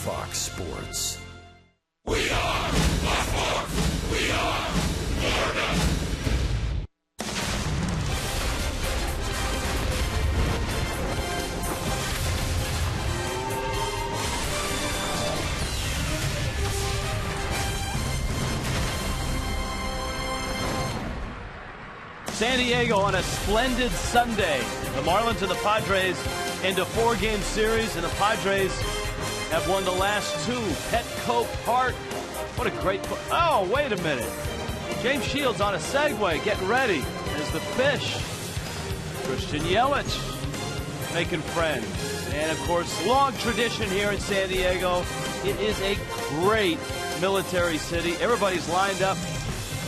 Fox Sports. We are Blackmore. We are Florida. San Diego on a splendid Sunday. The Marlins and the Padres into 4-game series, and the Padres have won the last two. Petco Park. What a great... Oh, wait a minute. James Shields on a segue, getting ready as the fish. Christian Yelich making friends. And, of course, long tradition here in San Diego. It is a great military city. Everybody's lined up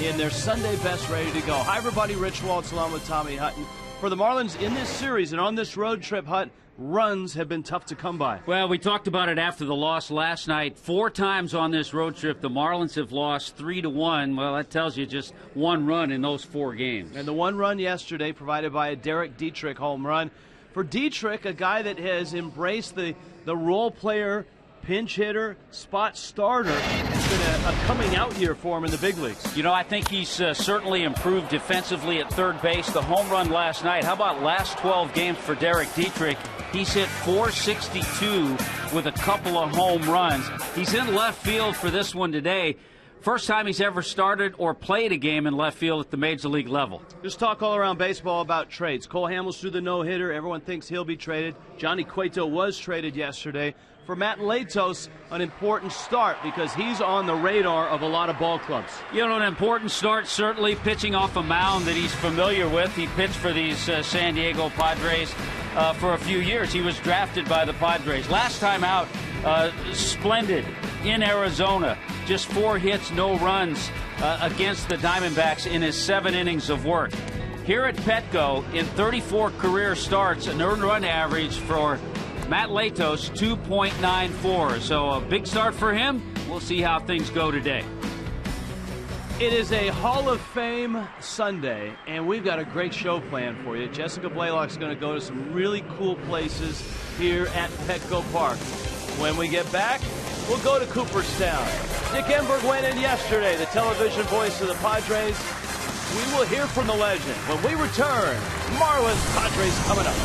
in their Sunday best, ready to go. Hi, everybody. Rich Waltz along with Tommy Hutton. For the Marlins in this series and on this road trip, Hutt, runs have been tough to come by. Well, we talked about it after the loss last night. 4 times on this road trip, the Marlins have lost 3-1. Well, that tells you just 1 run in those 4 games. And the 1 run yesterday provided by a Derek Dietrich home run. For Dietrich, a guy that has embraced the role player, pinch hitter, spot starter, it's been a coming out year for him in the big leagues. You know, I think he's certainly improved defensively at third base. The home run last night. How about last 12 games for Derek Dietrich? He's hit .462 with a couple of home runs. He's in left field for this one today. First time he's ever started or played a game in left field at the major league level. Just talk all around baseball about trades. Cole Hamels threw the no-hitter. Everyone thinks he'll be traded. Johnny Cueto was traded yesterday. For Matt Latos, an important start because he's on the radar of a lot of ball clubs. You know, an important start, certainly pitching off a mound that he's familiar with. He pitched for these San Diego Padres for a few years. He was drafted by the Padres. Last time out, splendid in Arizona. Just 4 hits, no runs against the Diamondbacks in his 7 innings of work. Here at Petco, in 34 career starts, an earned run average for Matt Latos, 2.94. So a big start for him. We'll see how things go today. It is a Hall of Fame Sunday, and we've got a great show planned for you. Jessica Blaylock's going to go to some really cool places here at Petco Park. When we get back, we'll go to Cooperstown. Dick Enberg went in yesterday, the television voice of the Padres. We will hear from the legend when we return. Marlins Padres coming up.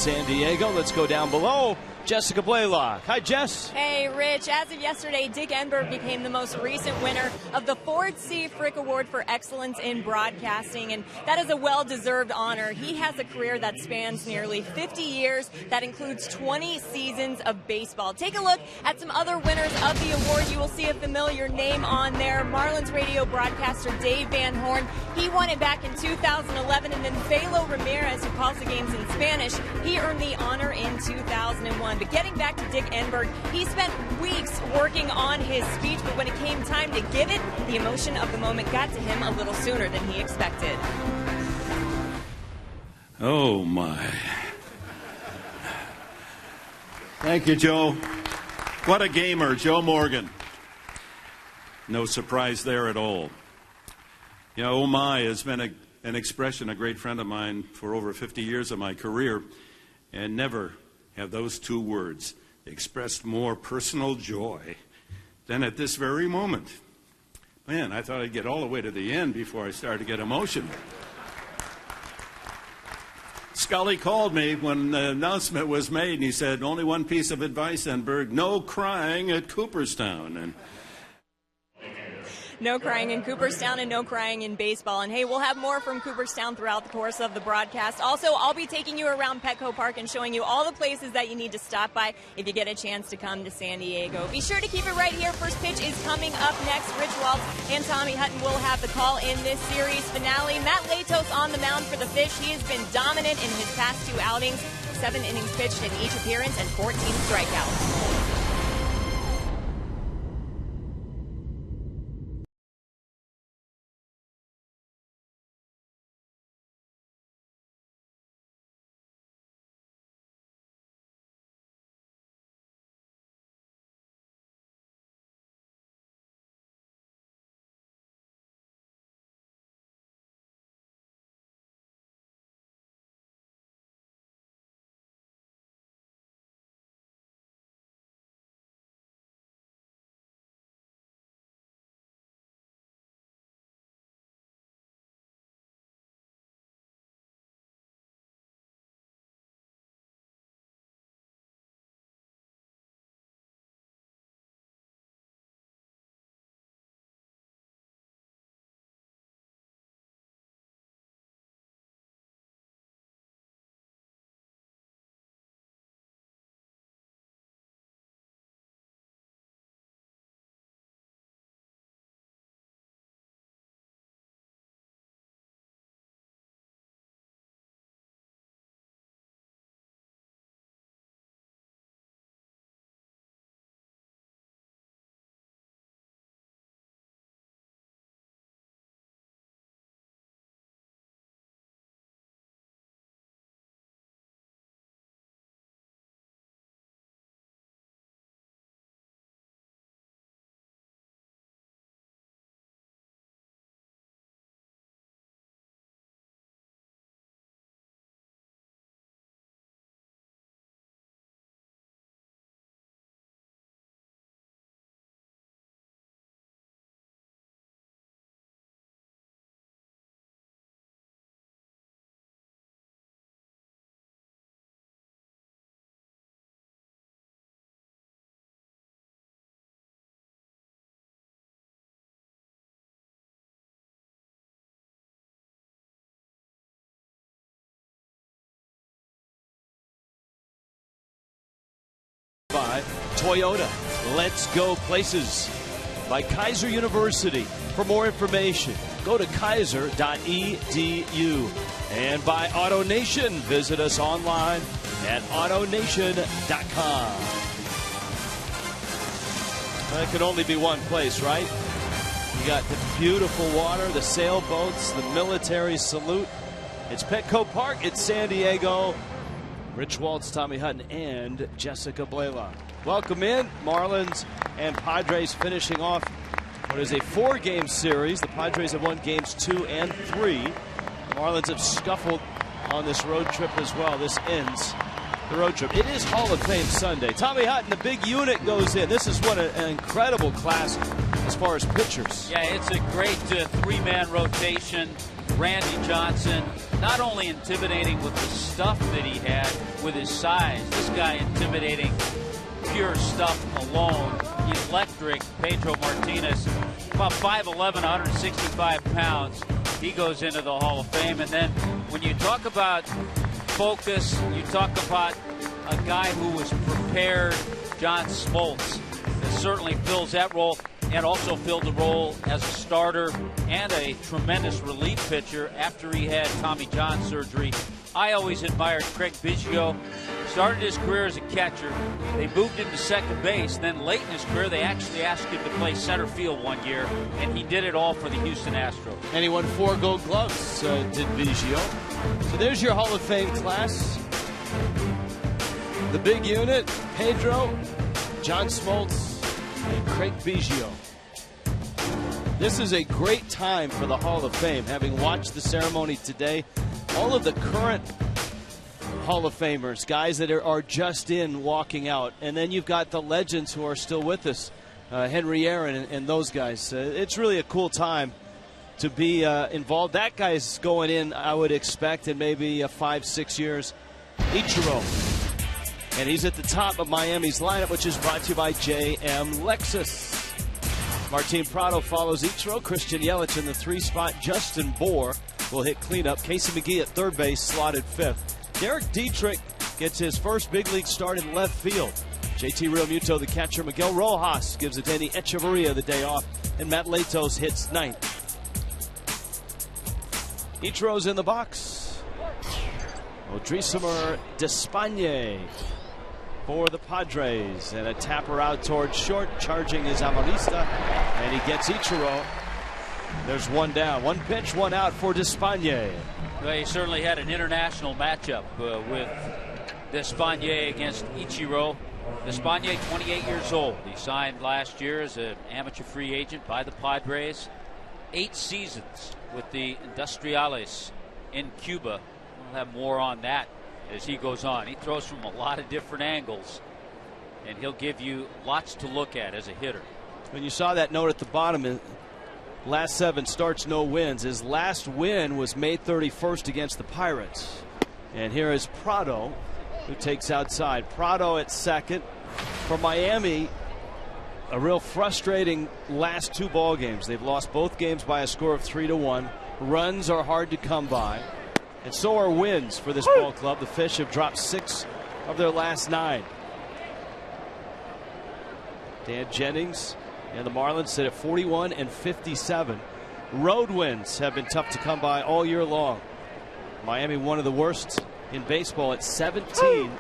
San Diego. Let's go down below. Jessica Blaylock. Hi, Jess. Hey, Rich. As of yesterday, Dick Enberg became the most recent winner of the Ford C. Frick Award for Excellence in Broadcasting, and that is a well-deserved honor. He has a career that spans nearly 50 years. That includes 20 seasons of baseball. Take a look at some other winners of the award. You will see a familiar name on there. Marlins radio broadcaster Dave Van Horn. He won it back in 2011, and then Velo Ramirez, who calls the games in Spanish, he earned the honor in 2001. But getting back to Dick Enberg, he spent weeks working on his speech, but when it came time to give it, the emotion of the moment got to him a little sooner than he expected. Oh, my. Thank you, Joe. What a gamer, Joe Morgan. No surprise there at all. You know, oh, my has been an expression, a great friend of mine for over 50 years of my career, and never have those two words expressed more personal joy than at this very moment. Man, I thought I'd get all the way to the end before I started to get emotional. Scully called me when the announcement was made, and he said, only one piece of advice, Enberg, no crying at Cooperstown. And no crying in Cooperstown and no crying in baseball. And hey, we'll have more from Cooperstown throughout the course of the broadcast. Also, I'll be taking you around Petco Park and showing you all the places that you need to stop by if you get a chance to come to San Diego. Be sure to keep it right here. First pitch is coming up next. Rich Waltz and Tommy Hutton will have the call in this series finale. Matt Latos on the mound for the Fish. He has been dominant in his past 2 outings. 7 innings pitched in each appearance and 14 strikeouts. By Toyota. Let's go places. By Kaiser University. For more information, go to kaiser.edu. And by AutoNation. Visit us online at autonation.com. Well, it could only be one place, right? You got the beautiful water, the sailboats, the military salute. It's Petco Park. It's San Diego. Rich Waltz, Tommy Hutton, and Jessica Blaylock. Welcome in. Marlins and Padres finishing off what is a 4-game series. The Padres have won games 2 and 3. The Marlins have scuffled on this road trip as well. This ends the road trip. It is Hall of Fame Sunday. Tommy Hutton, the big unit goes in. This is what an incredible class as far as pitchers. Yeah, it's a great 3-man rotation. Randy Johnson, not only intimidating with the stuff that he had, with his size. This guy intimidating, pure stuff alone. Electric. Pedro Martinez, about 5'11", 165 pounds. He goes into the Hall of Fame. And then when you talk about focus, you talk about a guy who was prepared, John Smoltz, that certainly fills that role, and also filled the role as a starter and a tremendous relief pitcher after he had Tommy John surgery. I always admired Craig Biggio. Started his career as a catcher. They moved him to second base. Then late in his career, they actually asked him to play center field one year, and he did it all for the Houston Astros. And he won 4 Gold Gloves, did Biggio. So there's your Hall of Fame class. The big unit, Pedro, John Smoltz, and Craig Biggio. This is a great time for the Hall of Fame. Having watched the ceremony today, all of the current Hall of Famers, guys that are just in walking out, and then you've got the legends who are still with us, Henry Aaron and those guys. It's really a cool time to be involved. That guy's going in, I would expect, in maybe 5-6 years. Ichiro, and he's at the top of Miami's lineup, which is brought to you by JM Lexus. Martin Prado follows Ichiro. Christian Yelich in the 3 spot. Justin Bohr will hit cleanup. Casey McGee at third base, slotted 5th. Derek Dietrich gets his first big league start in left field. JT Realmuto, the catcher. Miguel Rojas gives it to Eddie Echeverria the day off. And Matt Latos hits 9th. Ichiro's in the box. Odrisamer Despagne for the Padres. And a tapper out towards short. Charging is Amarista. And he gets Ichiro. There's 1 down. 1 pitch, 1 out for Despagne. Well, he certainly had an international matchup with Despagne against Ichiro. Despagne, 28 years old. He signed last year as an amateur free agent by the Padres. 8 seasons with the Industriales in Cuba. We'll have more on that as he goes on. He throws from a lot of different angles, and he'll give you lots to look at as a hitter. When you saw that note at the bottom, last 7 starts, no wins. His last win was May 31st against the Pirates. And here is Prado, who takes outside. Prado at second. For Miami, a real frustrating last 2 ball games. They've lost both games by a score of 3-1. Runs are hard to come by, and so are wins for this ball club. The Fish have dropped 6 of their last 9. Dan Jennings and the Marlins sit at 41 and 57. Road wins have been tough to come by all year long. Miami, one of the worst in baseball, at 17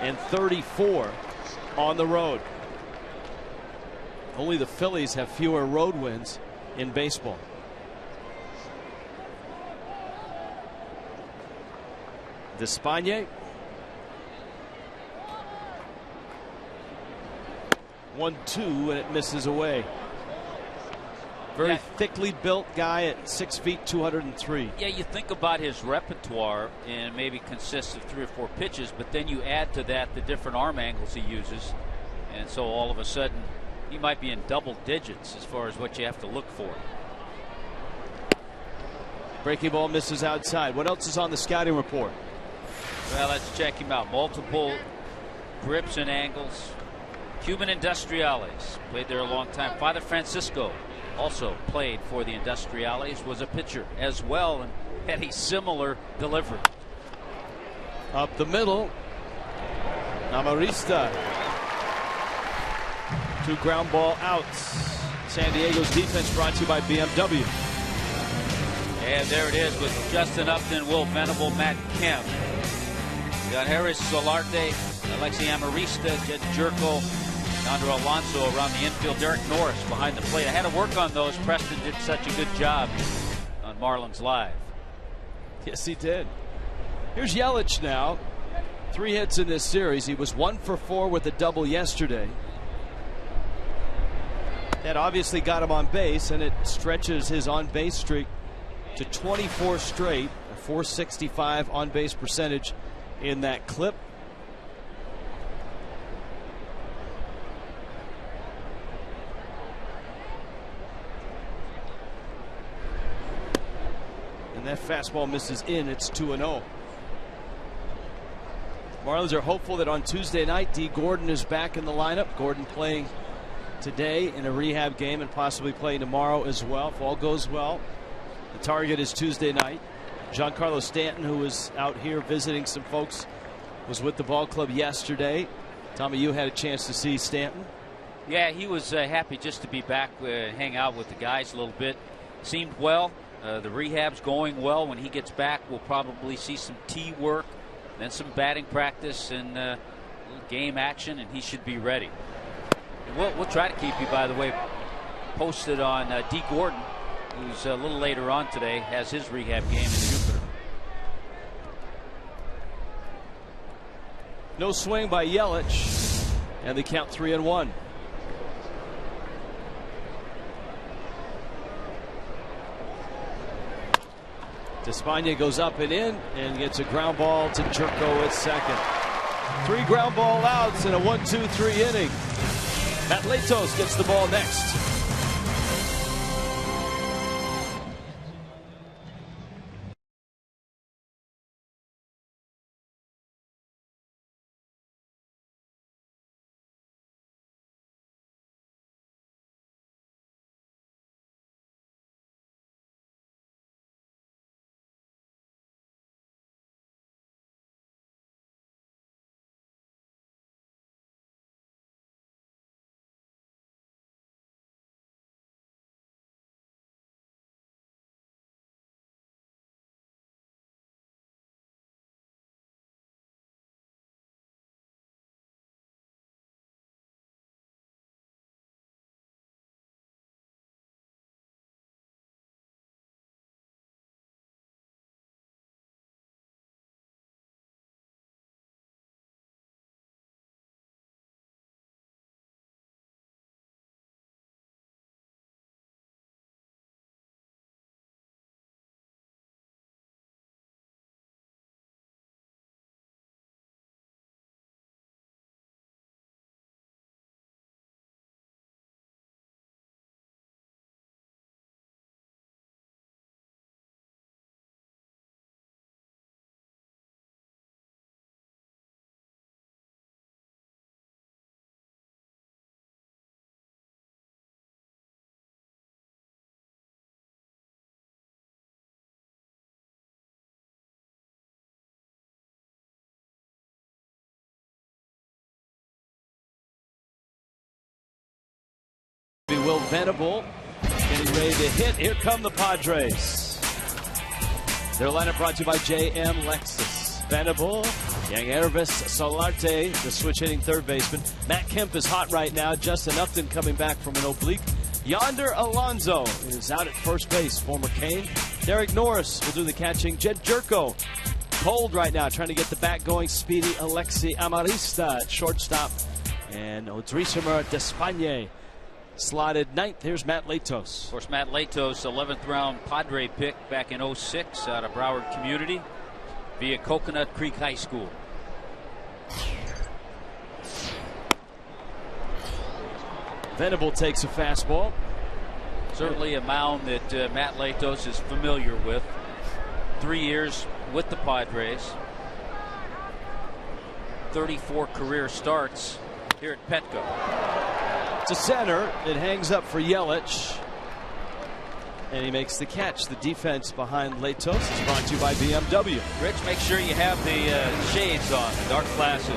and 34 on the road. Only the Phillies have fewer road wins in baseball. Despagne. 1-2, and it misses away. Very thickly built guy at 6 feet 203. Yeah, you think about his repertoire, and maybe consists of 3 or 4 pitches, but then you add to that the different arm angles he uses, and so all of a sudden he might be in double digits as far as what you have to look for. Breaking ball misses outside. What else is on the scouting report? Well, let's check him out. Multiple grips and angles. Cuban Industriales, played there a long time. Father Francisco also played for the Industriales, was a pitcher as well, and had a similar delivery. Up the middle, Amarista. 2 ground ball outs. San Diego's defense brought to you by BMW. And there it is with Justin Upton, Will Venable, Matt Kemp. You got Harris Solarte, Alexi Amarista, Jed Jerko, Andrew Alonso around the infield, Derek Norris behind the plate. I had to work on those. Preston did such a good job on Marlins Live. Yes, he did. Here's Yelich now. 3 hits in this series. He was 1 for 4 with a double yesterday. That obviously got him on base, and it stretches his on-base streak to 24 straight, a .465 on-base percentage in that clip. And that fastball misses in. It's 2-0. Marlins are hopeful that on Tuesday night, D. Gordon is back in the lineup. Gordon playing today in a rehab game and possibly playing tomorrow as well. If all goes well, the target is Tuesday night. Giancarlo Stanton, who was out here visiting some folks, was with the ball club yesterday. Tommy, you had a chance to see Stanton. Yeah, he was happy just to be back, hang out with the guys a little bit. Seemed well. The rehab's going well. When he gets back, we'll probably see some tee work, then some batting practice and a little game action, and he should be ready. And we'll try to keep you, by the way, posted on D. Gordon, who's a little later on today, has his rehab game in Jupiter. No swing by Yelich, and they count 3-1. Despaigne goes up and in and gets a ground ball to Jerko at second. 3 ground ball outs in a 1-2-3 inning. Matt Latos gets the ball next. Will Venable getting ready to hit. Here come the Padres. Their lineup brought to you by JM Lexus. Venable, Young Ervis, Solarte, the switch hitting third baseman. Matt Kemp is hot right now. Justin Upton coming back from an oblique. Yonder Alonso is out at first base. Former Kane. Derek Norris will do the catching. Jed Jerko cold right now, trying to get the bat going. Speedy Alexi Amarista at shortstop. And Odrisamer Despaigne slotted ninth. Here's Matt Latos. Of course, Matt Latos, 11th round Padre pick back in '06 out of Broward Community via Coconut Creek High School. Venable takes a fastball. Certainly a mound that Matt Latos is familiar with. 3 years with the Padres. 34 career starts here at Petco. To center, it hangs up for Yelich, and he makes the catch. The defense behind Latos is brought to you by BMW. Rich, make sure you have the shades on, dark glasses.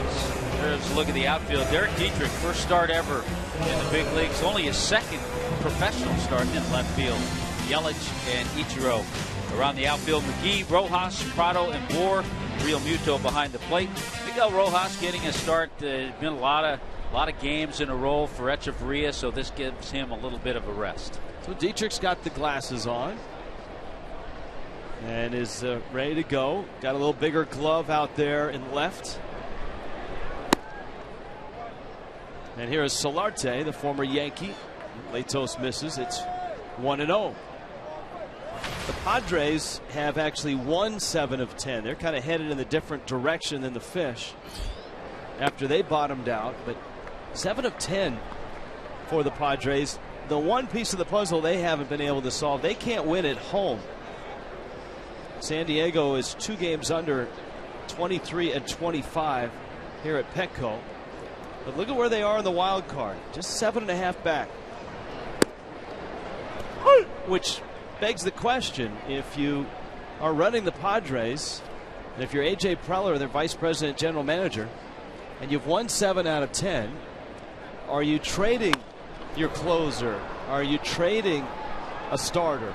There's a look at the outfield. Derek Dietrich, first start ever in the big leagues, only his second professional start in left field. Yelich and Ichiro around the outfield. McGee, Rojas, Prado, and Bohr. Real Muto behind the plate. Miguel Rojas getting a start. Been a lot of games in a row for Echeverria, so this gives him a little bit of a rest. So Dietrich's got the glasses on and is ready to go. Got a little bigger glove out there in left. And here is Solarte, the former Yankee. Latos misses. It's 1-0. The Padres have actually won 7 of 10. They're kind of headed in a different direction than the Fish after they bottomed out, but 7 of 10 for the Padres. The one piece of the puzzle they haven't been able to solve, they can't win at home. San Diego is 2 games under, 23 and 25. here at Petco. But look at where they are in the wild card. Just 7.5 back. Which begs the question, if you are running the Padres, and if you're A.J. Preller, their vice president general manager, and you've won 7 out of 10, are you trading your closer? Are you trading a starter?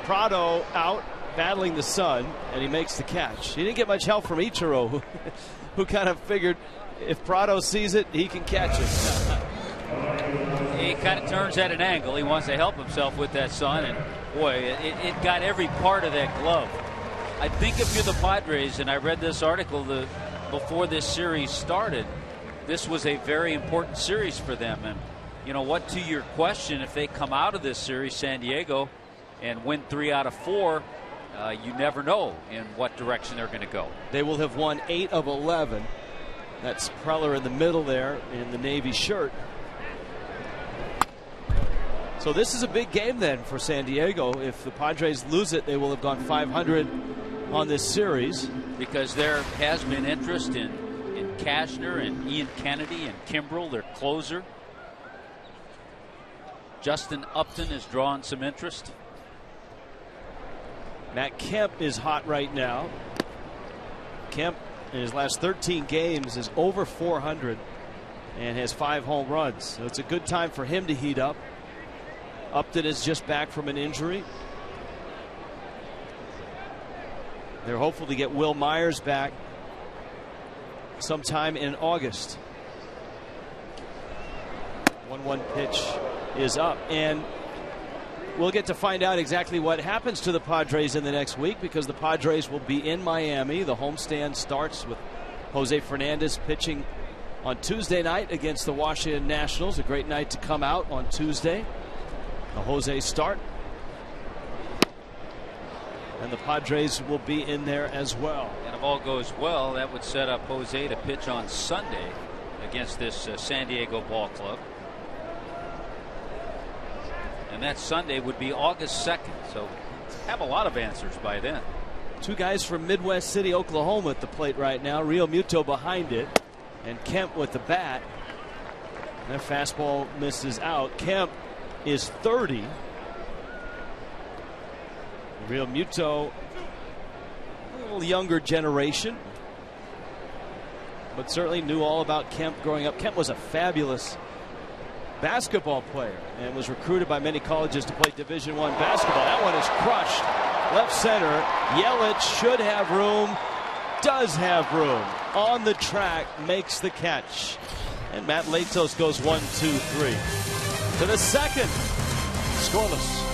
Prado out battling the sun, and he makes the catch. He didn't get much help from Ichiro, who kind of figured if Prado sees it, he can catch it. He kind of turns at an angle. He wants to help himself with that sun, and boy, it got every part of that glove. I think if you're the Padres, and I read this article before this series started, this was a very important series for them. And you know what, to your question, if they come out of this series, San Diego, and win 3 out of 4, you never know in what direction they're going to go. They will have won 8 of 11. That's Preller in the middle there in the Navy shirt. So this is a big game then for San Diego. If the Padres lose it, they will have gone 500 on this series. Because there has been interest in Cashner and Ian Kennedy and Kimbrel, their closer. Justin Upton has drawn some interest. Matt Kemp is hot right now. Kemp in his last 13 games is over 400 and has 5 home runs. So it's a good time for him to heat up. Upton is just back from an injury. They're hopeful to get Will Myers back sometime in August. 1-1 pitch is up, and we'll get to find out exactly what happens to the Padres in the next week, because the Padres will be in Miami. The homestand starts with Jose Fernandez pitching on Tuesday night against the Washington Nationals. A great night to come out on Tuesday. A Jose start. And the Padres will be in there as well. And if all goes well, that would set up Jose to pitch on Sunday against this San Diego ball club. And that Sunday would be August 2nd. So have a lot of answers by then. 2 guys from Midwest City, Oklahoma at the plate right now. Real Muto behind it. And Kemp with the bat. That fastball misses out. Kemp is 30. Real Muto, a little younger generation, but certainly knew all about Kemp growing up. Kemp was a fabulous basketball player and was recruited by many colleges to play Division I basketball. That one is crushed left center. Yelich should have room, does have room on the track, makes the catch, and Matt Latos goes 1-2-3 to the second. Scoreless.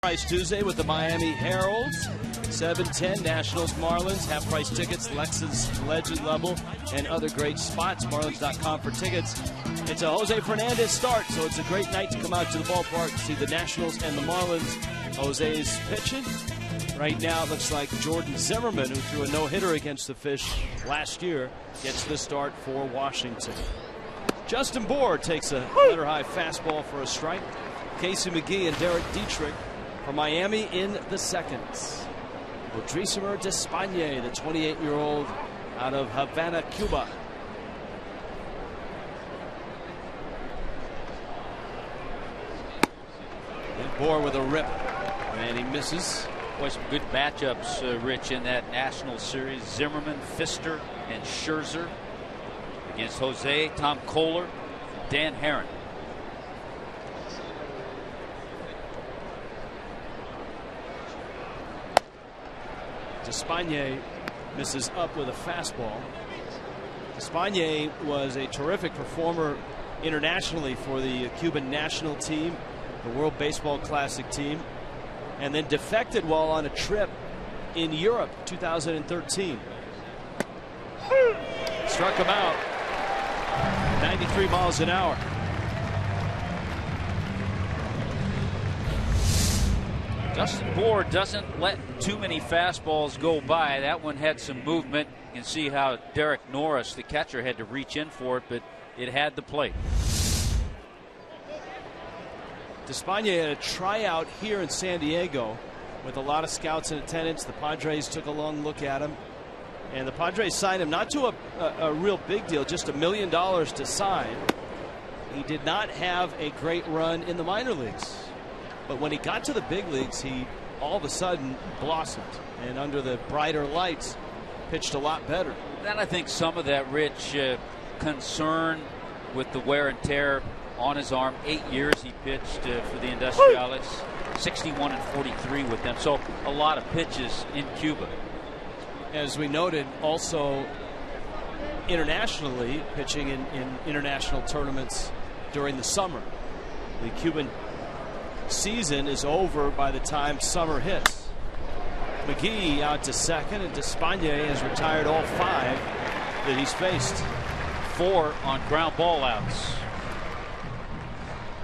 Price Tuesday with the Miami Heralds. 7:10 Nationals Marlins. Half-price tickets, Lexus Legend level, and other great spots. Marlins.com for tickets. It's a Jose Fernandez start, so it's a great night to come out to the ballpark to see the Nationals and the Marlins. Jose's pitching. Right now, it looks like Jordan Zimmerman, who threw a no-hitter against the Fish last year, gets the start for Washington. Justin Bour takes a letter-high fastball for a strike. Casey McGee and Derek Dietrich for Miami in the second. Odrisamer Despaigne, the 28-year-old out of Havana, Cuba. And Bour with a rip, and he misses. Boy, some good matchups, Rich, in that National Series. Zimmerman, Pfister, and Scherzer against Jose, Tom Kohler, Dan Herron. Despaigne misses up with a fastball. Despaigne was a terrific performer internationally for the Cuban national team, the World Baseball Classic team, and then defected while on a trip in Europe 2013. Struck him out. 93 miles an hour. Justin Bour doesn't let too many fastballs go by. That one had some movement. You can see how Derek Norris, the catcher, had to reach in for it, but it had the plate. Despaigne had a tryout here in San Diego with a lot of scouts in attendance. The Padres took a long look at him, and the Padres signed him not to a real big deal, just $1 million to sign. He did not have a great run in the minor leagues, but when he got to the big leagues, he all of a sudden blossomed, and under the brighter lights pitched a lot better. Then I think some of that, Rich, concern with the wear and tear on his arm. 8 years he pitched for the Industriales, 61 and 43 with them, so a lot of pitches in Cuba. As we noted, also internationally, pitching in international tournaments during the summer. The Cuban season is over by the time summer hits. McGee out to second, and Despaigne has retired all 5 that he's faced. 4 on ground ball outs.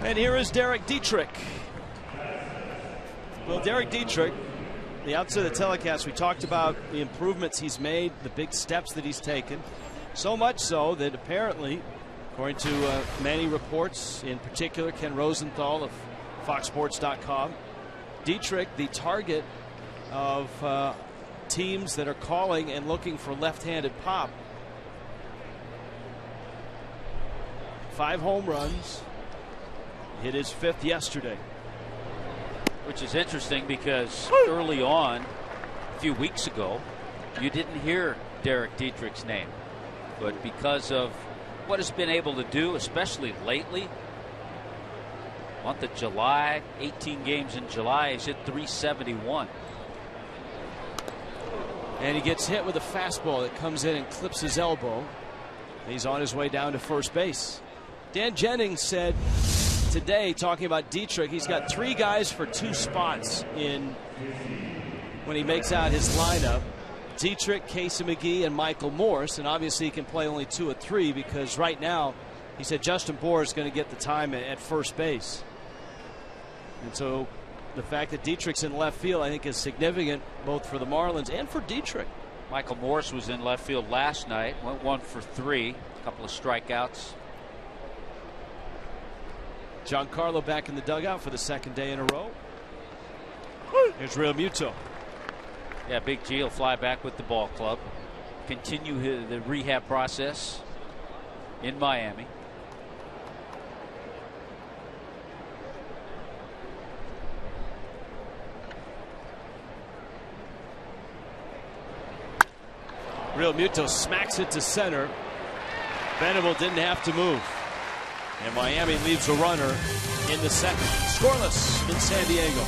And here is Derek Dietrich. Well, Derek Dietrich, the outset of the telecast, we talked about the improvements he's made, the big steps that he's taken. So much so that apparently, according to many reports, in particular Ken Rosenthal of FoxSports.com, Dietrich, the target of teams that are calling and looking for left-handed pop. 5 home runs. Hit his 5th yesterday. Which is interesting because early on, a few weeks ago, you didn't hear Derek Dietrich's name. But because of what he's been able to do, especially lately, month of July, 18 games in July, he's hit .371. And he gets hit with a fastball that comes in and clips his elbow. He's on his way down to first base. Dan Jennings said today, talking about Dietrich, he's got 3 guys for 2 spots in when he makes out his lineup. Dietrich, Casey McGee, and Michael Morse, and obviously he can play only 2 of 3 because right now he said Justin Bour is going to get the time at first base. And so the fact that Dietrich's in left field, I think, is significant both for the Marlins and for Dietrich. Michael Morse was in left field last night, went 1 for 3, a couple of strikeouts. Giancarlo back in the dugout for the 2nd day in a row. Here's Real Muto. Yeah, Big G will fly back with the ball club. Continue the rehab process in Miami. Real Muto smacks it to center. Venable didn't have to move. And Miami leaves a runner in the 2nd. Scoreless in San Diego.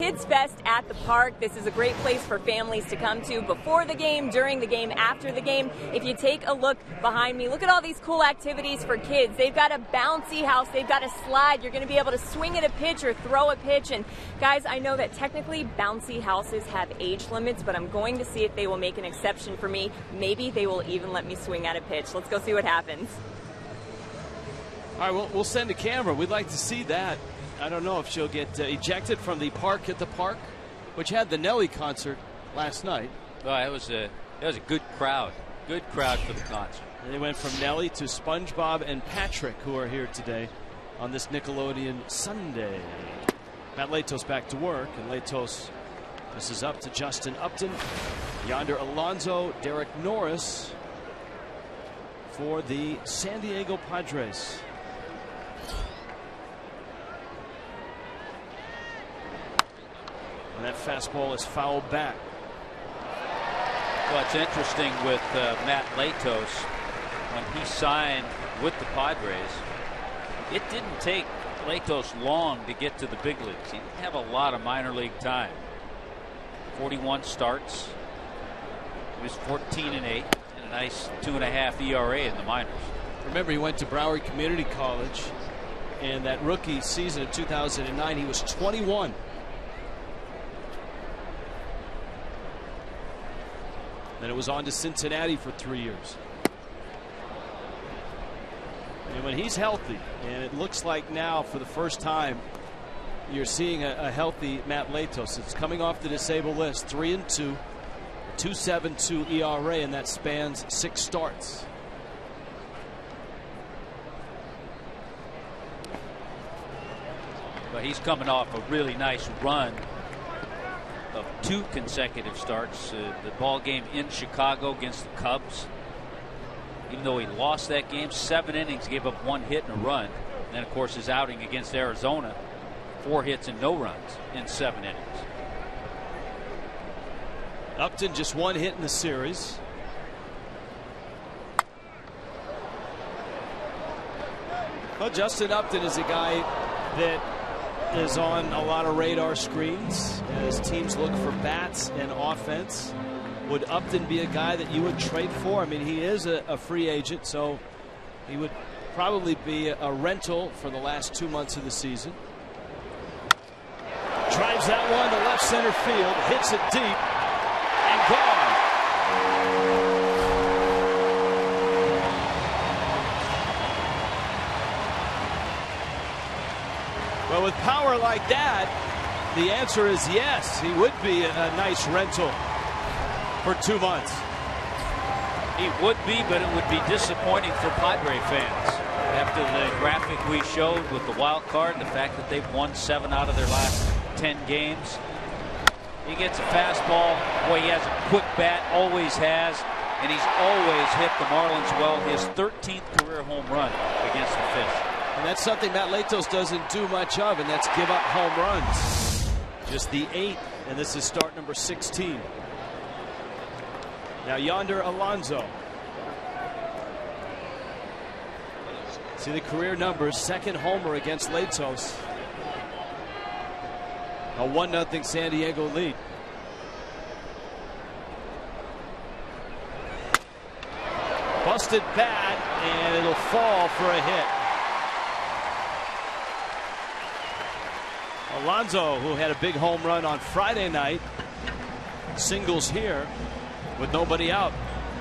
Kids Fest at the park. This is a great place for families to come to before the game, during the game, after the game. If you take a look behind me, look at all these cool activities for kids. They've got a bouncy house, they've got a slide. You're going to be able to swing at a pitch or throw a pitch. And guys, I know that technically bouncy houses have age limits, but I'm going to see if they will make an exception for me. Maybe they will even let me swing at a pitch. Let's go see what happens. All right, we'll send a camera. We'd like to see that. I don't know if she'll get ejected from the Park at the Park, which had the Nelly concert last night. Well, it was a good crowd. Good crowd for the concert. And they went from Nelly to SpongeBob and Patrick, who are here today on this Nickelodeon Sunday. Matt Latos back to work, and Latos, this is up to Justin Upton, Yonder Alonso, Derek Norris for the San Diego Padres. And that fastball is fouled back. Well, it's interesting with Matt Latos. When he signed with the Padres, it didn't take Latos long to get to the big leagues. He didn't have a lot of minor league time. 41 starts. He was 14-8 and a nice 2.5 ERA in the minors. Remember, he went to Broward Community College, and that rookie season of 2009, he was 21. Then it was on to Cincinnati for 3 years. And when he's healthy, and it looks like now for the first time you're seeing a healthy Matt Latos. It's coming off the disabled list, 3-2, 2.72 ERA, and that spans 6 starts. But he's coming off a really nice run of 2 consecutive starts. The ball game in Chicago against the Cubs, even though he lost that game, 7 innings, gave up 1 hit and a run. And then of course his outing against Arizona, 4 hits and no runs in 7 innings. Upton just 1 hit in the series. Well, Justin Upton is a guy that is on a lot of radar screens as teams look for bats and offense. Would Upton be a guy that you would trade for? I mean, he is a free agent, so he would probably be a rental for the last 2 months of the season. Drives that one to left center field, hits it deep, and gone. Well, with power like that, the answer is yes. He would be a nice rental for 2 months. He would be, but it would be disappointing for Padre fans. After the graphic we showed with the wild card, the fact that they've won 7 out of their last 10 games. He gets a fastball. Boy, he has a quick bat, always has, and he's always hit the Marlins well. His 13th career home run against the Fish. And that's something Matt Latos doesn't do much of, and that's give up home runs. Just the 8th, and this is start number 16. Now Yonder Alonso. See the career numbers, 2nd homer against Latos. A 1-0 San Diego lead. Busted bat, and it'll fall for a hit. Alonso, who had a big home run on Friday night, singles here with nobody out.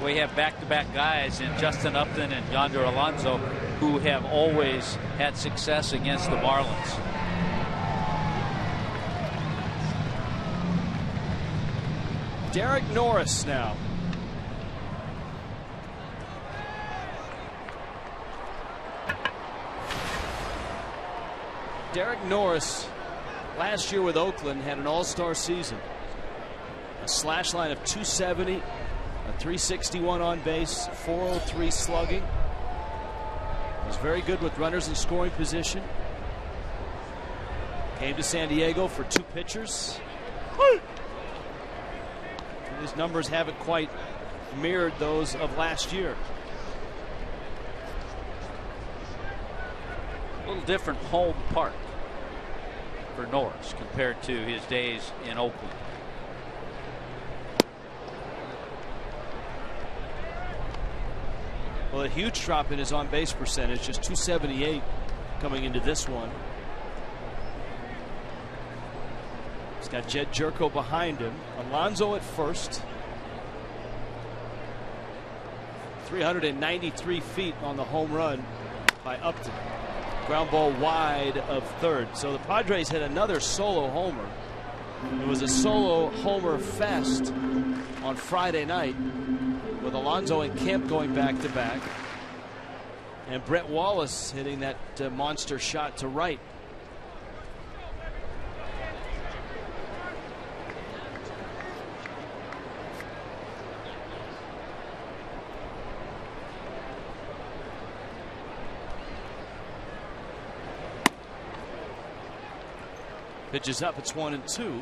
We have back-to-back guys in Justin Upton and Yonder Alonso who have always had success against the Marlins. Derek Norris now. Derek Norris last year with Oakland had an all-star season. A slash line of 270, a 361 on base, 403 slugging. Was very good with runners in scoring position. Came to San Diego for 2 pitchers. His numbers haven't quite mirrored those of last year. A little different home park for Norris compared to his days in Oakland. Well, a huge drop in his on-base percentage, just .278 coming into this one. He's got Jed Jerko behind him. Alonso at first. 393 feet on the home run by Upton. Ground ball wide of third. So the Padres had another solo homer. It was a solo homer fest on Friday night, with Alonso and Kemp going back-to-back. And Brett Wallace hitting that monster shot to right. Pitches up, it's 1-2.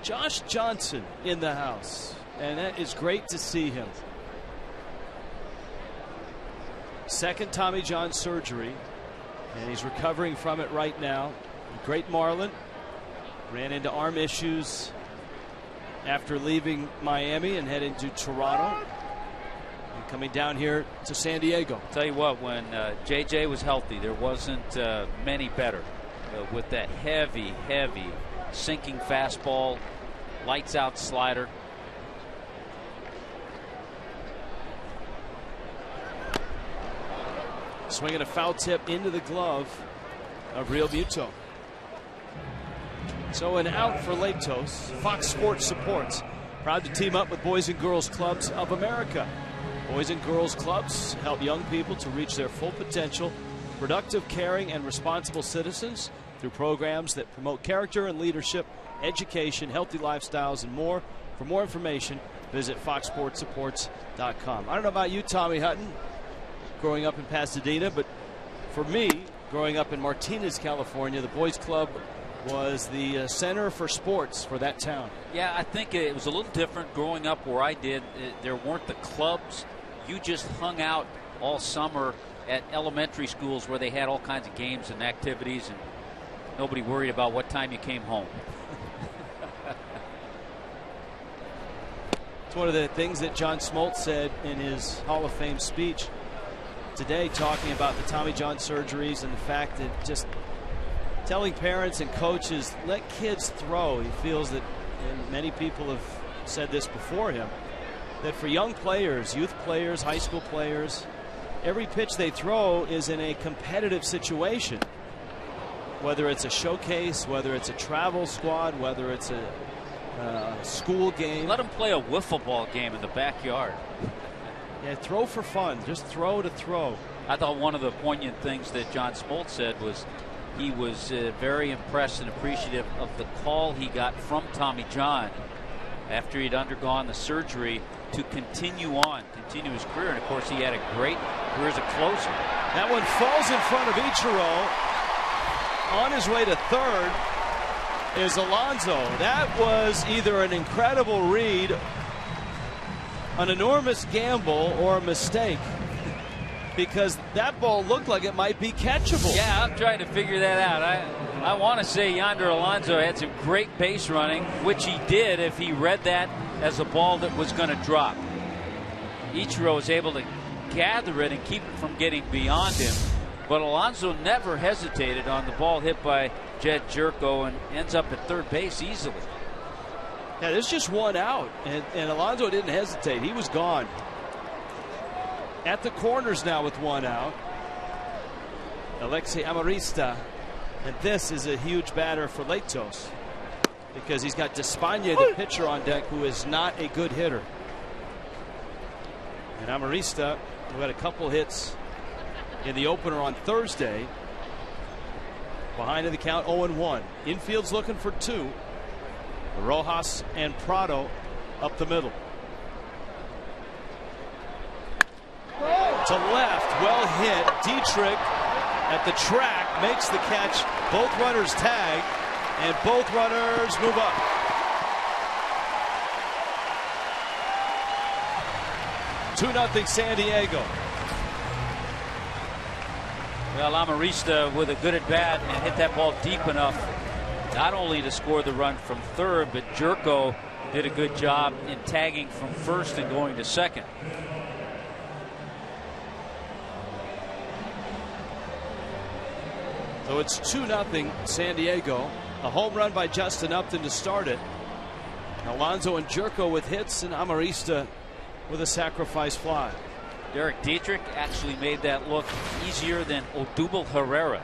Josh Johnson in the house, and that is great to see him. Second Tommy John surgery, and he's recovering from it right now. Great Marlin. Ran into arm issues after leaving Miami and heading to Toronto. And coming down here to San Diego. Tell you what, when JJ was healthy, there wasn't many better. With that heavy sinking fastball, lights out slider. Swinging a foul tip into the glove of Real Muto. So an out for Latos. Fox Sports supports. Proud to team up with Boys and Girls Clubs of America. Boys and Girls Clubs help young people to reach their full potential, productive, caring, and responsible citizens through programs that promote character and leadership, education, healthy lifestyles, and more. For more information, visit foxsportsupports.com. I don't know about you, Tommy Hutton, growing up in Pasadena, but for me, growing up in Martinez, California, the Boys Club was the center for sports for that town. Yeah, I think it was a little different growing up where I did. There weren't the clubs. You just hung out all summer at elementary schools where they had all kinds of games and activities, and nobody worried about what time you came home. It's one of the things that John Smoltz said in his Hall of Fame speech today, talking about the Tommy John surgeries and the fact that just telling parents and coaches, let kids throw. He feels that, and many people have said this before him, that for young players, youth players, high school players, every pitch they throw is in a competitive situation. Whether it's a showcase, whether it's a travel squad, whether it's a school game. Let them play a wiffle ball game in the backyard. Yeah, throw for fun. Just throw to throw. I thought one of the poignant things that John Smoltz said was he was very impressed and appreciative of the call he got from Tommy John after he'd undergone the surgery to continue his career. And of course, he had a great career as a closer. That one falls in front of Ichiro. On his way to third is Alonso. That was either an incredible read, an enormous gamble, or a mistake, because that ball looked like it might be catchable. Yeah, I'm trying to figure that out. I want to say Yonder Alonso had some great base running, which he did if he read that as a ball that was going to drop. Ichiro was able to gather it and keep it from getting beyond him. But Alonso never hesitated on the ball hit by Jed Jerko and ends up at third base easily. Yeah, there's just one out, and Alonso didn't hesitate. He was gone. At the corners now with one out. Alexei Amarista. And this is a huge batter for Latos, because he's got Despagne, the pitcher, on deck, who is not a good hitter. And Amarista, who had a couple hits in the opener on Thursday, behind in the count 0-1. Infield's looking for two. Rojas and Prado up the middle. To left, well hit. Dietrich at the track makes the catch. Both runners tag, and both runners move up. Two-0 San Diego. Well, Amarista with a good at bat and hit that ball deep enough not only to score the run from third, but Jerko did a good job in tagging from first and going to second. So it's 2-0 San Diego. A home run by Justin Upton to start it. Alonso and Jerko with hits, and Amarista with a sacrifice fly. Derek Dietrich actually made that look easier than Odubel Herrera.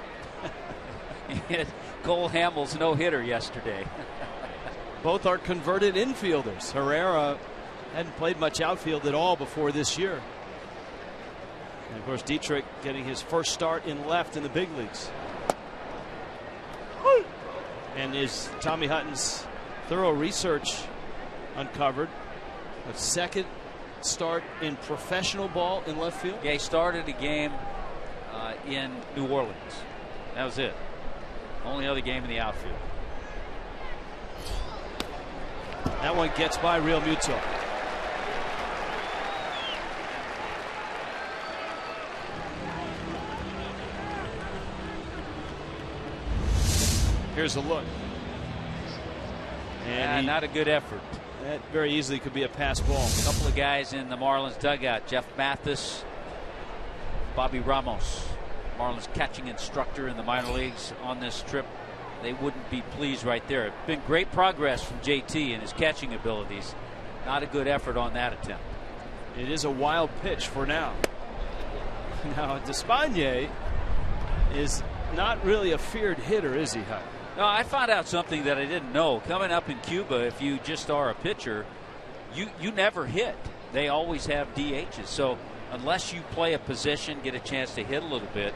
He hit Cole Hamels no-hitter yesterday. Both are converted infielders. Herrera hadn't played much outfield at all before this year. And of course, Dietrich getting his first start in left in the big leagues. And is Tommy Hutton's thorough research uncovered a second start in professional ball in left field? Yeah, he started a game in New Orleans. That was it. Only other game in the outfield. That one gets by Real Muto. Here's a look. And not a good effort. That very easily could be a pass ball. A couple of guys in the Marlins dugout. Jeff Mathis, Bobby Ramos, Marlins catching instructor in the minor leagues on this trip. They wouldn't be pleased right there. It's been great progress from JT and his catching abilities. Not a good effort on that attempt. It is a wild pitch for now. Now, Despaigne is not really a feared hitter, is he, Hut? No, I found out something that I didn't know. Coming up in Cuba, if you just are a pitcher, you never hit. They always have DHs. So unless you play a position, get a chance to hit a little bit,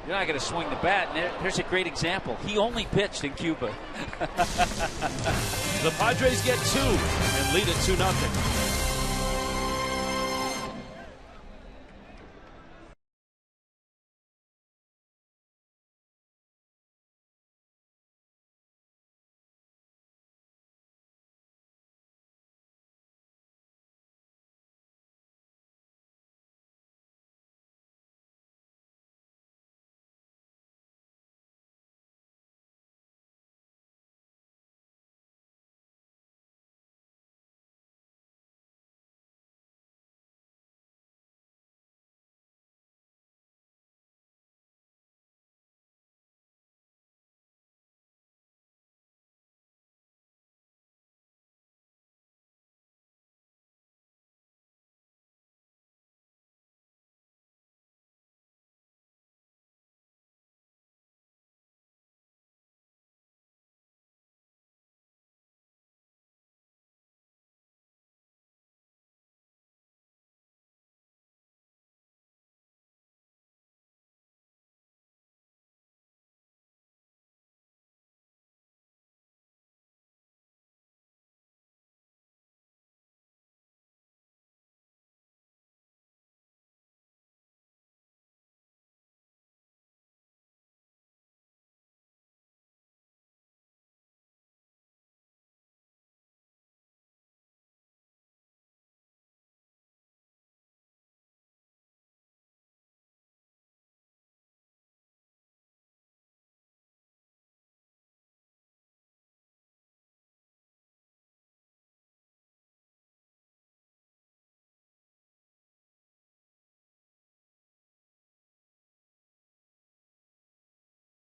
you're not going to swing the bat. And here's a great example. He only pitched in Cuba. The Padres get 2 and lead it 2-0.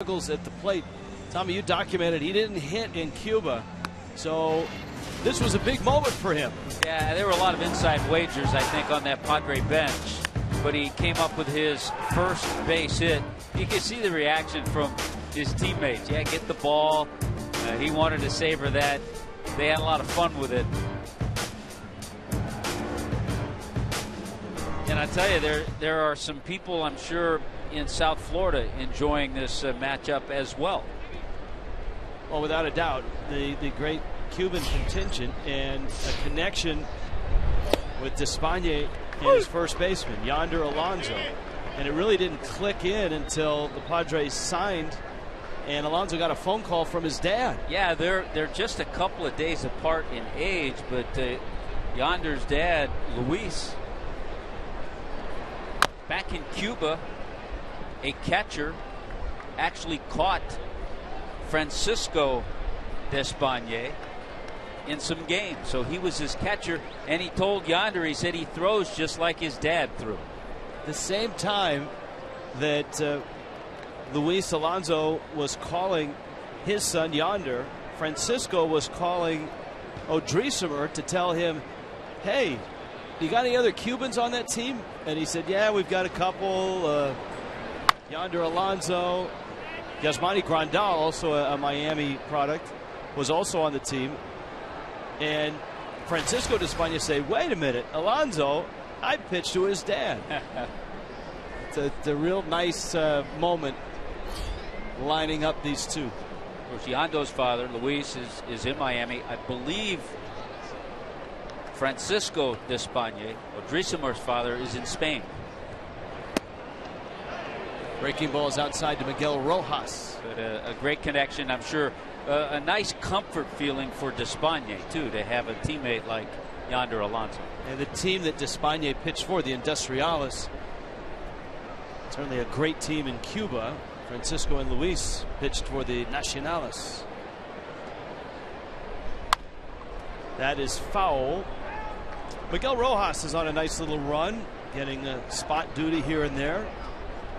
At the plate. Tommy, you documented he didn't hit in Cuba, so this was a big moment for him. Yeah, there were a lot of inside wagers, I think, on that Padre bench, but he came up with his first base hit. You can see the reaction from his teammates. Yeah, get the ball. He wanted to savor that. They had a lot of fun with it. And I tell you, there are some people, I'm sure, in South Florida enjoying this matchup as well. Well, without a doubt, the great Cuban contingent and a connection with Despaigne and his first baseman, Yonder Alonso. And it really didn't click in until the Padres signed and Alonso got a phone call from his dad. Yeah, they're just a couple of days apart in age, but Yonder's dad, Luis, back in Cuba, a catcher actually caught Francisco Despaigne in some games. So he was his catcher, and he told Yonder, he said he throws just like his dad threw. The same time that Luis Alonso was calling his son Yonder, Francisco was calling Odrisamer to tell him, hey, you got any other Cubans on that team? And he said, yeah, we've got a couple. Yonder Alonso, Yasmani Grandal, also a Miami product, was also on the team. And Francisco Despaigne said, wait a minute, Alonso, I pitched to his dad. It's a real nice moment lining up these two. Of course, Yondo's father, Luis, is in Miami. I believe Francisco Despaigne, Odrisamer's father, is in Spain. Breaking ball is outside to Miguel Rojas. But a great connection, I'm sure. A nice comfort feeling for Despaigne, too, to have a teammate like Yonder Alonso. And the team that Despaigne pitched for, the Industriales, certainly a great team in Cuba. Francisco and Luis pitched for the Nacionales. That is foul. Miguel Rojas is on a nice little run, getting spot duty here and there.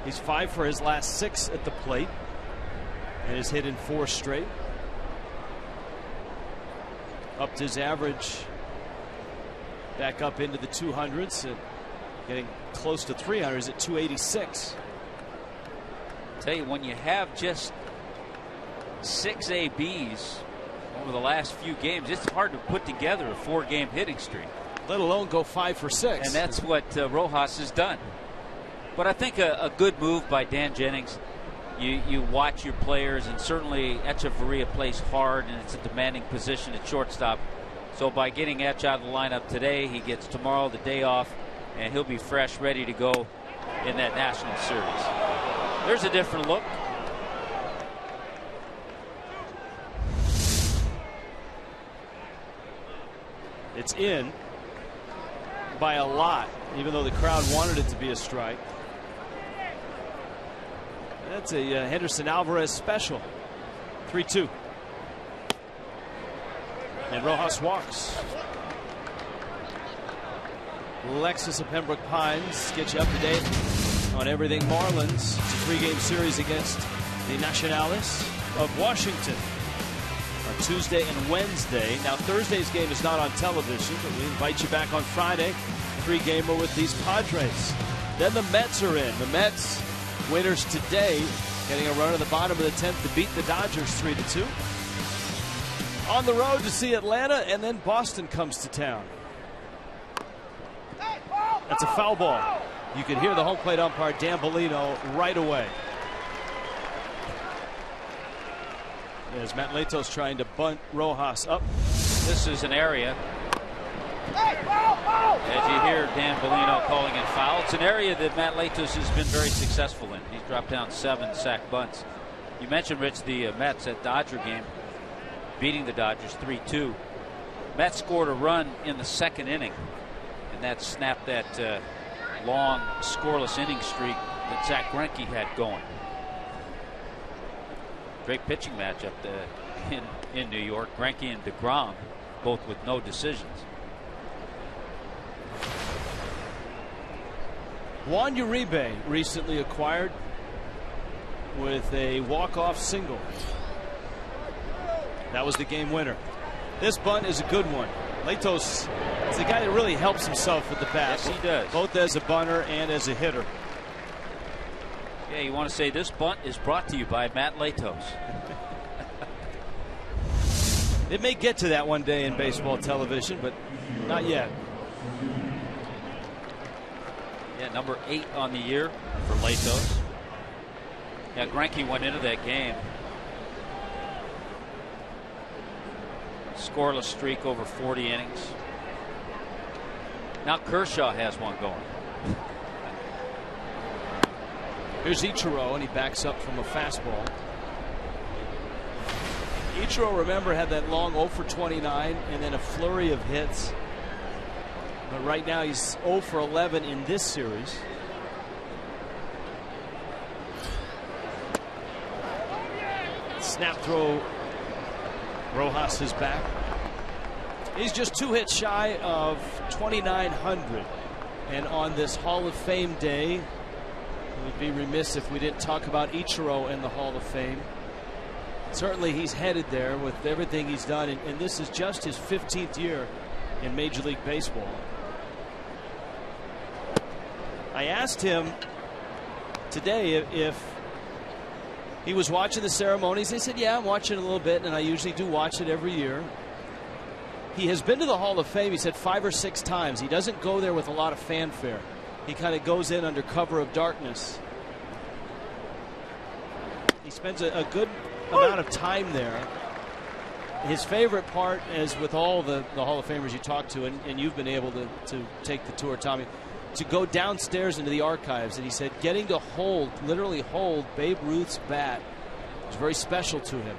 He's 5 for his last 6 at the plate and has hit in 4 straight. Upped his average back up into the 200s and getting close to 300s at 286. Tell you, when you have just 6 ABs over the last few games, it's hard to put together a 4-game hitting streak, let alone go 5 for 6. and that's what Rojas has done. But I think a good move by Dan Jennings. You watch your players, and certainly Echeverria plays hard, and it's a demanding position at shortstop. So by getting Etch out of the lineup today, he gets tomorrow the day off, and he'll be fresh, ready to go in that National Series. There's a different look. It's in by a lot, even though the crowd wanted it to be a strike. That's a Henderson Alvarez special. 3-2. And Rojas walks. Lexus of Pembroke Pines gets you up to date on everything Marlins. It's a 3-game series against the Nacionales of Washington on Tuesday and Wednesday. Now, Thursday's game is not on television, but we invite you back on Friday. 3-gamer with these Padres. Then the Mets are in. The Mets, winners today, getting a run at the bottom of the 10th to beat the Dodgers 3-2. On the road to see Atlanta, and then Boston comes to town. That's a foul ball. You can hear the home plate umpire, Dan Bellino, right away. As Matt Latos trying to bunt Rojas up. This is an area, as you hear Dan Bellino calling it foul, it's an area that Matt Latos has been very successful in. He's dropped down 7 sack bunts. You mentioned, Rich, the Mets at Dodger game, beating the Dodgers 3-2. Mets scored a run in the 2nd inning, and that snapped that long scoreless inning streak that Zach Greinke had going. Great pitching matchup in New York. Greinke and DeGrom, both with no decisions. Juan Uribe recently acquired with a walk-off single. That was the game winner. This bunt is a good one. Latos is the guy that really helps himself with the bat. Yes, he does. Both as a bunter and as a hitter. Yeah, you want to say this bunt is brought to you by Matt Latos. It may get to that one day in baseball television, but not yet. Yeah, number 8 on the year for Latos. Yeah, Greinke went into that game. Scoreless streak over 40 innings. Now Kershaw has one going. Here's Ichiro, and he backs up from a fastball. Ichiro, remember, had that long 0 for 29 and then a flurry of hits. But right now he's 0 for 11 in this series. snap throw. Rojas is back. He's just 2 hits shy of 2,900. And on this Hall of Fame day, it would be remiss if we didn't talk about Ichiro in the Hall of Fame. Certainly he's headed there with everything he's done, and this is just his 15th year in Major League Baseball. I asked him today if he was watching the ceremonies. He said, yeah, I'm watching a little bit, and I usually do watch it every year. He has been to the Hall of Fame, he said, 5 or 6 times. He doesn't go there with a lot of fanfare. He kind of goes in under cover of darkness. He spends a good amount of time there. His favorite part, as with all the Hall of Famers you talk to, and you've been able to take the tour, Tommy, to go downstairs into the archives. And he said getting to literally hold Babe Ruth's bat was very special to him.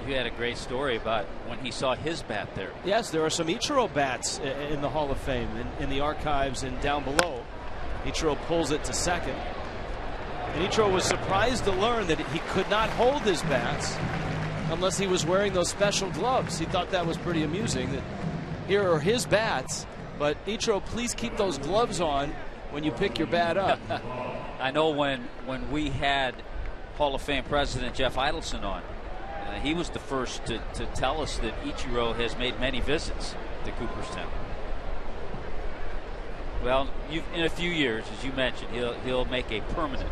You had a great story about when he saw his bat there. Yes, there are some Ichiro bats in the Hall of Fame, in the archives and down below. Ichiro pulls it to second. And Ichiro was surprised to learn that he could not hold his bats unless he was wearing those special gloves. He thought that was pretty amusing, that here are his bats, but Ichiro, please keep those gloves on when you pick your bat up. I know when we had Hall of Fame President Jeff Idelson on, he was the first to tell us that Ichiro has made many visits to Cooperstown. Well, in a few years, as you mentioned, he'll make a permanent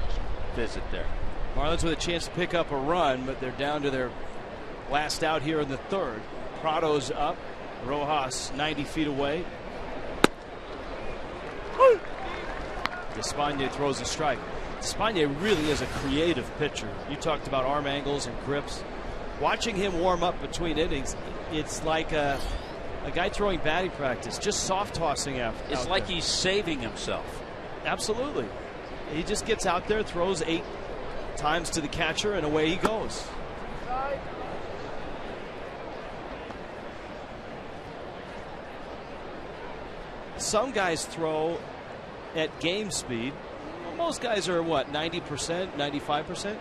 visit there. Marlins with a chance to pick up a run, but they're down to their last out here in the 3rd. Prado's up. Rojas 90 feet away. Despaigne throws a strike. Despaigne really is a creative pitcher. You talked about arm angles and grips. Watching him warm up between innings, it's like a guy throwing batting practice, just soft tossing out. It's like he's saving himself. Absolutely. He just gets out there, throws 8 times to the catcher, and away he goes. Some guys throw at game speed. Most guys are what, 90%, 95%?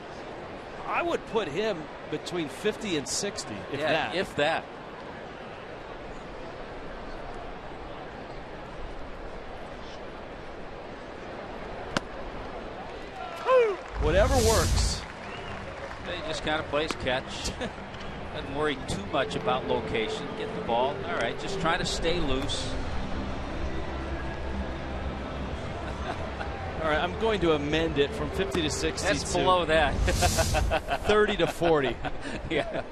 I would put him between 50 and 60, if that. If that. Whatever works. He just kind of plays catch. Doesn't worry too much about location. Get the ball. All right, just try to stay loose. All right, I'm going to amend it from 50 to 60. That's below that. 30 to 40. Yeah.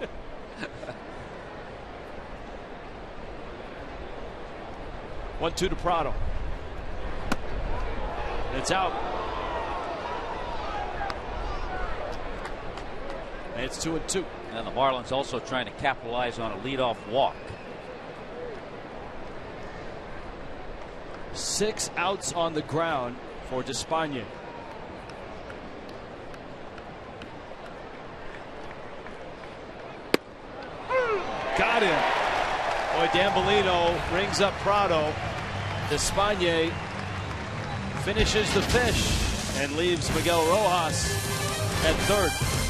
1-2 to Prado. It's out. And it's 2-2. And the Marlins also trying to capitalize on a leadoff walk. 6 outs on the ground for Despaigne. Got him. Boy, Dambolino rings up Prado. Despaigne finishes the fish and leaves Miguel Rojas at 3rd.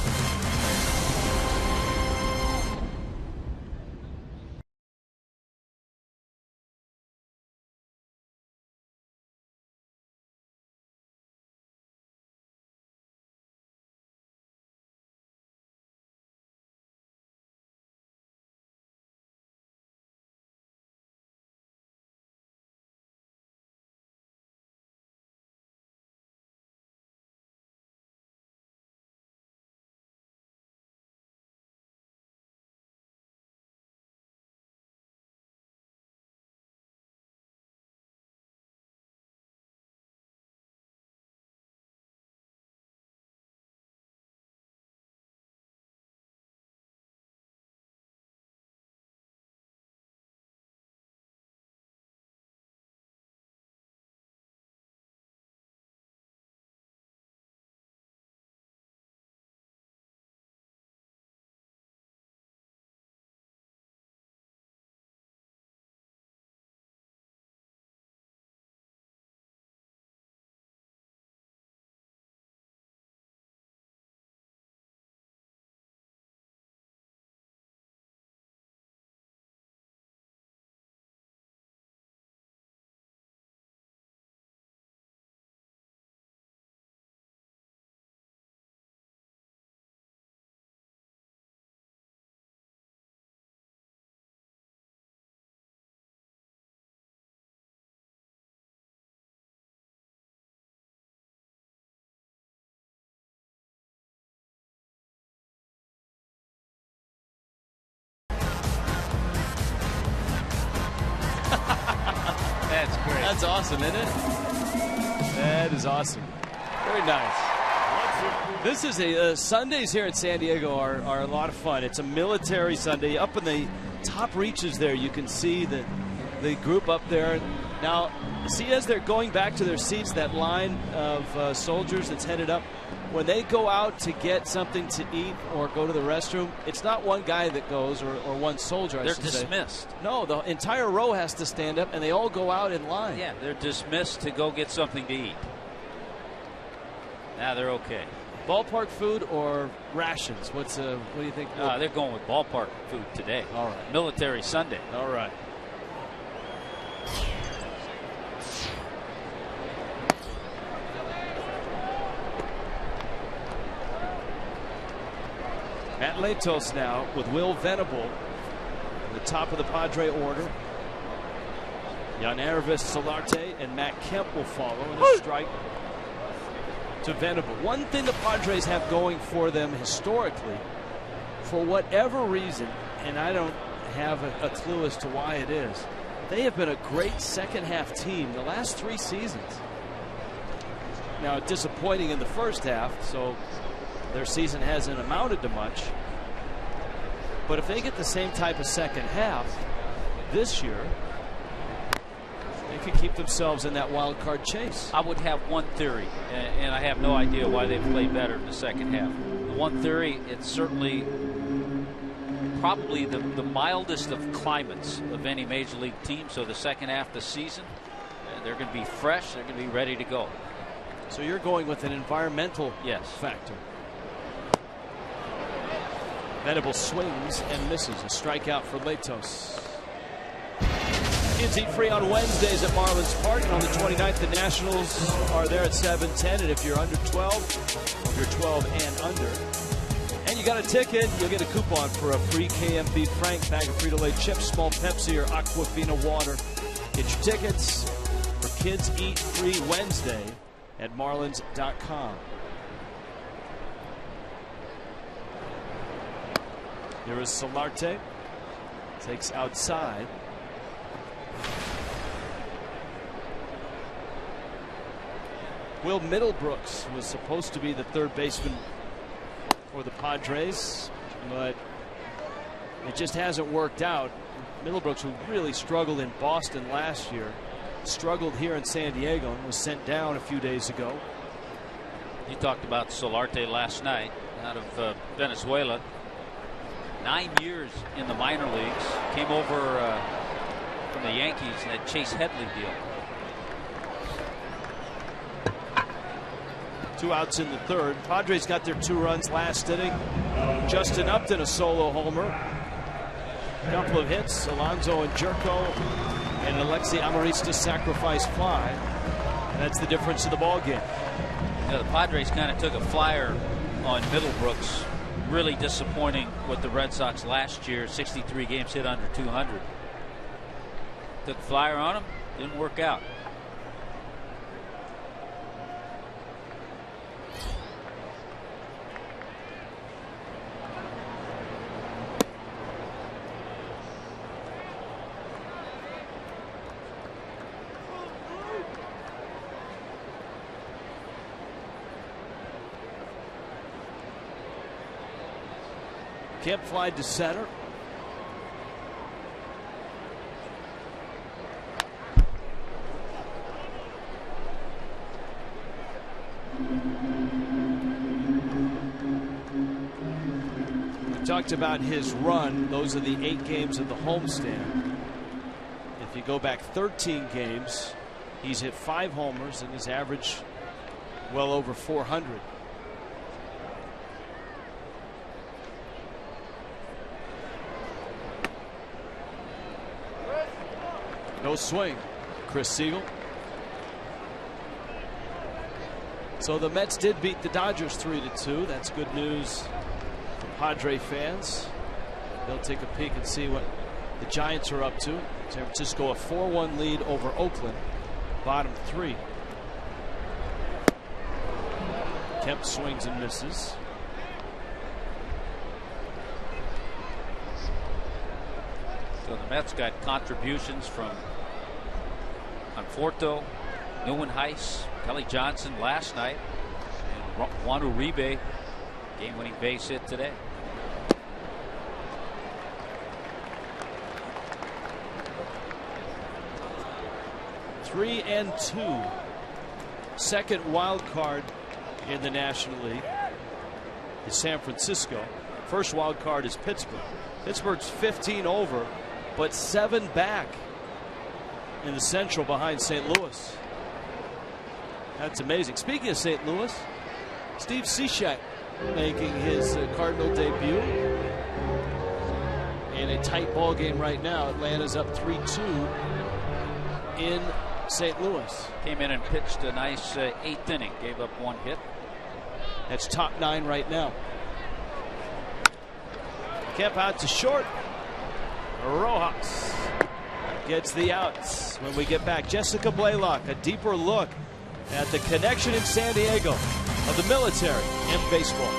That's awesome, isn't it? That is awesome. Very nice. This is Sundays here in San Diego are a lot of fun. It's a military Sunday. Up in the top reaches there, you can see the group up there. Now, see, as they're going back to their seats, that line of soldiers that's headed up, when they go out to get something to eat or go to the restroom, it's not one guy that goes or one soldier. They're dismissed. No, the entire row has to stand up, and they all go out in line. Yeah, they're dismissed to go get something to eat. Now they're okay. Ballpark food or rations? What do you think? They're going with ballpark food today. All right. Military Sunday. All right. At Latos now with Will Venable at the top of the Padre order. Yannervis, Solarte, and Matt Kemp will follow in a strike to Venable. One thing the Padres have going for them historically, for whatever reason, and I don't have a clue as to why it is, they have been a great second half team the last 3 seasons. Now, disappointing in the first half, so their season hasn't amounted to much. But if they get the same type of second half this year, they could keep themselves in that wild card chase. I would have one theory, and I have no idea why they played better in the second half. The one theory, it's certainly probably the mildest of climates of any major league team. So the second half of the season, they're going to be fresh. They're going to be ready to go. So you're going with an environmental factor. Venable swings and misses. A strikeout for Latos. Kids eat free on Wednesdays at Marlins Park. And on the 29th, the Nationals are there at 7:10. And if you're under 12, if you're 12 and under, and you got a ticket, you'll get a coupon for a free KMB Frank bag of Frito-Lay chips, small Pepsi, or Aquafina water. Get your tickets for Kids Eat Free Wednesday at Marlins.com. Here is Solarte. Takes outside. Will Middlebrooks was supposed to be the third baseman for the Padres, but it just hasn't worked out. Middlebrooks, who really struggled in Boston last year, struggled here in San Diego and was sent down a few days ago. You talked about Solarte last night out of Venezuela. 9 years in the minor leagues. Came over from the Yankees in that Chase Headley deal. 2 outs in the third. Padres got their 2 runs last inning. Justin Upton, a solo homer. A couple of hits. Alonso and Jerko and Alexi Amarista sacrifice fly. And that's the difference in the ball game. Yeah, the Padres kind of took a flyer on Middlebrooks. Really disappointing with the Red Sox last year. 63 games, hit under 200. Took a flyer on him. Didn't work out. Kemp fly to center. We talked about his run. Those are the 8 games of the homestand. If you go back 13 games, he's hit 5 homers and he's averaged well over 400. No swing. Chris Siegel. So the Mets did beat the Dodgers 3-2. That's good news for Padre fans. They'll take a peek and see what the Giants are up to. San Francisco a 4-1 lead over Oakland. Bottom 3. Kemp swings and misses. So the Mets got contributions from, Conforto, Neuenhuis, Kelly Johnson last night, and Juan Uribe, game-winning base hit today. Three and 2. Second wild card in the National League is San Francisco. First wild card is Pittsburgh. Pittsburgh's 15 over, but 7 back in the Central behind St. Louis. That's amazing. Speaking of St. Louis, Steve Cishek making his Cardinal debut in a tight ball game right now. Atlanta's up 3-2 in St. Louis. Came in and pitched a nice 8th inning. Gave up 1 hit. That's top 9 right now. Kemp out to short. Rojas gets the outs. When we get back, Jessica Blaylock, a deeper look at the connection in San Diego of the military and baseball.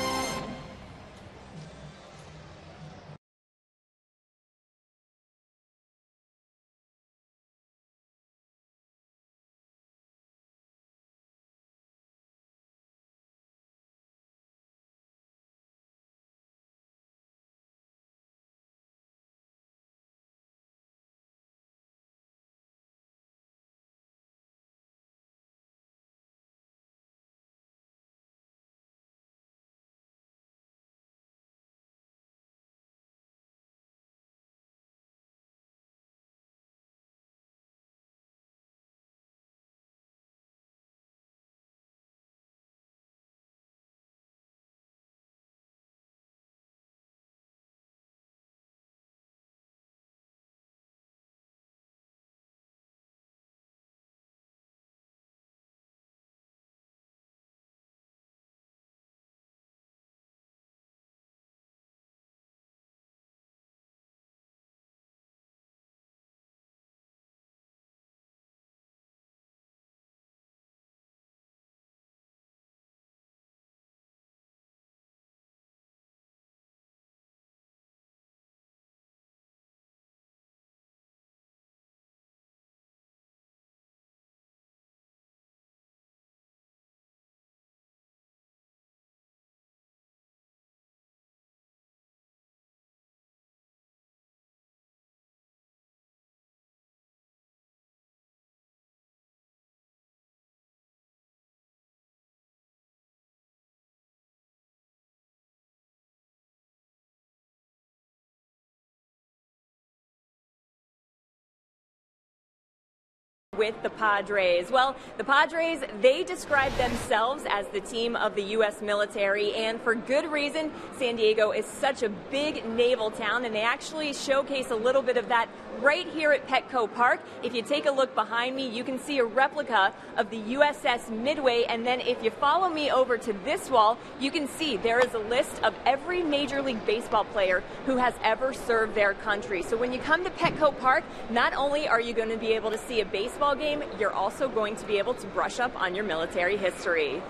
With the Padres. Well, the Padres, they describe themselves as the team of the U.S. military, and for good reason. San Diego is such a big naval town, and they actually showcase a little bit of that right here at Petco Park. If you take a look behind me, you can see a replica of the USS Midway, and then if you follow me over to this wall, you can see there is a list of every Major League Baseball player who has ever served their country. So when you come to Petco Park, not only are you going to be able to see a baseball game, you're also going to be able to brush up on your military history.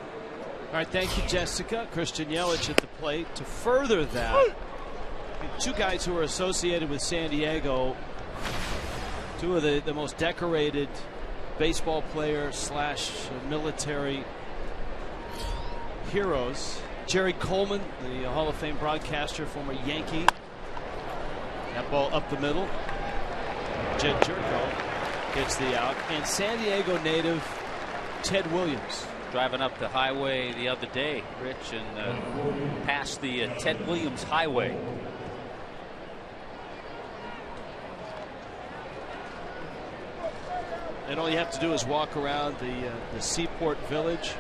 All right, thank you, Jessica. Christian Yelich at the plate to further that. 2 guys who are associated with San Diego, 2 of the most decorated baseball players / military heroes. Jerry Coleman, the Hall of Fame broadcaster, former Yankee. That ball up the middle. Jed Jerko gets the out. And San Diego native Ted Williams. Driving up the highway the other day, Rich, and past the Ted Williams Highway. And all you have to do is walk around the Seaport Village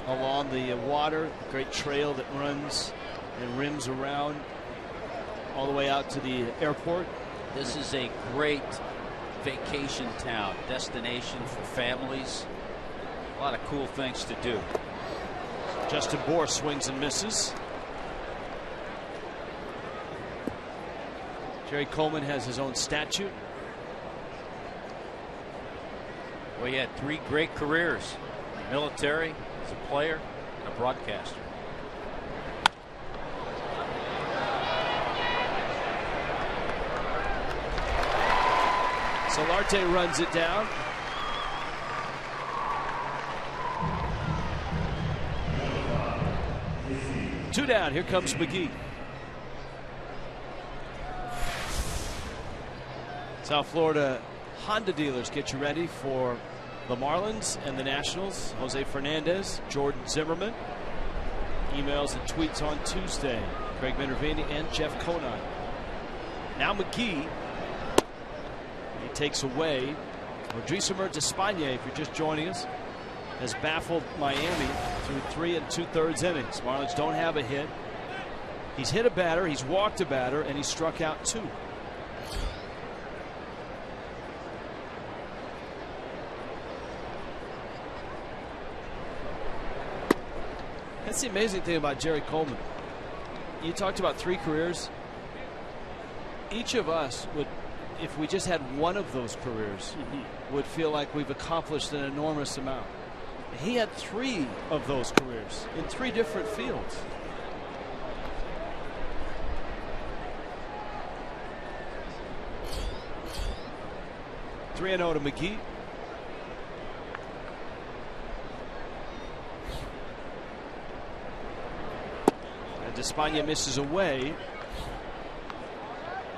along the water, the great trail that runs and rims around all the way out to the airport. This is a great vacation town, destination for families. A lot of cool things to do. Justin Bohr swings and misses. Jerry Coleman has his own statue. Well, he had 3 great careers: military, as a player, and a broadcaster. Solarte runs it down. Two down. Here comes McGee. South Florida Honda dealers get you ready for the Marlins and the Nationals. Jose Fernandez, Jordan Zimmerman. Emails and tweets on Tuesday. Craig Minervini and Jeff Conine. Now McGee. He takes away. Odrisamer Despaigne, if you're just joining us, has baffled Miami through 3 2/3 innings. Marlins don't have a hit. He's hit a batter, he's walked a batter, and he struck out 2. That's the amazing thing about Jerry Coleman. You talked about 3 careers. Each of us would, if we just had one of those careers, would feel like we've accomplished an enormous amount. He had 3 of those careers in 3 different fields. Three and 0 to McGee. And Despaigne misses away.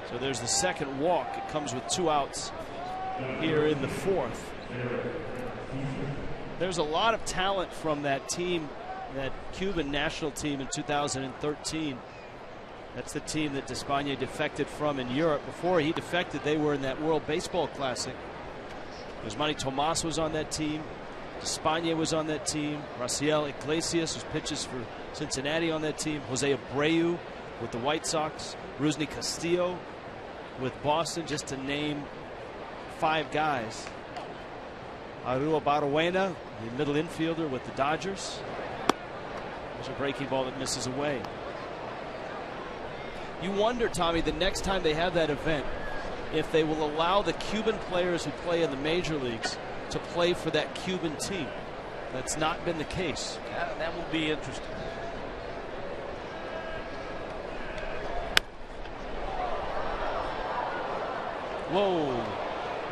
So there's the second walk. It comes with 2 outs here in the 4th. There's a lot of talent from that team, that Cuban national team in 2013. That's the team that Despaigne defected from in Europe. Before he defected, they were in that World Baseball Classic. Manny Tomas was on that team. Despaigne was on that team. Raciel Iglesias, who pitches for Cincinnati, on that team. Jose Abreu with the White Sox. Rusney Castillo with Boston, just to name 5 guys. Arua Baruena, the middle infielder with the Dodgers. There's a breaking ball that misses away. You wonder, Tommy, the next time they have that event, if they will allow the Cuban players who play in the major leagues to play for that Cuban team. That's not been the case. That will be interesting. Whoa.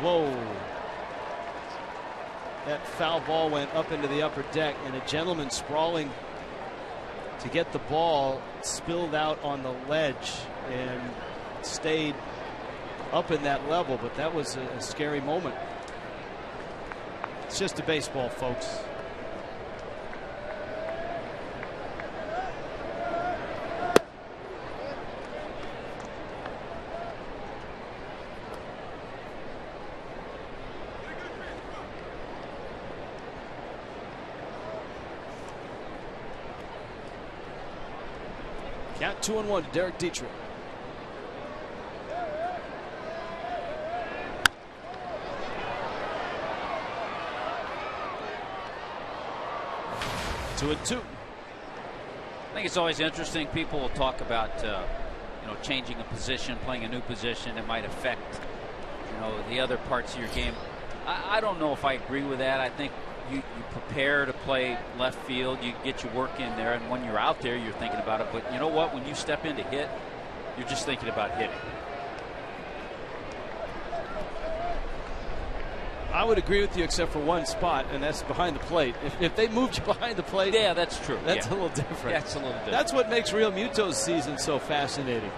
Whoa. That foul ball went up into the upper deck, and a gentleman sprawling to get the ball spilled out on the ledge and stayed up in that level, but that was a scary moment. It's just a baseball, folks. Count 2-1 to Derek Dietrich. Two and 2. I think it's always interesting. People will talk about changing a position, playing a new position. It might affect the other parts of your game. I don't know if I agree with that. I think you prepare to play left field, you get your work in there, and when you're out there, you're thinking about it. But you know what? When you step in to hit, you're just thinking about hitting. I would agree with you, except for one spot, and that's behind the plate. If they moved you behind the plate, yeah, that's true. That's a little different. That's a little different. That's what makes Real Muto's season so fascinating.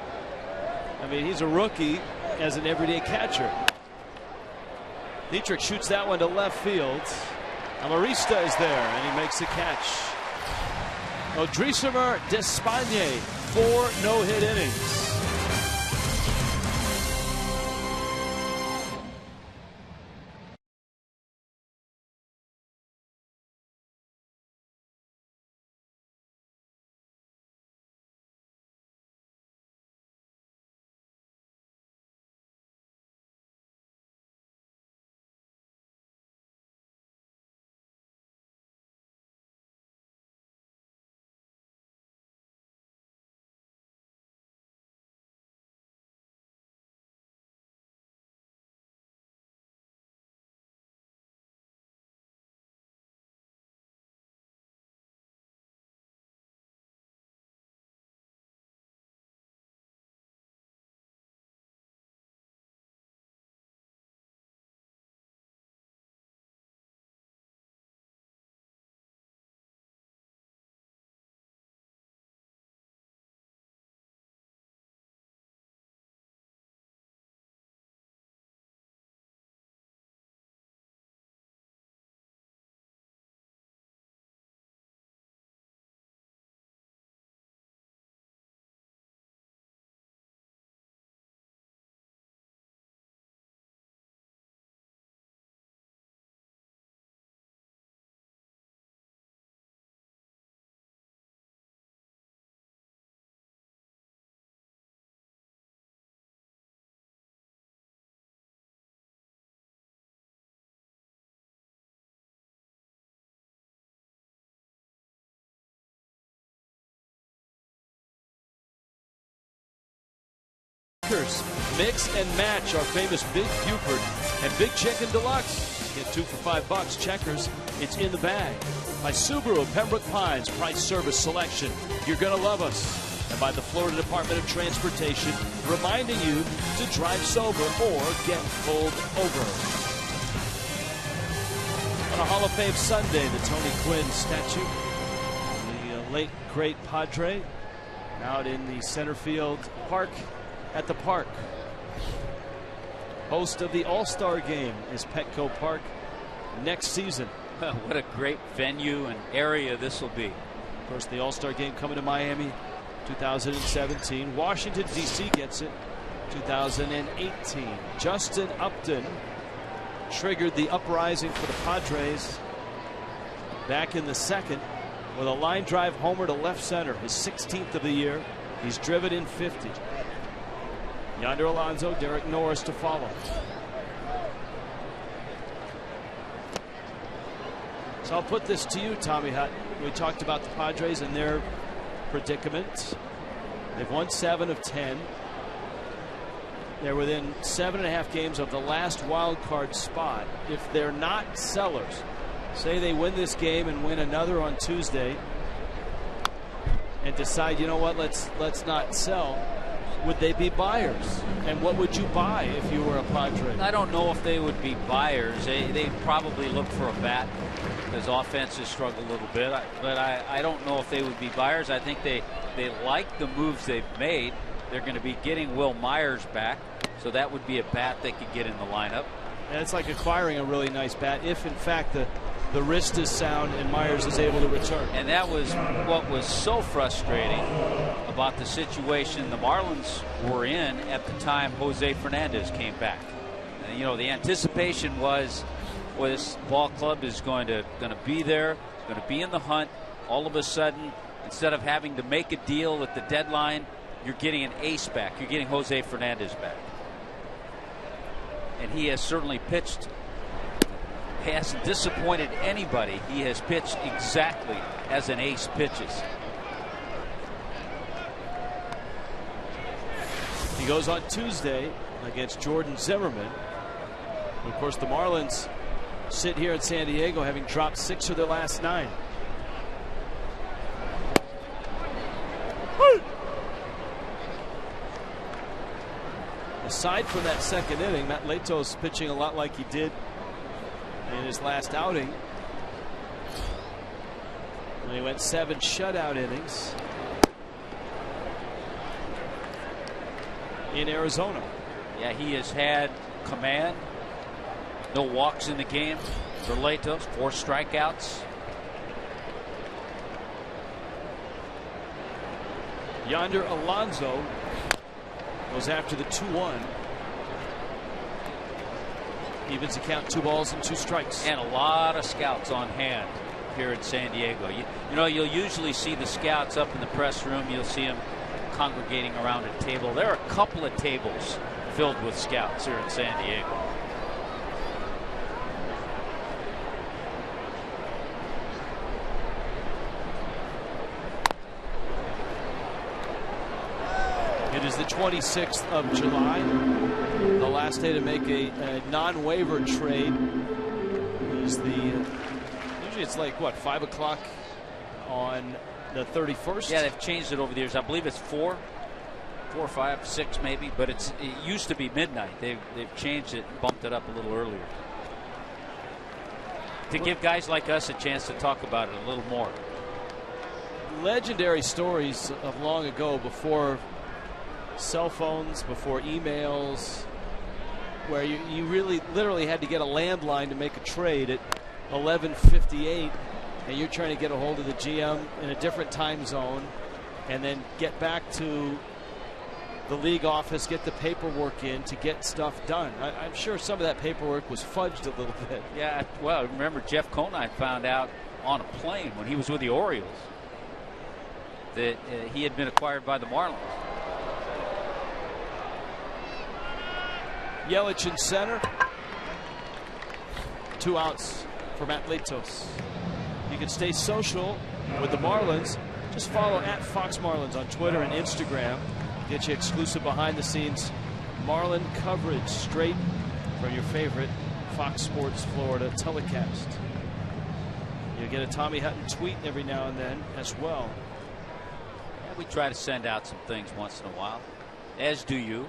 I mean, he's a rookie as an everyday catcher. Dietrich shoots that one to left field. Amarista is there, and he makes the catch. Odrisamer Despaigne, 4 no-hit innings. Mix and match our famous Big Buford and Big Chicken Deluxe. Get 2 for $5. Checkers, it's in the bag. By Subaru of Pembroke Pines, price service selection. You're going to love us. And by the Florida Department of Transportation, reminding you to drive sober or get pulled over. On a Hall of Fame Sunday, the Tony Gwynn statue, the late great Padre, out in the center field park at the park. Host of the All-Star Game is Petco Park next season. What a great venue and area this will be. Of course, the All-Star Game coming to Miami 2017. Washington, D.C. gets it 2018. Justin Upton triggered the uprising for the Padres back in the second with a line drive homer to left center, his 16th of the year. He's driven in 50. Yonder Alonso, Derek Norris to follow. So I'll put this to you, Tommy Hutt. We talked about the Padres and their predicament. They've won 7 of 10. They're within 7.5 games of the last wild card spot. If they're not sellers, say they win this game and win another on Tuesday and decide, you know what, let's not sell, would they be buyers? And what would you buy if you were a Padre? I don't know if they would be buyers. They probably look for a bat because offenses struggle a little bit. But I don't know if they would be buyers. I think they like the moves they've made. They're going to be getting Will Myers back, so that would be a bat they could get in the lineup. And it's like acquiring a really nice bat if, in fact, the wrist is sound and Myers is able to return. And that was what was so frustrating about the situation the Marlins were in at the time Jose Fernandez came back. And, you know, the anticipation was, well, this ball club is going to be there, going to be in the hunt. All of a sudden, instead of having to make a deal at the deadline, you're getting an ace back. You're getting Jose Fernandez back. And he has certainly pitched. He hasn't disappointed anybody. He has pitched exactly as an ace pitches. He goes on Tuesday against Jordan Zimmerman. And of course, the Marlins sit here in San Diego having dropped 6 of their last 9. Aside from that second inning, Matt Latos pitching a lot like he did in his last outing when he went 7 shutout innings in Arizona. Yeah, he has had command. No walks in the game for Latos. 4 strikeouts. Yonder Alonso goes after the 2-1. Evens the count, 2 balls and 2 strikes. And a lot of scouts on hand here in San Diego. You know, you'll usually see the scouts up in the press room. You'll see them congregating around a table. There are a couple of tables filled with scouts here in San Diego. It is the 26th of July, the last day to make a non-waiver trade. Is the usually it's like what, 5 o'clock on the 31st? Yeah, they've changed it over the years. I believe it's 4 or 5, 6 maybe, but it used to be midnight. They've changed it, bumped it up a little earlier to give guys like us a chance to talk about it a little more. Legendary stories of long ago, before cell phones, before emails, where you really literally had to get a landline to make a trade at 11:58, and you're trying to get a hold of the GM in a different time zone and then get back to the league office, get the paperwork in to get stuff done. I'm sure some of that paperwork was fudged a little bit. Yeah, well, I remember Jeff Conine found out on a plane when he was with the Orioles that he had been acquired by the Marlins. Yelich in center. 2 outs for Matt Latos. You can stay social with the Marlins. Just follow @Fox Marlins on Twitter and Instagram. Get you exclusive behind the scenes Marlin coverage straight from your favorite Fox Sports Florida telecast. You'll get a Tommy Hutton tweet every now and then as well. Yeah, we try to send out some things once in a while, as do you.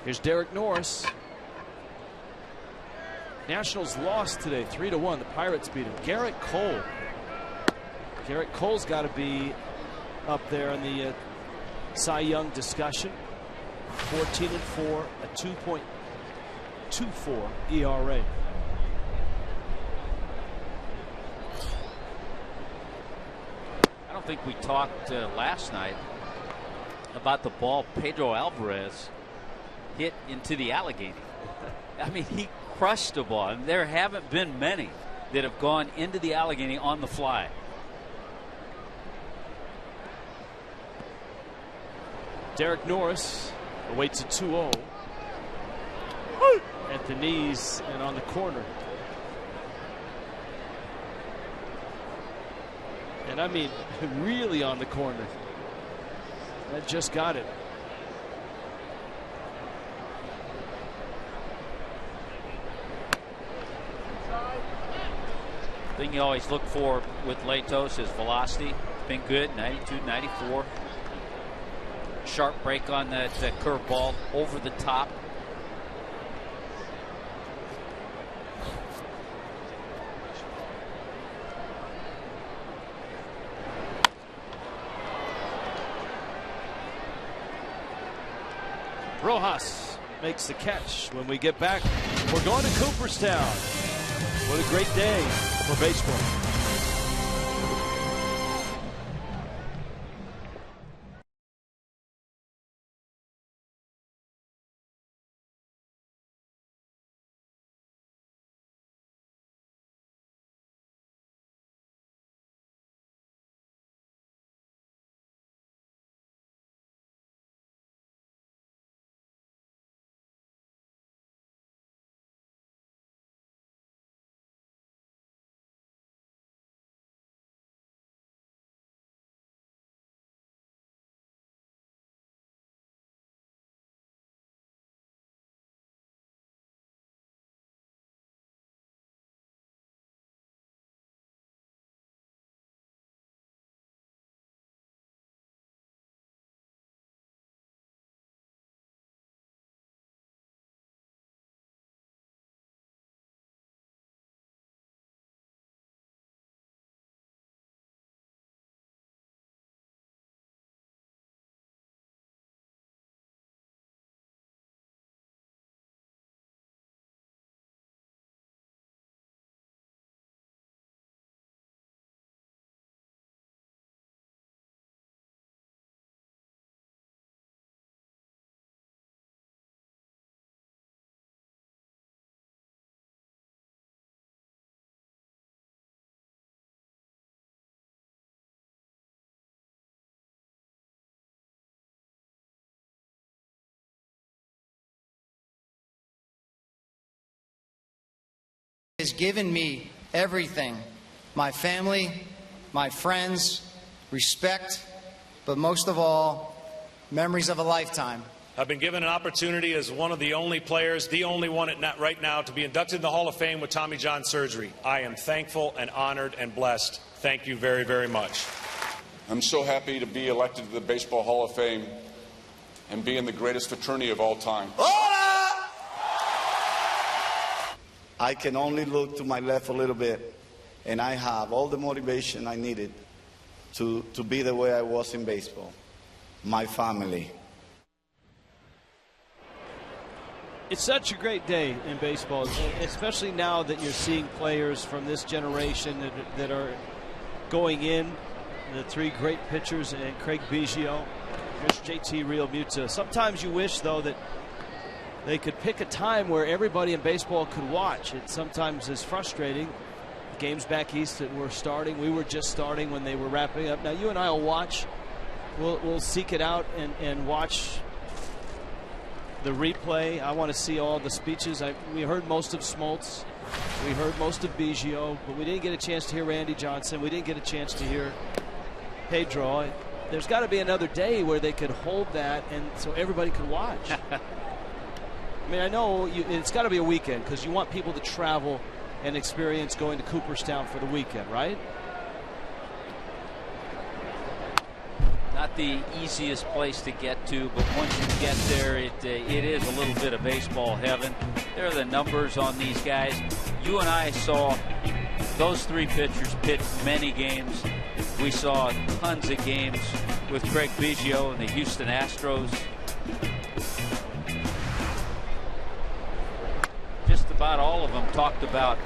Here's Derek Norris. Nationals lost today 3-1. The Pirates beat him. Garrett Cole. Garrett Cole's got to be up there in the Cy Young discussion. 14-4, a 2.24 ERA. I don't think we talked last night about the ball Pedro Alvarez hit into the Allegheny. I mean, he crushed the ball, and there haven't been many that have gone into the Allegheny on the fly. Derek Norris awaits a 2-0 at the knees and on the corner. And I mean, really on the corner. That just got it. Thing you always look for with Latos is velocity. It's been good, 92, 94. Sharp break on that curveball over the top. Rojas makes the catch. When we get back, we're going to Cooperstown. What a great day for baseball. Has given me everything: my family, my friends, respect, but most of all, memories of a lifetime. I've been given an opportunity as one of the only players, the only one right now, to be inducted in the Hall of Fame with Tommy John surgery. I am thankful and honored and blessed. Thank you very, very much. I'm so happy to be elected to the Baseball Hall of Fame and be in the greatest fraternity of all time. I can only look to my left a little bit, and I have all the motivation I needed to be the way I was in baseball. My family. It's such a great day in baseball, especially now that you're seeing players from this generation that are going in. The three great pitchers and Craig Biggio, here's JT Realmuto. Sometimes you wish, though, that they could pick a time where everybody in baseball could watch. It sometimes is frustrating. Games back east that were starting, we were just starting when they were wrapping up. Now you and I will watch. We'll seek it out and watch the replay. I want to see all the speeches. We heard most of Smoltz. We heard most of Biggio, but we didn't get a chance to hear Randy Johnson. We didn't get a chance to hear Pedro, there's got to be another day where they could hold that and so everybody can watch. I mean, I know it's got to be a weekend because you want people to travel and experience going to Cooperstown for the weekend, right? Not the easiest place to get to, but once you get there, it is a little bit of baseball heaven. There are the numbers on these guys. You and I saw those three pitchers pitch many games. We saw tons of games with Craig Biggio and the Houston Astros. Just about all of them talked about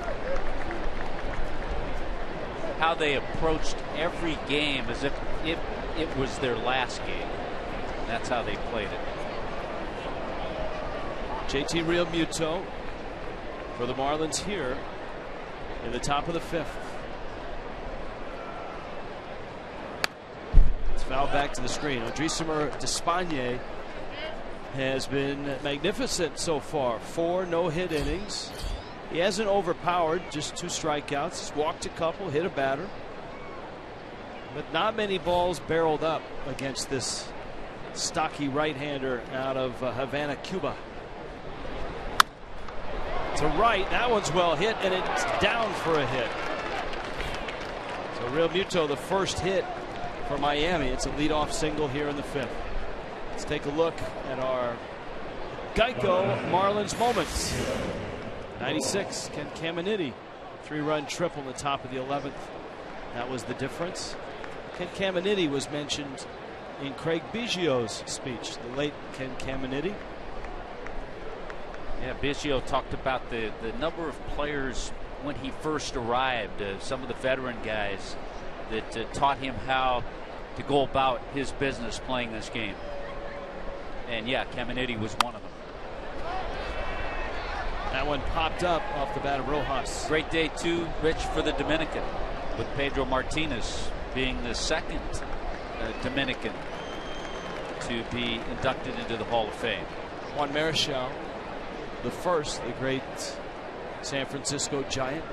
how they approached every game as if it was their last game. That's how they played it. JT Realmuto for the Marlins here in the top of the 5th. It's fouled back to the screen. Odrisamer Despaigne has been magnificent so far. 4 no-hit innings. He hasn't overpowered, just 2 strikeouts. He's walked a couple, hit a batter. But not many balls barreled up against this stocky right-hander out of Havana, Cuba. To right, that one's well hit, and it's down for a hit. So Realmuto, the first hit for Miami. It's a leadoff single here in the 5th. Let's take a look at our Geico Marlins moments. 96, Ken Caminiti, 3-run triple in the top of the 11th. That was the difference. Ken Caminiti was mentioned in Craig Biggio's speech, the late Ken Caminiti. Yeah, Biggio talked about the number of players when he first arrived, some of the veteran guys that taught him how to go about his business playing this game. And yeah, Caminiti was one of them. That one popped up off the bat of Rojas. Great day too, Rich, for the Dominican, with Pedro Martinez being the second Dominican to be inducted into the Hall of Fame. Juan Marichal, the first, the great San Francisco Giant.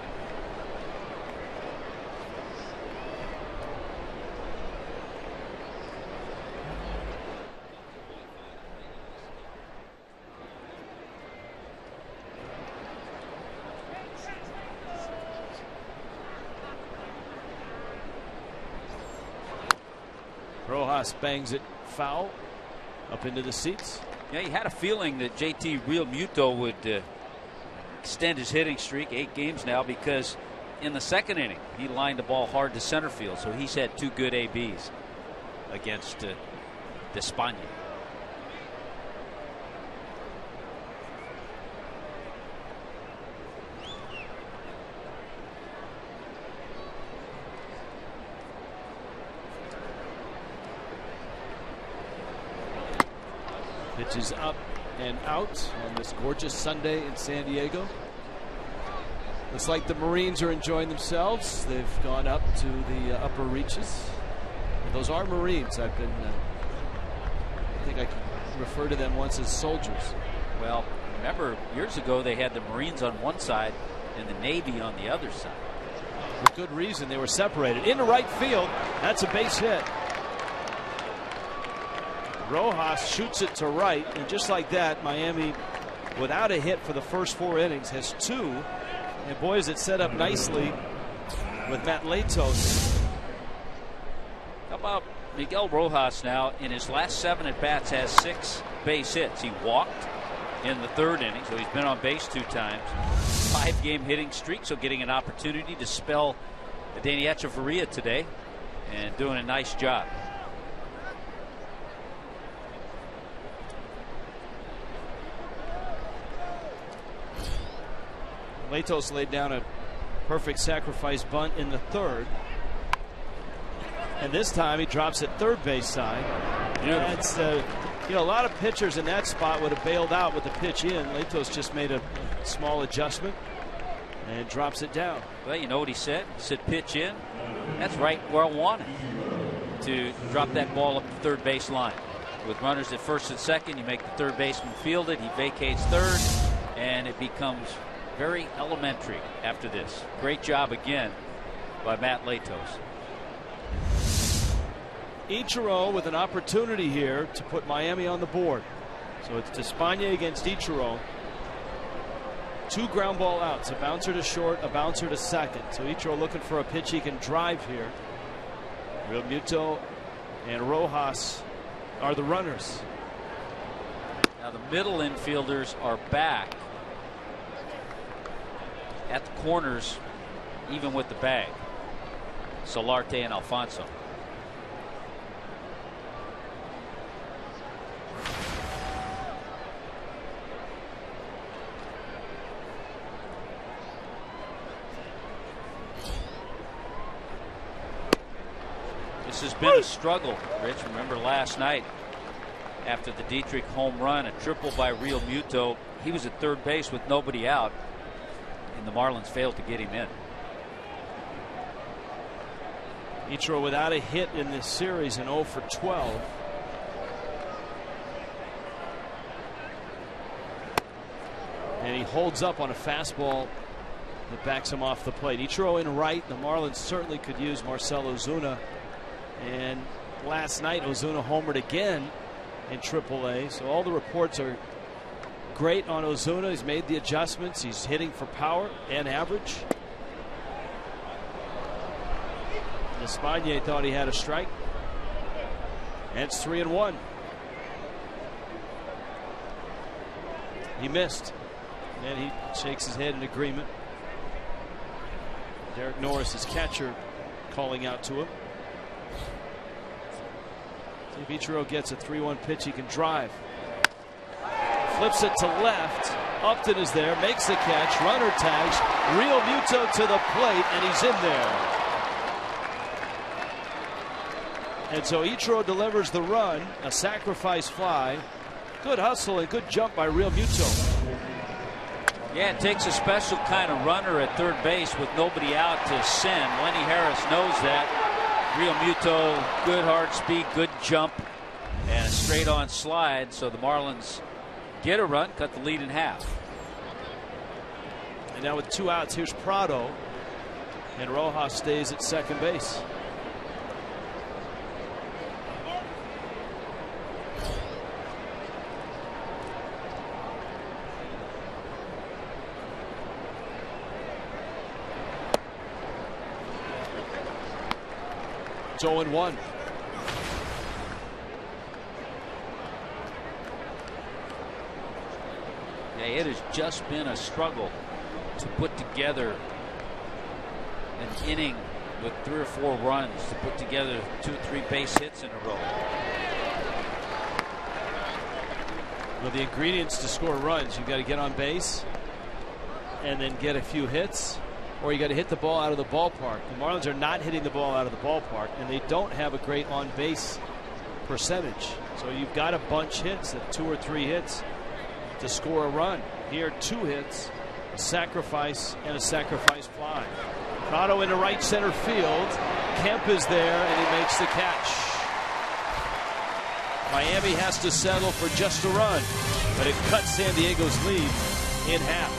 Rojas bangs it foul up into the seats. Yeah, you had a feeling that JT Realmuto would extend his hitting streak, 8 games now, because in the second inning he lined the ball hard to center field, so he's had 2 good ABs against Despaigne. Pitches up and out on this gorgeous Sunday in San Diego. Looks like the Marines are enjoying themselves. They've gone up to the upper reaches. Those are Marines. I think I can refer to them once as soldiers. Well, remember years ago they had the Marines on one side and the Navy on the other side. For good reason, they were separated. Into right field. That's a base hit. Rojas shoots it to right, and just like that, Miami, without a hit for the first 4 innings, has 2. And boy, is it set up nicely with Matt Latos. How about Miguel Rojas now? In his last 7 at bats, has 6 base hits. He walked in the 3rd inning, so he's been on base 2 times. 5-game hitting streak, so getting an opportunity to spell Danny Echeverria today, and doing a nice job. Latos laid down a perfect sacrifice bunt in the 3rd. And this time he drops at third base side. That's a lot of pitchers in that spot would have bailed out with the pitch in. Latos just made a small adjustment and drops it down. Well, you know what he said? He said pitch in. That's right where I want it, to drop that ball up the third base line. With runners at first and second, you make the third baseman field it. He vacates third, and it becomes very elementary after this. Great job again by Matt Latos. Ichiro with an opportunity here to put Miami on the board. So it's Despaigne against Ichiro. 2 ground ball outs, a bouncer to short, a bouncer to second. So Ichiro looking for a pitch he can drive here. Real Muto and Rojas are the runners. Now the middle infielders are back at the corners, even with the bag. Solarte and Alfonso. This has been a struggle, Rich. Remember last night after the Dietrich home run, a triple by Real Muto. He was at third base with nobody out, and the Marlins failed to get him in. Ichiro without a hit in this series and 0 for 12. And he holds up on a fastball that backs him off the plate. Ichiro in right. The Marlins certainly could use Marcell Ozuna. And last night Ozuna homered again in AAA. So all the reports are great on Ozuna. He's made the adjustments. He's hitting for power and average. Despaigne thought he had a strike. And it's 3-1. He missed. And he shakes his head in agreement. Derek Norris, his catcher, calling out to him. See if Ichiro gets a 3-1 pitch he can drive. Flips it to left. Upton is there, makes the catch. Runner tags. Real Muto to the plate, and he's in there. And so Ichiro delivers the run, a sacrifice fly. Good hustle and good jump by Real Muto. Yeah, it takes a special kind of runner at third base with nobody out to send. Lenny Harris knows that. Real Muto, good hard speed, good jump, and a straight on slide. So the Marlins get a run, cut the lead in half. And now with 2 outs, here's Prado. And Rojas stays at second base. It's 0-1. Yeah, it has just been a struggle to put together an inning with 3 or 4 runs, to put together 2 or 3 base hits in a row. Well, the ingredients to score runs, you've got to get on base and then get a few hits, or you got to hit the ball out of the ballpark. The Marlins are not hitting the ball out of the ballpark, and they don't have a great on base percentage. So you've got to bunch hits, at 2 or 3 hits to score a run. Here, 2 hits, a sacrifice, and a sacrifice fly. Prado into right center field. Kemp is there, and he makes the catch. Miami has to settle for just a run, but it cuts San Diego's lead in half.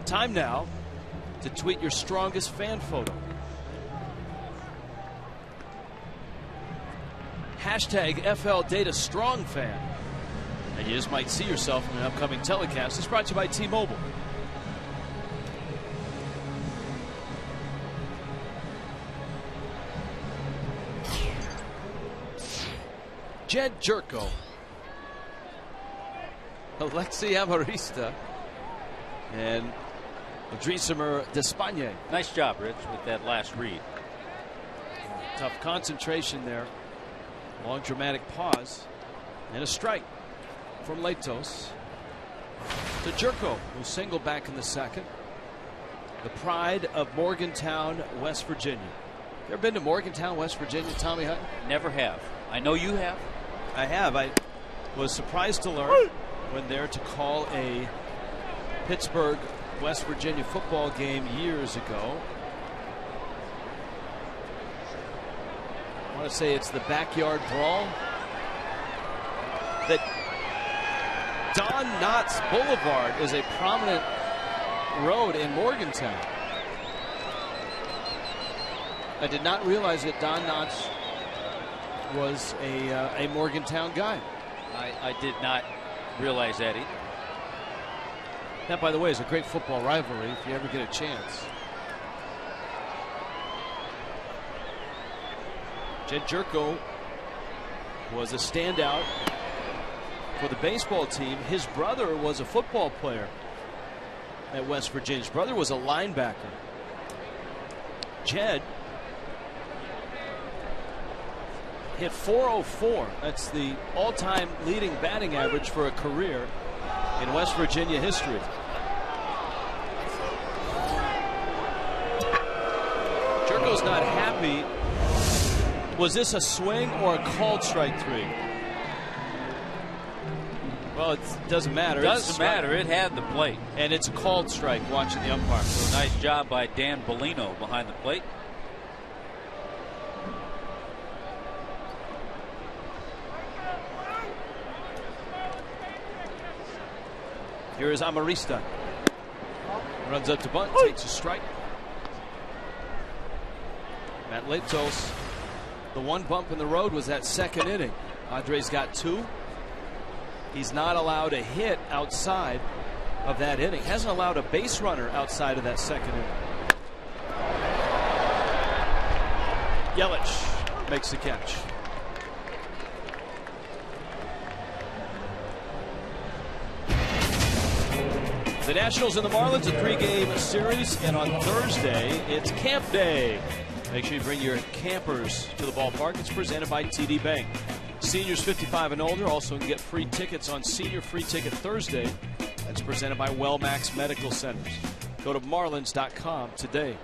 Time now to tweet your strongest fan photo. Hashtag FL Data Strong Fan. And you just might see yourself in an upcoming telecast. It's brought to you by T-Mobile. Jed Jerko, Alexi Amarista, and Adrisimer Despagne. Nice job, Rich, with that last read. Tough concentration there. Long dramatic pause. And a strike from Latos to Jerko, who singled back in the second. The pride of Morgantown, West Virginia. You ever been to Morgantown, West Virginia, Tommy Hutton? Never have. I know you have. I have. I was surprised to learn when there to call a Pittsburgh, West Virginia football game years ago. I want to say it's the Backyard Brawl. That Don Knotts Boulevard is a prominent road in Morgantown. I did not realize that Don Knotts was a Morgantown guy. I did not realize that either. That, by the way, is a great football rivalry if you ever get a chance. Jed Jerko was a standout for the baseball team. His brother was a football player at West Virginia. His brother was a linebacker. Jed hit .404. That's the all-time leading batting average for a career in West Virginia history. Jerko's not happy. Was this a swing or a called strike three? Well, it doesn't matter. It doesn't matter. It had the plate. And it's a called strike watching the umpire. So nice job by Dan Bellino behind the plate. Here is Amarista. Runs up to bunt, takes a strike. Matt Latos, the one bump in the road was that second inning. Padres got two. He's not allowed a hit outside of that inning. Hasn't allowed a base runner outside of that second inning. Yelich makes the catch. The Nationals and the Marlins, a 3-game series, and on Thursday, it's camp day. Make sure you bring your campers to the ballpark. It's presented by TD Bank. Seniors 55 and older also can get free tickets on Senior Free Ticket Thursday. That's presented by Wellmax Medical Centers. Go to marlins.com today.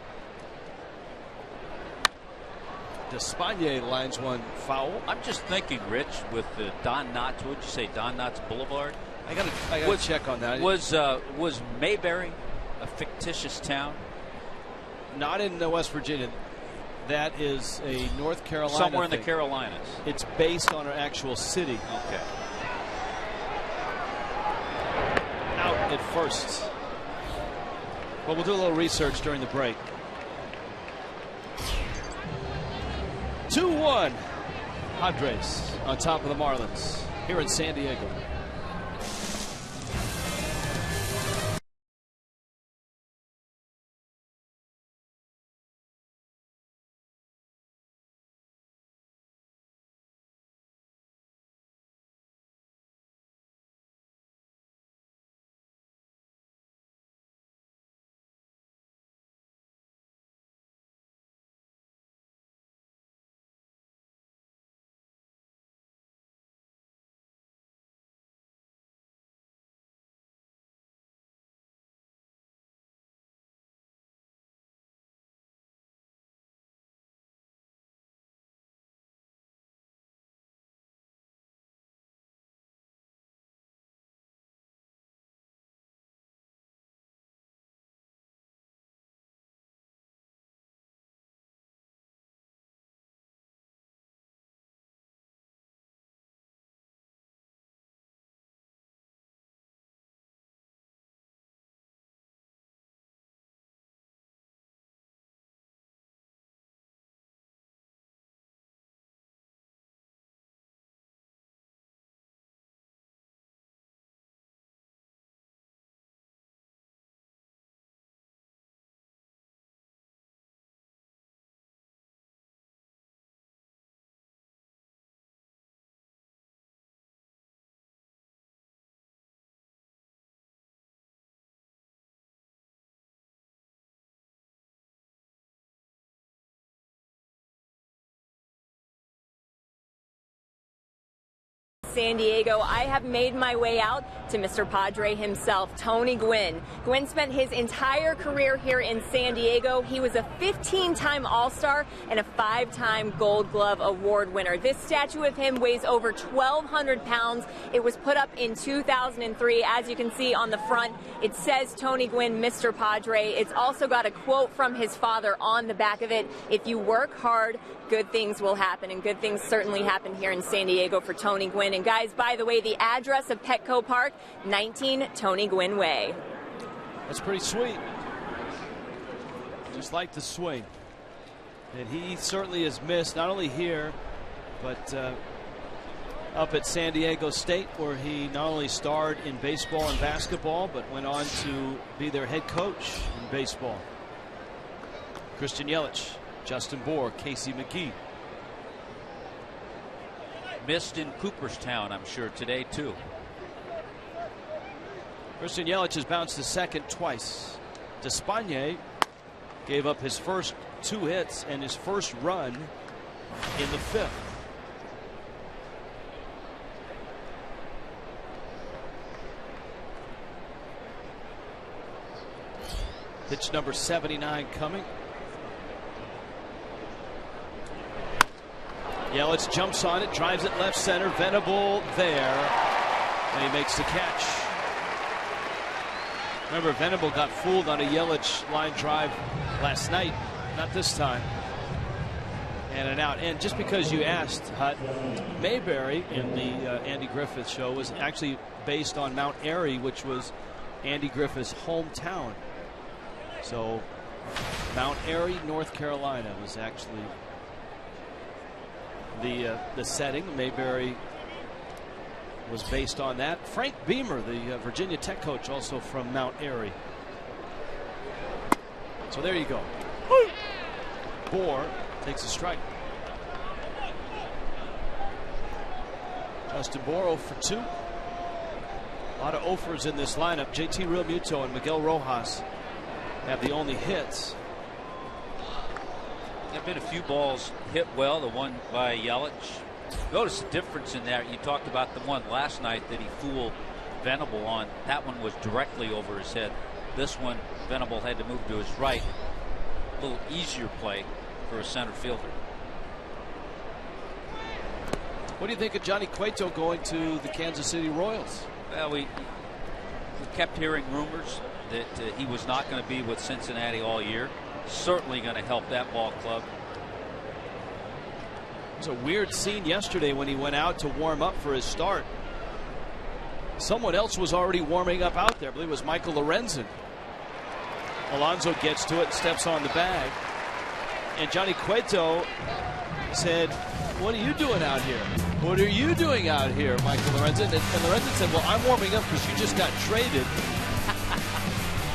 Despagne lines one foul. I'm just thinking, Rich, with the Don Knotts, what would you say, Don Knotts Boulevard? I gotta check on that. Was Mayberry a fictitious town? Not in West Virginia. That is a North Carolina somewhere in thing. the Carolinas. It's based on an actual city. Okay. Out at first. Well, we'll do a little research during the break. 2-1. Padres on top of the Marlins here in San Diego. San Diego, I have made my way out to Mr. Padre himself, Tony Gwynn. Gwynn spent his entire career here in San Diego. He was a 15-time All-Star and a 5-time Gold Glove Award winner. This statue of him weighs over 1,200 pounds. It was put up in 2003. As you can see on the front, it says Tony Gwynn, Mr. Padre. It's also got a quote from his father on the back of it. If you work hard, good things will happen, and good things certainly happen here in San Diego for Tony Gwynn. And guys, by the way, the address of Petco Park, 19 Tony Gwynn Way. That's pretty sweet. Just like the swing. And he certainly has missed, not only here, but up at San Diego State, where he not only starred in baseball and basketball, but went on to be their head coach in baseball. Christian Yelich, Justin Bohr, Casey McGee. Missed in Cooperstown, I'm sure, today, too. Christian Yelich has bounced to second twice. Despaigne gave up his first 2 hits and his first run in the 5th. Pitch number 79 coming. Yelich jumps on it, drives it left center. Venable there, and he makes the catch. Remember, Venable got fooled on a Yelich line drive last night. Not this time. And an out. And just because you asked, Hut, Mayberry in the Andy Griffith show was actually based on Mount Airy, which was Andy Griffith's hometown. So Mount Airy, North Carolina was actually the setting. Mayberry was based on that. Frank Beamer, the Virginia Tech coach, also from Mount Airy. So there you go. Bohr takes a strike. Justin Bohr 0 for 2. A lot of 0-fers in this lineup. JT Realmuto and Miguel Rojas have the only hits. There have been a few balls hit well, the one by Yelich. Notice the difference in that. You talked about the one last night that he fooled Venable on. That one was directly over his head. This one, Venable had to move to his right. A little easier play for a center fielder. What do you think of Johnny Cueto going to the Kansas City Royals? Well, we kept hearing rumors that he was not going to be with Cincinnati all year. Certainly going to help that ball club. It was a weird scene yesterday when he went out to warm up for his start. Someone else was already warming up out there. I believe it was Michael Lorenzen. Alonso gets to it and steps on the bag. And Johnny Cueto said, "What are you doing out here? What are you doing out here, Michael Lorenzen?" And Lorenzen said, "Well, I'm warming up because you just got traded."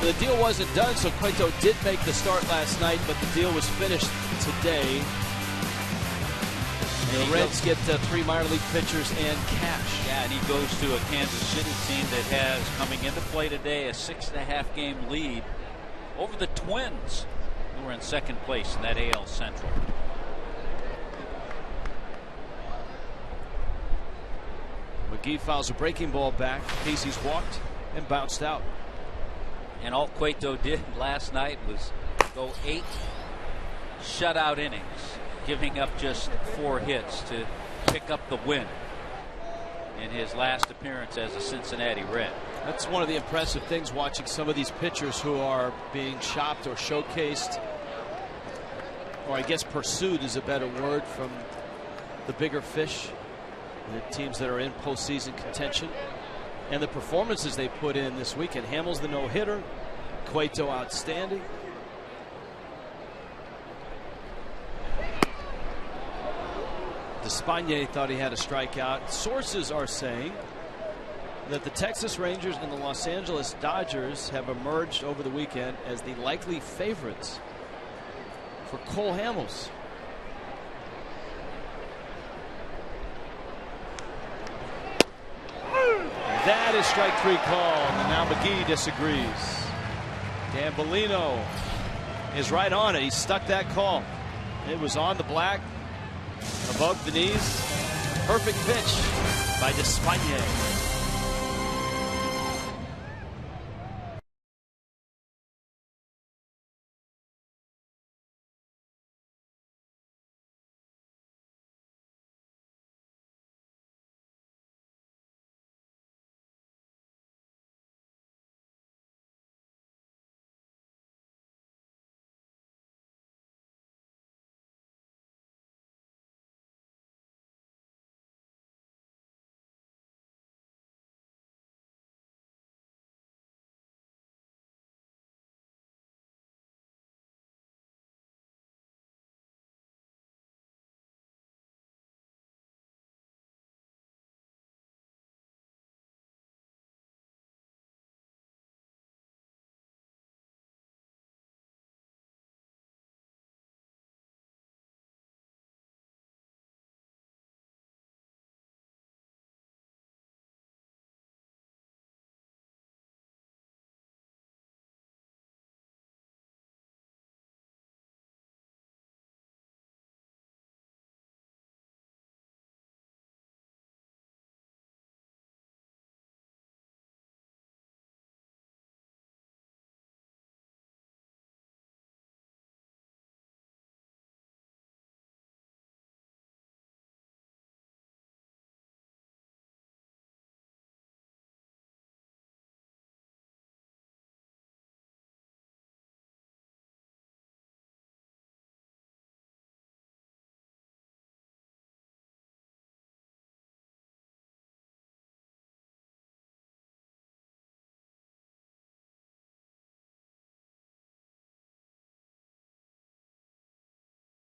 The deal wasn't done, so Cueto did make the start last night, but the deal was finished today. And the Reds get 3 minor league pitchers and cash. Yeah, and he goes to a Kansas City team that has, coming into play today, a 6.5 game lead over the Twins, who are in second place in that AL Central. McGee fouls a breaking ball back. Casey's walked and bounced out. And all Cueto did last night was go 8 shutout innings, giving up just 4 hits to pick up the win in his last appearance as a Cincinnati Red. That's one of the impressive things, watching some of these pitchers who are being shopped or showcased, or I guess pursued is a better word, from the bigger fish, the teams that are in postseason contention. And the performances they put in this weekend. Hamels the no-hitter, Cueto outstanding. Despaigne thought he had a strikeout. Sources are saying that the Texas Rangers and the Los Angeles Dodgers have emerged over the weekend as the likely favorites for Cole Hamels. That is strike 3 called, and now McGee disagrees. Gambolino is right on it. He stuck that call. It was on the black, above the knees. Perfect pitch. by Despaigne.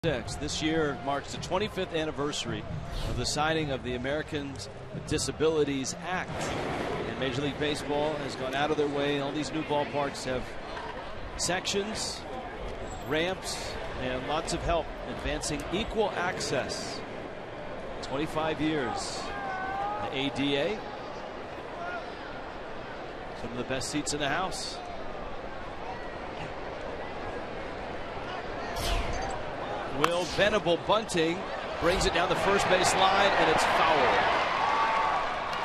This year marks the 25th anniversary of the signing of the Americans with Disabilities Act. And Major League Baseball has gone out of their way. All these new ballparks have sections, ramps, and lots of help advancing equal access. 25 years. The ADA. Some of the best seats in the house. Will Venable bunting, brings it down the first base line, and it's foul.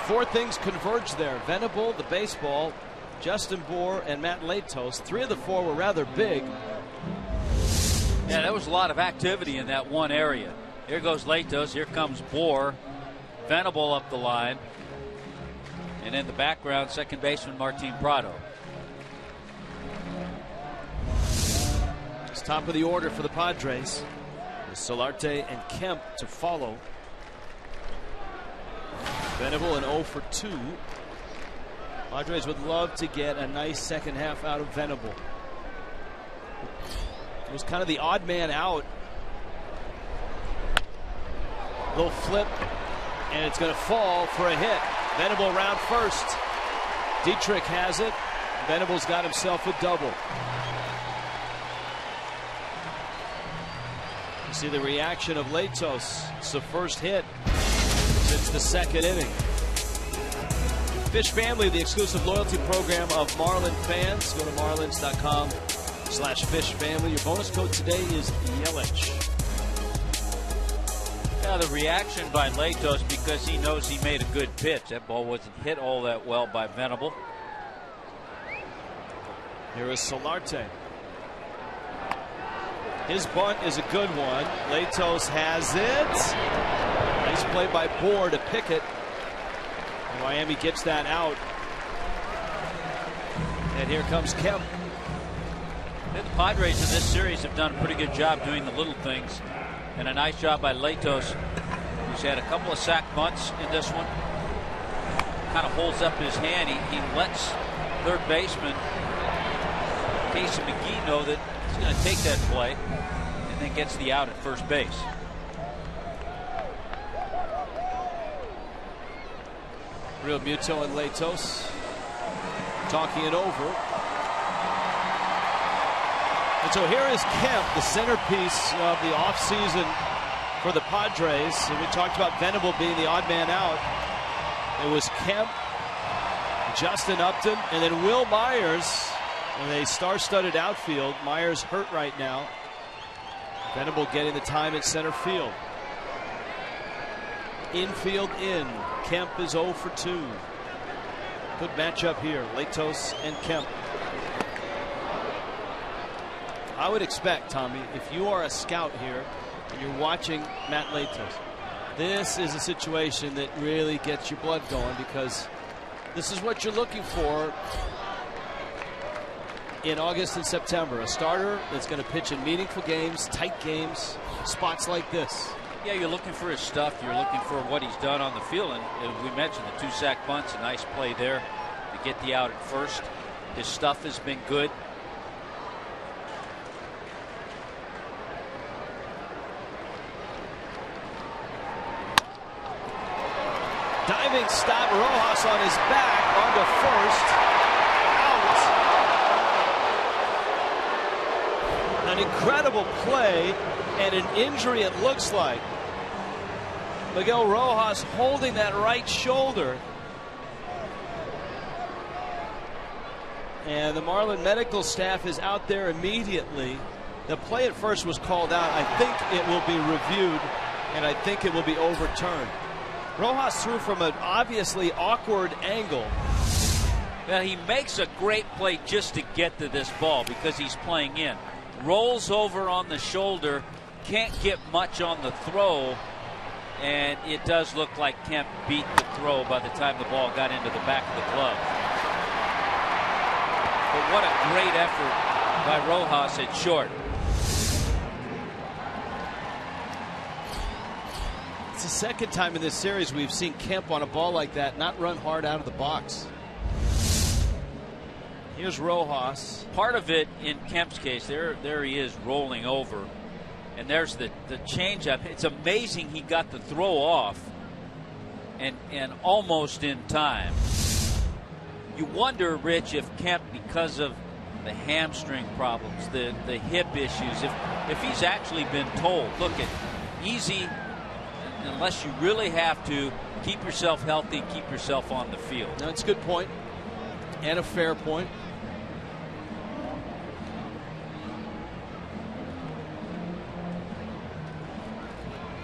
Four things converge there. Venable, the baseball, Justin Bour, and Matt Latos. Three of the four were rather big. Yeah, there was a lot of activity in that one area. Here goes Latos. Here comes Bour. Venable up the line. And in the background, second baseman Martin Prado. It's top of the order for the Padres. Solarte and Kemp to follow. Venable an 0 for 2. Padres would love to get a nice second half out of Venable. It was kind of the odd man out. Little flip, and it's going to fall for a hit. Venable around first. Dietrich has it. Venable's got himself a double. See the reaction of Latos. It's the first hit since the second inning. Fish Family, the exclusive loyalty program of Marlin fans. Go to marlins.com/Fish Family. Your bonus code today is Yelich. Yeah, the reaction by Latos because he knows he made a good pitch. That ball wasn't hit all that well by Venable. Here is Solarte. His bunt is a good one. Latos has it. Nice play by Bour to pick it. And Miami gets that out. And here comes Kemp. The Padres in this series have done a pretty good job doing the little things. And a nice job by Latos, who's had a couple of sack bunts in this one. Kind of holds up his hand. He lets third baseman Casey McGee know that he's going to take that play, and then gets the out at first base. Real Muto and Latos talking it over. And so here is Kemp, the centerpiece of the offseason for the Padres. And we talked about Venable being the odd man out. It was Kemp, Justin Upton, and then Will Myers. And a star-studded outfield. Myers hurt right now. Venable getting the time at center field. Infield in. Kemp is 0 for 2. Good matchup here, Latos and Kemp. I would expect, Tommy, if you are a scout here and you're watching Matt Latos, this is a situation that really gets your blood going, because this is what you're looking for in August and September. A starter that's going to pitch in meaningful games, tight games, spots like this. Yeah, you're looking for his stuff. You're looking for what he's done on the field. And as we mentioned, the 2 sack bunts, a nice play there to get the out at first. His stuff has been good. Diving stop, Rojas on his back onto first. Out. An incredible play and an injury, it looks like. Miguel Rojas holding that right shoulder. And the Marlin medical staff is out there immediately. The play at first was called out. I think it will be reviewed, and I think it will be overturned. Rojas threw from an obviously awkward angle. Well, he makes a great play just to get to this ball because he's playing in. Rolls over on the shoulder, can't get much on the throw, and it does look like Kemp beat the throw by the time the ball got into the back of the glove. But what a great effort by Rojas at short. It's the second time in this series we've seen Kemp on a ball like that not run hard out of the box. Here's Rojas. Part of it in Kemp's case, there he is rolling over. And there's the changeup. It's amazing he got the throw off and almost in time. You wonder, Rich, if Kemp, because of the hamstring problems, the hip issues, if he's actually been told, look, easy, unless you really have to, keep yourself healthy, keep yourself on the field. That's a good point and a fair point.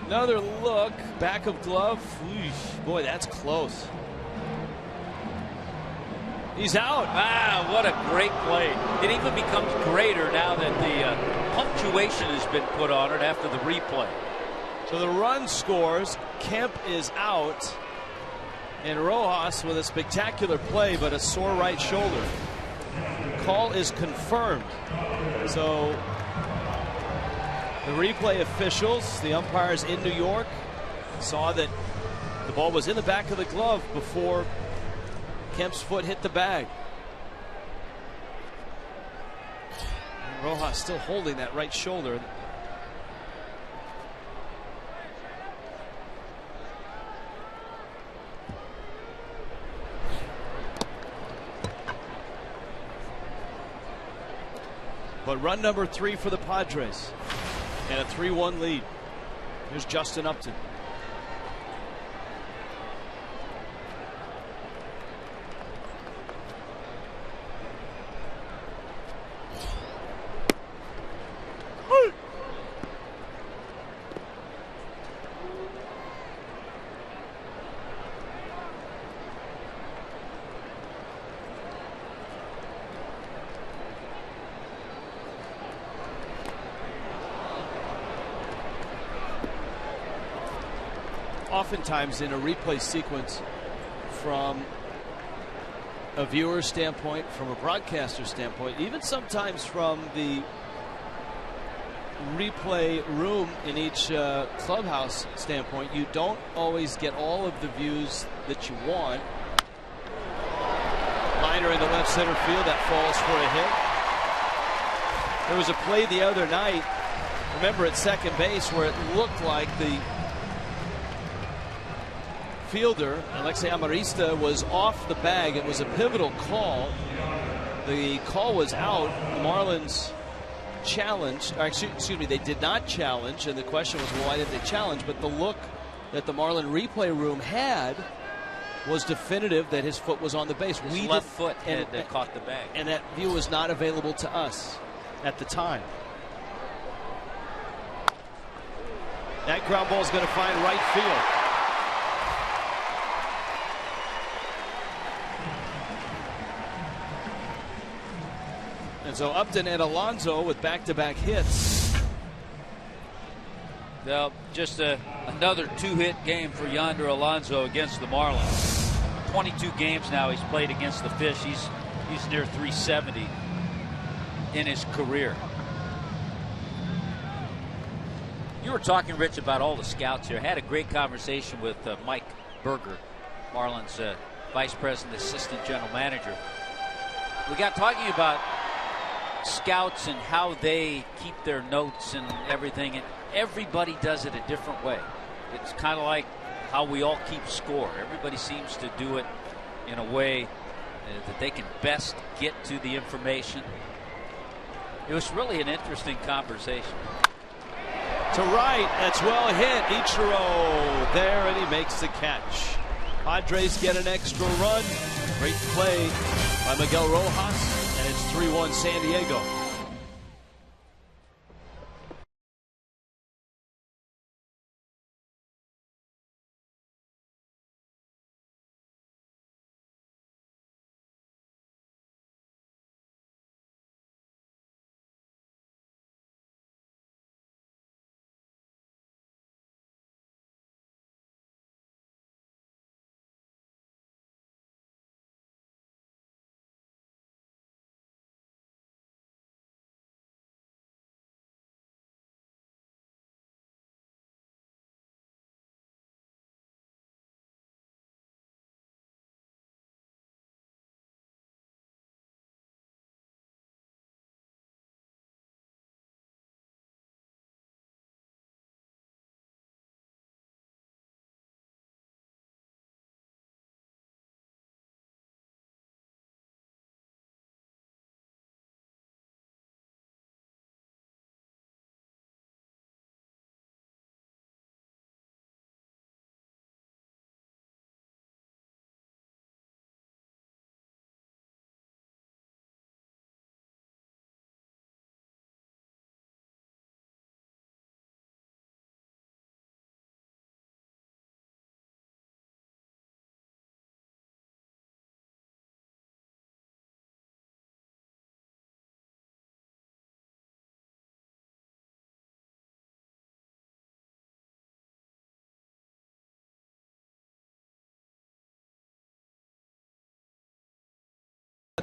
Another look, back of glove. Oof, boy, that's close. He's out. Ah, what a great play. It even becomes greater now that the punctuation has been put on it after the replay. So the run scores. Kemp is out. And Rojas with a spectacular play, but a sore right shoulder. Call is confirmed. So the replay officials, the umpires in New York, saw that the ball was in the back of the glove before Kemp's foot hit the bag. And Rojas still holding that right shoulder. But run number 3 for the Padres and a 3-1 lead. Here's Justin Upton. Oftentimes in a replay sequence, from a viewer's standpoint, from a broadcaster standpoint, even sometimes from the replay room in each clubhouse standpoint, you don't always get all of the views that you want. Liner in the left center field, that falls for a hit. There was a play the other night, remember, at second base, where it looked like the fielder, Alexei Amarista, was off the bag. It was a pivotal call. The call was out. The Marlins challenged, or excuse me, they did not challenge, and the question was, well, why did they challenge? But the look that the Marlin replay room had was definitive that his foot was on the base. His left foot that caught the bag. And that view was not available to us at the time. That ground ball is going to find right field. And so Upton and Alonso with back-to-back hits. Well, just another 2-hit game for Yonder Alonso against the Marlins. 22 games now he's played against the Fish. He's near 370 in his career. You were talking, Rich, about all the scouts here. I had a great conversation with Mike Berger, Marlins Vice President, Assistant General Manager. We got talking about scouts and how they keep their notes and everything, and everybody does it a different way. It's kind of like how we all keep score. Everybody seems to do it in a way that they can best get to the information. It was really an interesting conversation. To right, that's well hit. Ichiro there, and he makes the catch. Padres get an extra run. Great play by Miguel Rojas, and it's 3-1 San Diego.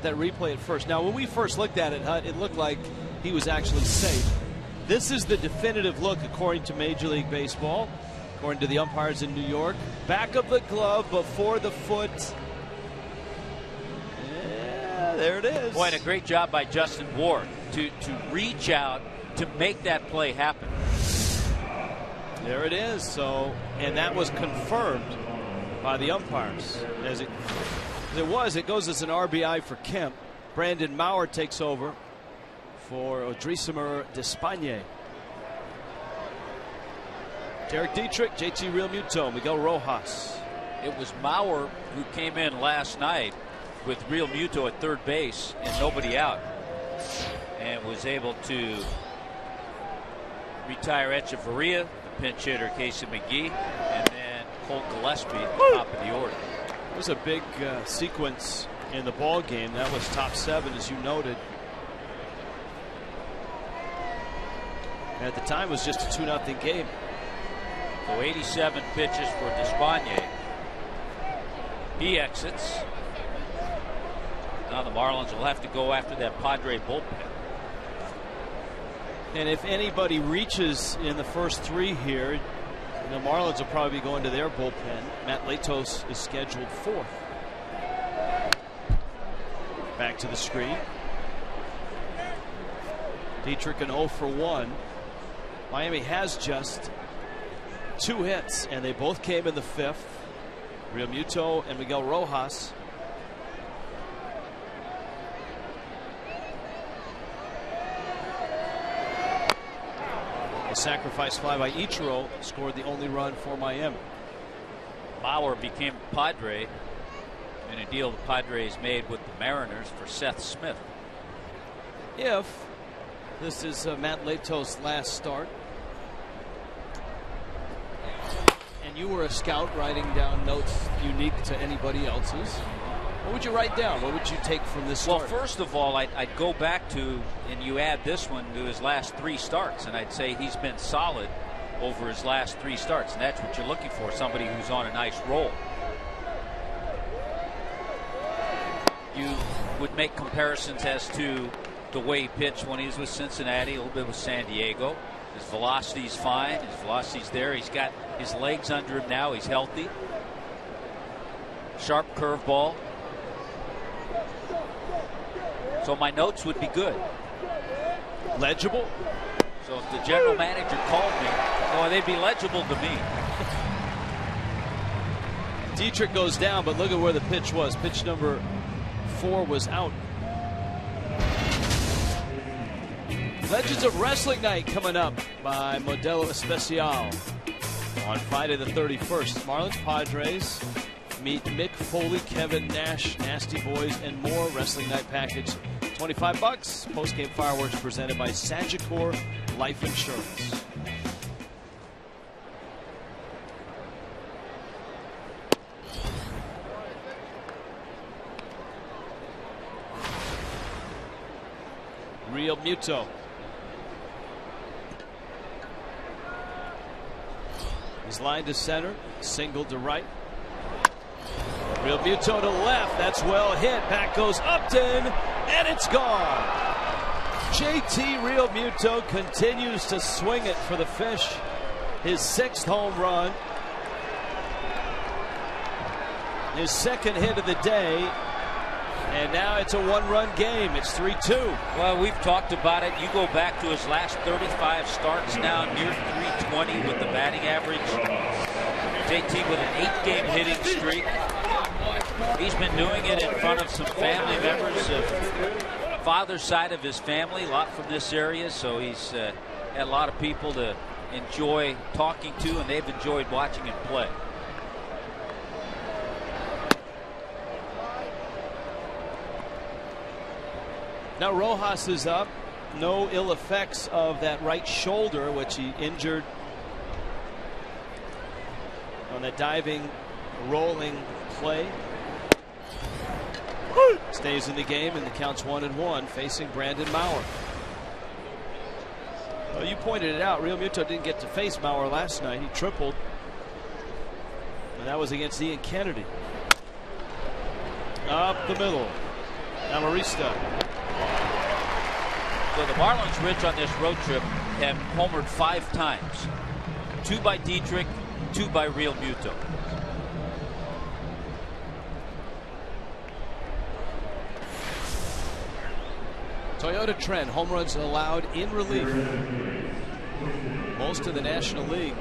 That replay at first. Now, when we first looked at it, Hut, it looked like he was actually safe. This is the definitive look, according to Major League Baseball, according to the umpires in New York. Back of the glove before the foot. Yeah, there it is. Boy, and a great job by Justin Ward to reach out to make that play happen. There it is. So, and that was confirmed by the umpires. It goes as an RBI for Kemp. Brandon Maurer takes over for Odrisamer Despagne. Derek Dietrich, JT Realmuto, Miguel Rojas. It was Maurer who came in last night with Realmuto at third base and nobody out, and was able to retire Echeverria, the pinch hitter Casey McGee, and then Cole Gillespie at the top of the order. It was a big sequence in the ball game. That was top 7, as you noted. At the time, it was just a 2-0 game. So 87 pitches for Despagne. He exits. Now the Marlins will have to go after that Padre bullpen. And if anybody reaches in the first 3 here, the Marlins will probably be going to their bullpen. Matt Latos is scheduled 4th. Back to the screen. Dietrich an 0 for 1. Miami has just 2 hits, and they both came in the 5th. Realmuto and Miguel Rojas. A sacrifice fly by Ichiro scored the only run for Miami. Maurer became Padre in a deal the Padres made with the Mariners for Seth Smith. If this is Matt Latos' last start, and you were a scout writing down notes unique to anybody else's, What would you write down? What would you take from this start? Well, first of all, I'd go back to, and you add this one to his last 3 starts, and I'd say he's been solid over his last 3 starts, and that's what you're looking for, somebody who's on a nice roll. You would make comparisons as to the way he pitched when he was with Cincinnati, a little bit with San Diego. His velocity's fine. His velocity's there. He's got his legs under him now. He's healthy. Sharp curveball. So my notes would be good. Legible? So if the general manager called me, well, they'd be legible to me. Dietrich goes down, but look at where the pitch was. Pitch number 4 was out. Legends of Wrestling Night coming up by Modelo Especial on Friday the 31st. Marlins Padres meet Mick Foley, Kevin Nash, Nasty Boys, and more. Wrestling Night package, $25. Post-game fireworks presented by Sagicor Life Insurance. Real Muto. He's lined to center, single to right. Real Muto to left. That's well hit. Back goes Upton, and it's gone. JT Real Muto continues to swing it for the Fish. His 6th home run. His 2nd hit of the day. And now it's a 1-run game. It's 3-2. Well, we've talked about it. You go back to his last 35 starts now, near 320 with the batting average. JT with an 8-game hitting streak. He's been doing it in front of some family members of father's side of his family, a lot from this area. So he's had a lot of people to enjoy talking to, and they've enjoyed watching him play. Now Rojas is up. No ill effects of that right shoulder, which he injured on that diving, rolling play. Stays in the game, and the count's 1-1, facing Brandon Mauer. Well, you pointed it out. Real Muto didn't get to face Mauer last night. He tripled, and that was against Ian Kennedy. Up the middle. Amarista. So the Marlins, Rich, on this road trip have homered 5 times. 2 by Dietrich, 2 by Real Muto. Toyota Trend, home runs allowed in relief. Most of the National League.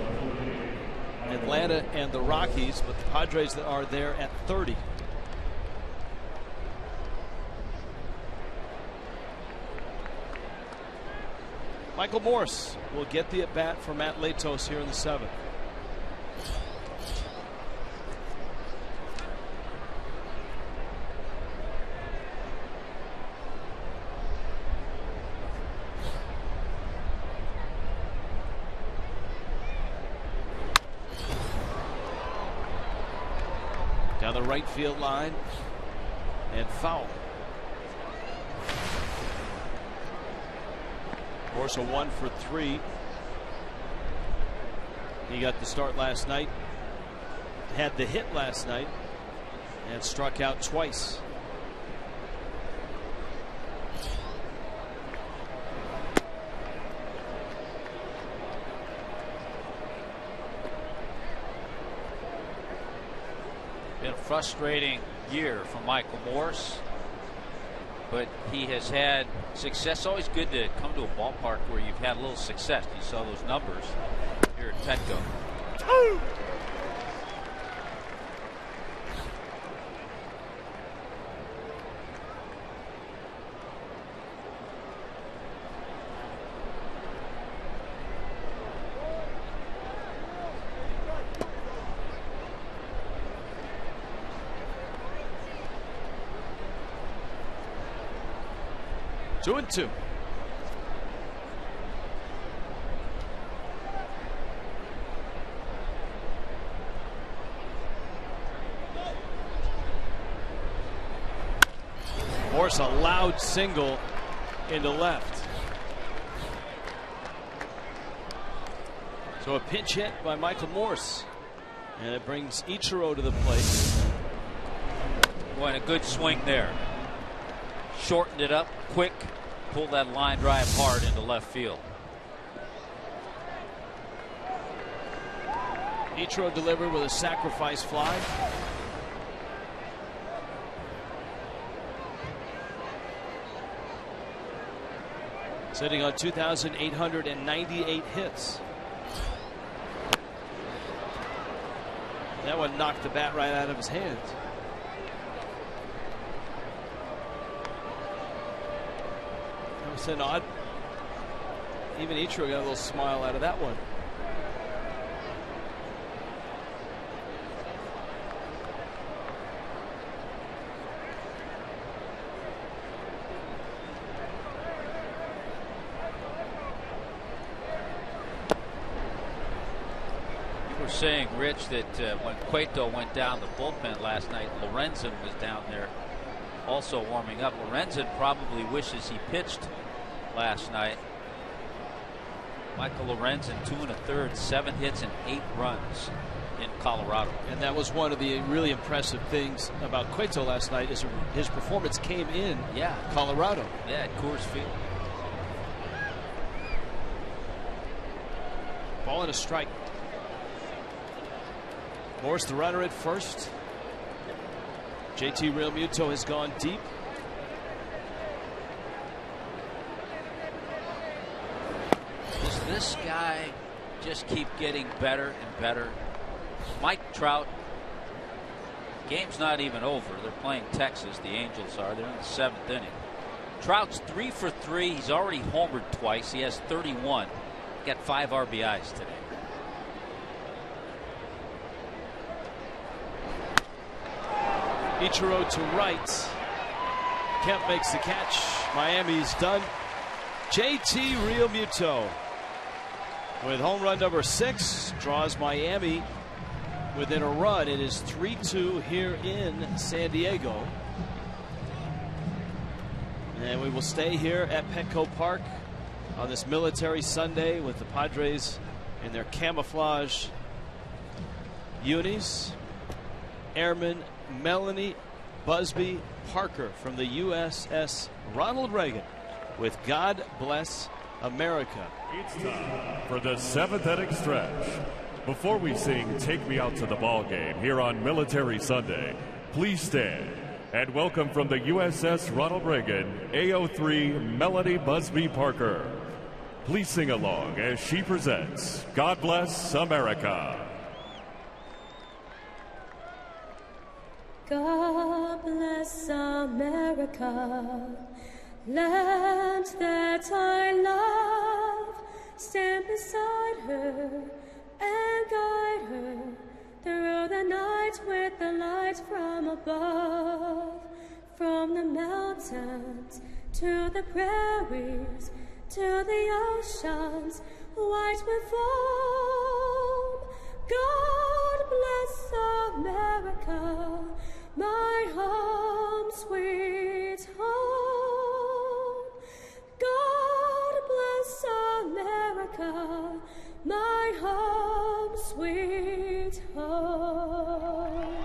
Atlanta and the Rockies, but the Padres are there at 30. Michael Morse will get the at-bat for Matt Latos here in the 7th. Down the right field line, and foul. Morse a 1 for 3. He got the start last night, had the hit last night, and struck out twice. Been a frustrating year for Michael Morse, but he has had success. Always good to come to a ballpark where you've had a little success. You saw those numbers here at Petco. Oh. Two and two. Morse, a loud single into left. So a pinch hit by Michael Morse, and it brings Ichiro to the plate. Boy, and a good swing there. Shortened it up quick, pulled that line drive hard into left field. Ichiro delivered with a sacrifice fly. Sitting on 2,898 hits. That one knocked the bat right out of his hands. That was an odd. Even Ichiro got a little smile out of that one. Saying, Rich, that when Cueto went down the bullpen last night, Lorenzen was down there also warming up. Lorenzen probably wishes he pitched last night. Michael Lorenzen, 2 1/3, 7 hits and 8 runs in Colorado. And that was one of the really impressive things about Cueto last night, is his performance came in Colorado. Yeah, at Coors Field. Ball and a strike. Morse the runner at first. JT Realmuto has gone deep. Does this guy just keep getting better and better? Mike Trout, game's not even over. They're playing Texas, the Angels are. They're in the 7th inning. Trout's 3 for 3. He's already homered twice. He has 31. Got 5 RBIs today. Ichiro to right. Kemp makes the catch. Miami's done. JT Realmuto with home run number 6 draws Miami within a run. It is 3-2 here in San Diego. And we will stay here at Petco Park on this Military Sunday with the Padres in their camouflage unis. Airman Melanie Busby Parker from the USS Ronald Reagan with God Bless America. It's time for the 7th inning stretch. Before we sing Take Me Out to the Ball Game here on Military Sunday, please stand and welcome from the USS Ronald Reagan AO3 Melanie Busby Parker. Please sing along as she presents God Bless America. God bless America, land that I love. Stand beside her and guide her through the night with the light from above. From the mountains to the prairies to the oceans white with foam. God bless America, my home, sweet home. God bless America, my home, sweet home.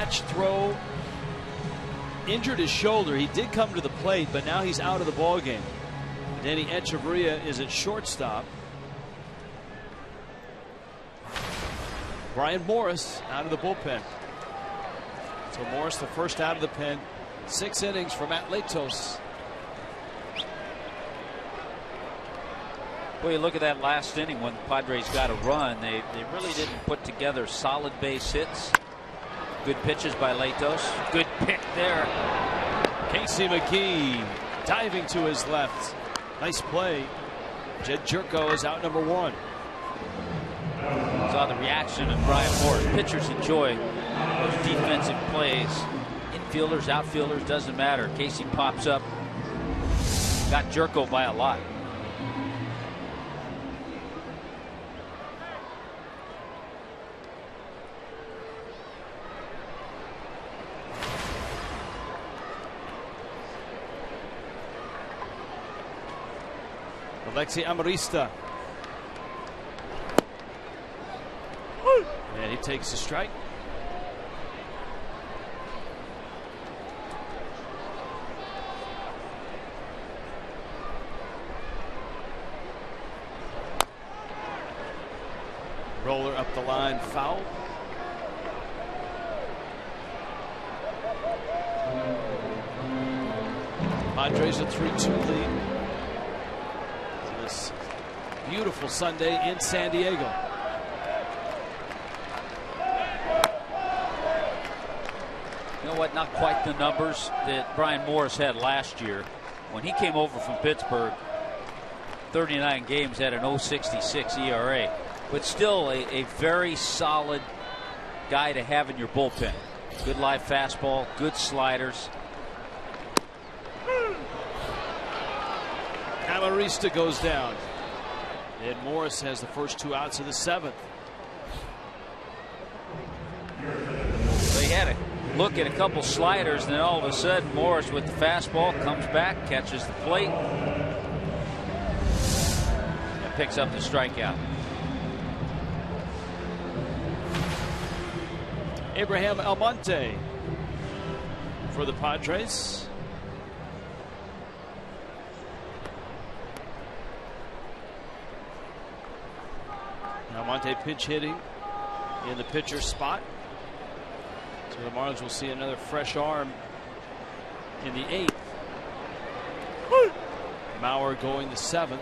mismatched throw. Injured his shoulder. He did come to the plate, but now he's out of the ball game. Danny Echeverria is at shortstop. Brian Morris out of the bullpen. So Morris, the first out of the pen. 6 innings for Matt Latos. Well, you look at that last inning when the Padres got a run. They really didn't put together solid base hits. Good pitches by Latos. Good pick there. Casey McGee diving to his left. Nice play. Jed Jerko is out number 1. Saw the reaction of Brian Morris. Pitchers enjoy those defensive plays. Infielders, outfielders, doesn't matter. Casey pops up. Got Jerko by a lot. Alexi Amarista. And he takes a strike. Roller up the line, foul. Padres a 3-2 lead. This beautiful Sunday in San Diego. You know what? Not quite the numbers that Brian Morris had last year. When he came over from Pittsburgh, 39 games, had an 0.66 ERA. But still a very solid guy to have in your bullpen. Good live fastball, good sliders. Amarista goes down. And Morris has the first 2 outs of the 7th. They had a look at a couple sliders, and then all of a sudden Morris with the fastball comes back, catches the plate, and picks up the strikeout. Abraham Almonte for the Padres. Almonte pinch hitting in the pitcher's spot. So the Marlins will see another fresh arm in the 8th. Mauer going the 7th.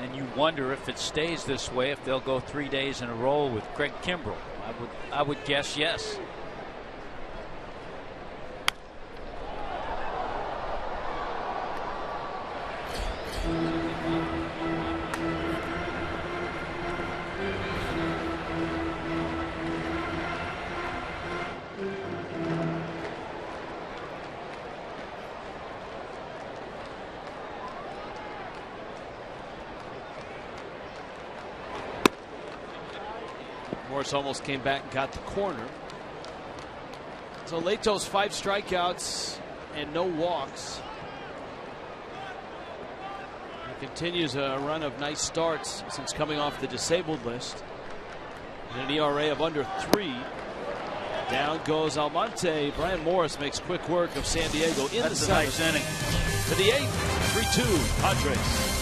And you wonder if it stays this way, if they'll go 3 days in a row with Craig Kimbrell. I would guess yes. Morris almost came back and got the corner. So Latos 5 strikeouts and no walks. He continues a run of nice starts since coming off the disabled list. And an ERA of under 3. Down goes Almonte. Brian Morris makes quick work of San Diego in the 7th. Nice inning. To the 8th, 3-2 Padres.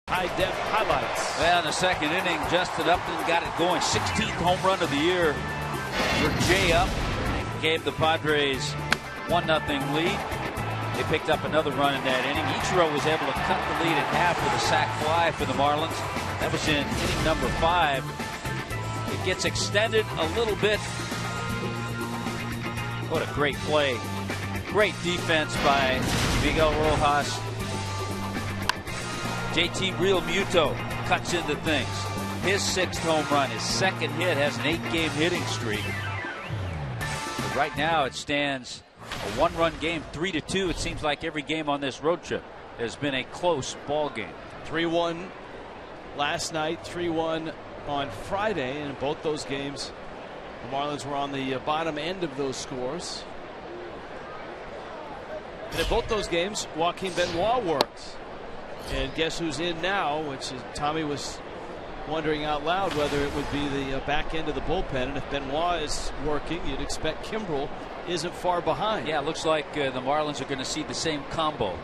High-def highlights. Well, in the second inning, Justin Upton got it going. 16th home run of the year for Jay Up. Gave the Padres 1-0 lead. They picked up another run in that inning. Ichiro was able to cut the lead at half with a sac fly for the Marlins. That was in inning number 5. It gets extended a little bit. What a great play. Great defense by Miguel Rojas. JT Real Muto cuts into things. His 6th home run, his second hit, has an 8-game hitting streak. But right now it stands a 1-run game, 3-2. It seems like every game on this road trip has been a close ball game. 3-1 last night, 3-1 on Friday, and in both those games the Marlins were on the bottom end of those scores. And in both those games Joaquin Benoit worked. And guess who's in now, which is Tommy was wondering out loud whether it would be the back end of the bullpen. And if Benoit is working, you'd expect Kimbrel isn't far behind. Yeah, it looks like the Marlins are going to see the same combo.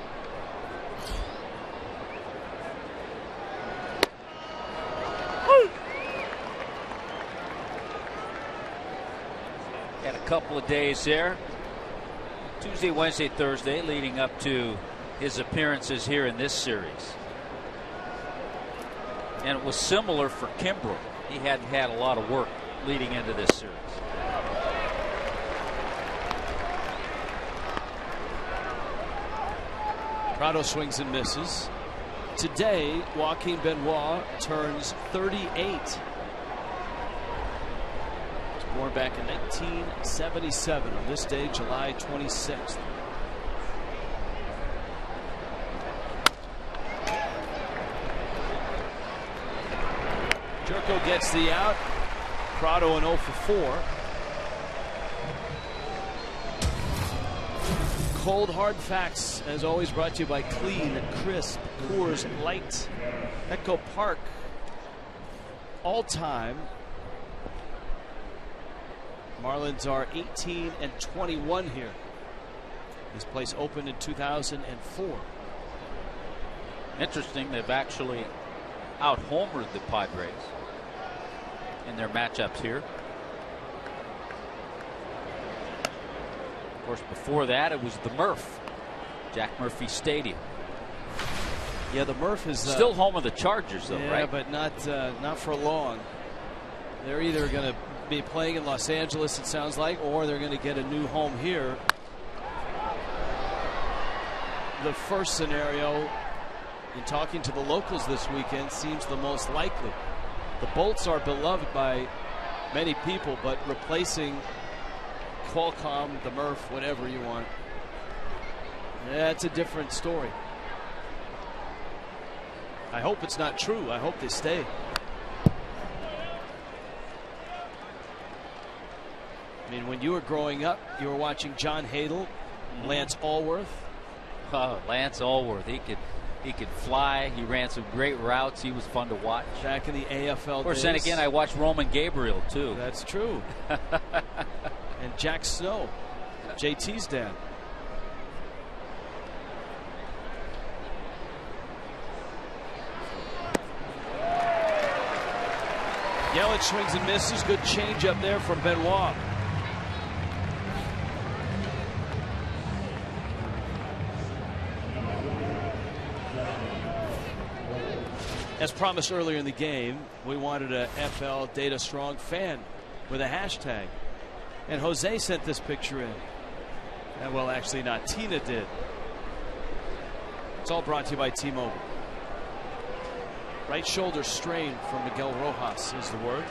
Had a couple of days there. Tuesday, Wednesday, Thursday, leading up to his appearances here in this series. And it was similar for Kimbrel. He hadn't had a lot of work leading into this series. Prado swings and misses. Today, Joaquin Benoit turns 38. Born back in 1977 on this day, July 26th. Jerko gets the out. Prado an 0 for 4. Cold hard facts, as always, brought to you by Clean, Crisp, Coors Light. Echo Park, all time. Marlins are 18-21 here. This place opened in 2004. Interesting, they've actually out-homered the Padres in their matchups here. Of course, before that, it was the Murph, Jack Murphy Stadium. Yeah, the Murph is still home of the Chargers, though, yeah, right? But not for long. They're either going to be playing in Los Angeles, it sounds like, or they're going to get a new home here. The first scenario, in talking to the locals this weekend, seems the most likely. The Bolts are beloved by many people, but replacing Qualcomm, the Murph, whatever you want, that's a different story. I hope it's not true. I hope they stay. I mean, when you were growing up, you were watching John Hadle, Lance Allworth. Oh, Lance Allworth, he could fly. He ran some great routes. He was fun to watch. Back in the AFL Of course, days. then again, I watched Roman Gabriel, too. That's true. And Jack Snow, JT's dad. Yelich swings and misses. Good change up there from Benoit. As promised earlier in the game, we wanted a FL Data Strong fan with a hashtag. And Jose sent this picture in. Well, actually not. Tina did. It's all brought to you by T-Mobile. Right shoulder strain from Miguel Rojas is the word.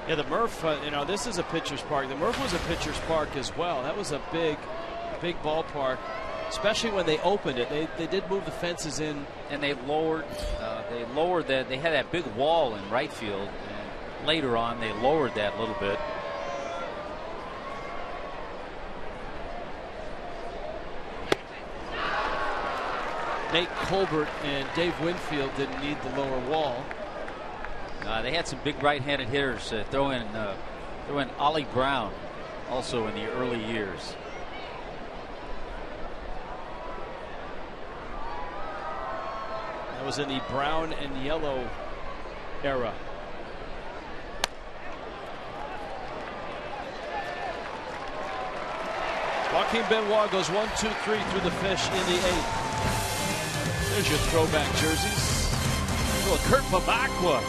Yeah, the Murph, this is a pitcher's park. The Murph was a pitcher's park as well. That was a big ballpark, especially when they opened it. They did move the fences in. And they lowered that. They had that big wall in right field. And later on, they lowered that a little bit. Nate Colbert and Dave Winfield didn't need the lower wall. No, They had some big right-handed hitters. Throw in Ollie Brown, also in the early years. That was in the brown and yellow era. Joaquin Benoit goes 1-2-3 through the fish in the 8th. There's your throwback jerseys. A little Kurt Babacqua.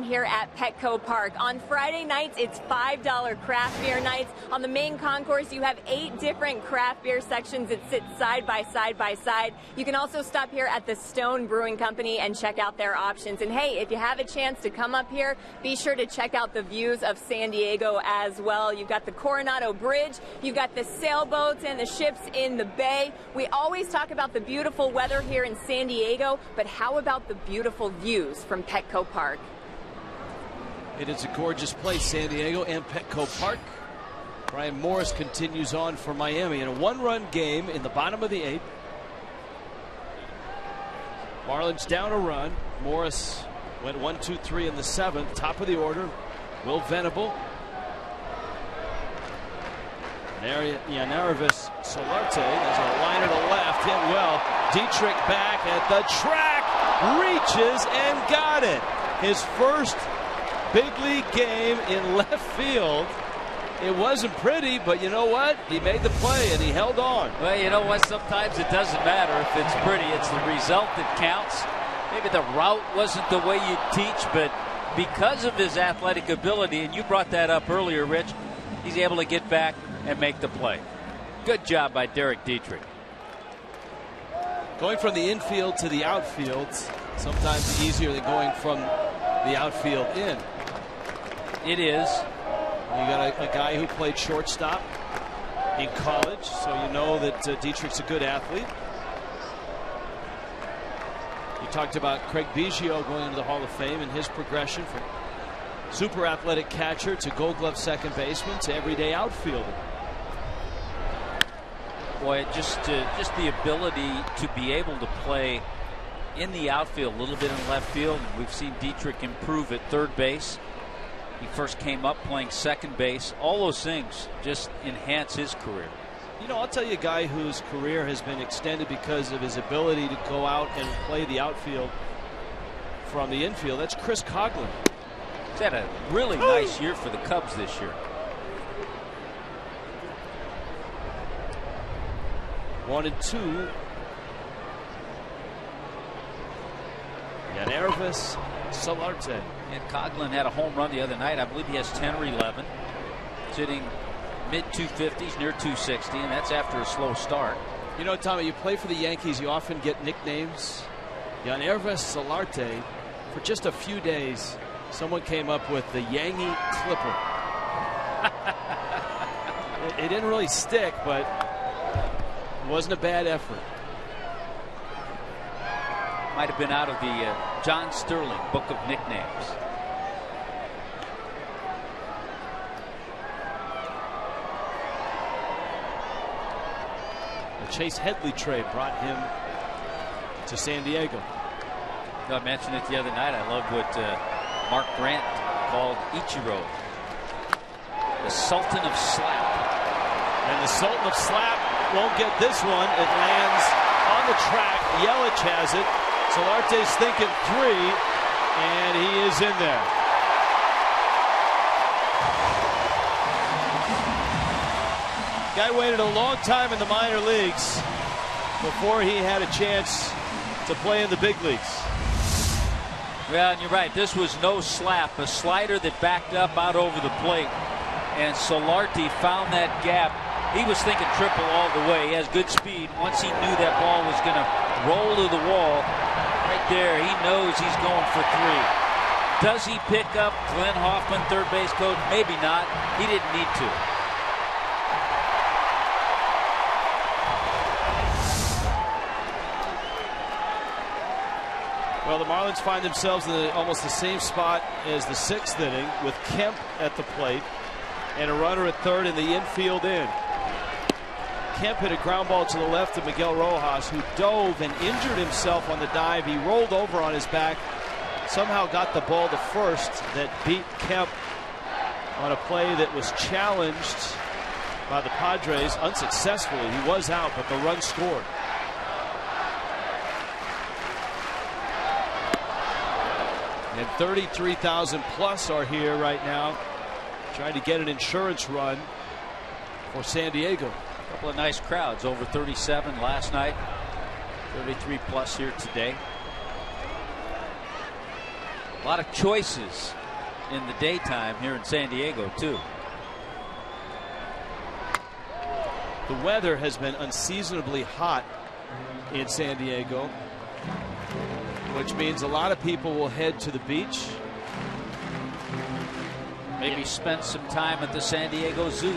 Here at Petco Park. On Friday nights, it's $5 craft beer nights. On the main concourse, you have 8 different craft beer sections that sit side by side. You can also stop here at the Stone Brewing Company and check out their options. And hey, if you have a chance to come up here, be sure to check out the views of San Diego as well. You've got the Coronado Bridge, you've got the sailboats and the ships in the bay. We always talk about the beautiful weather here in San Diego, but how about the beautiful views from Petco Park? It is a gorgeous place, San Diego and Petco Park. Brian Morris continues on for Miami in a 1-run game in the bottom of the 8th. Marlins down a run. Morris went 1-2-3 in the 7th. Top of the order, Will Venable. Yanarvis Solarte. There's a liner to left. Hit well. Dietrich back at the track. Reaches and got it. His first big league game in left field. It wasn't pretty, but you know what? He made the play and he held on. Well, you know what? Sometimes it doesn't matter if it's pretty. It's the result that counts. Maybe the route wasn't the way you teach, but because of his athletic ability, and you brought that up earlier, Rich, he's able to get back and make the play. Good job by Derek Dietrich. Going from the infield to the outfield, sometimes easier than going from the outfield in. It is. You got a guy who played shortstop in college, so you know that Dietrich's a good athlete. You talked about Craig Biggio going into the Hall of Fame and his progression from super athletic catcher to Gold Glove second baseman to everyday outfielder. Boy, just the ability to be able to play in the outfield, a little bit in left field. We've seen Dietrich improve at third base. He first came up playing second base. All those things just enhance his career. You know, I'll tell you a guy whose career has been extended because of his ability to go out and play the outfield from the infield. That's Chris Coghlan. He's had a really nice year for the Cubs this year. 1-2. Yanarvis Solarte. And Coghlan had a home run the other night. I believe he has 10 or 11. Sitting mid 250s, near 260, and that's after a slow start. You know, Tommy, you play for the Yankees, you often get nicknames. Yangervis Solarte, for just a few days, someone came up with the Yangy Clipper. It didn't really stick, but it wasn't a bad effort. Might have been out of the John Sterling Book of Nicknames. The Chase Headley trade brought him to San Diego. I mentioned it the other night. I loved what Mark Grant called Ichiro the Sultan of Slap. And the Sultan of Slap won't get this one. It lands on the track. Yelich has it. Solarte's thinking 3, and he is in there. Guy waited a long time in the minor leagues before he had a chance to play in the big leagues. Well, and you're right. This was no slap. A slider that backed up out over the plate. And Solarte found that gap. He was thinking triple all the way. He has good speed. Once he knew that ball was going to roll to the wall, right there, he knows he's going for 3. Does he pick up Glenn Hoffman, third base coach? Maybe not. He didn't need to. Well, the Marlins find themselves in almost the same spot as the 6th inning with Kemp at the plate and a runner at third in the infield in. Kemp hit a ground ball to the left of Miguel Rojas, who dove and injured himself on the dive. He rolled over on his back, somehow got the ball to first that beat Kemp on a play that was challenged by the Padres unsuccessfully. He was out, but the run scored. And 33,000 plus are here right now, trying to get an insurance run for San Diego. A couple of nice crowds, over 37 last night, 33 plus here today. A lot of choices in the daytime here in San Diego too. The weather has been unseasonably hot in San Diego, which means a lot of people will head to the beach. Maybe spend some time at the San Diego Zoo.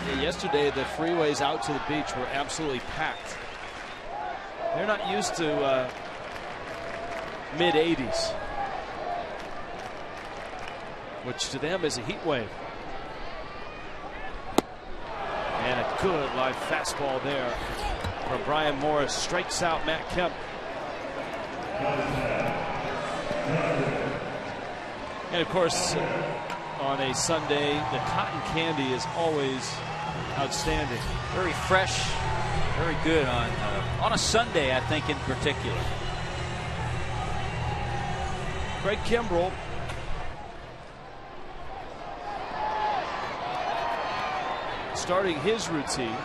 Yeah, yesterday, the freeways out to the beach were absolutely packed. They're not used to mid-80s, which to them is a heat wave. And a good live fastball there from Brian Morris. Strikes out Matt Kemp. And of course, on a Sunday, the cotton candy is always outstanding. Very fresh, very good on a Sunday, I think, in particular. Craig Kimbrell starting his routine.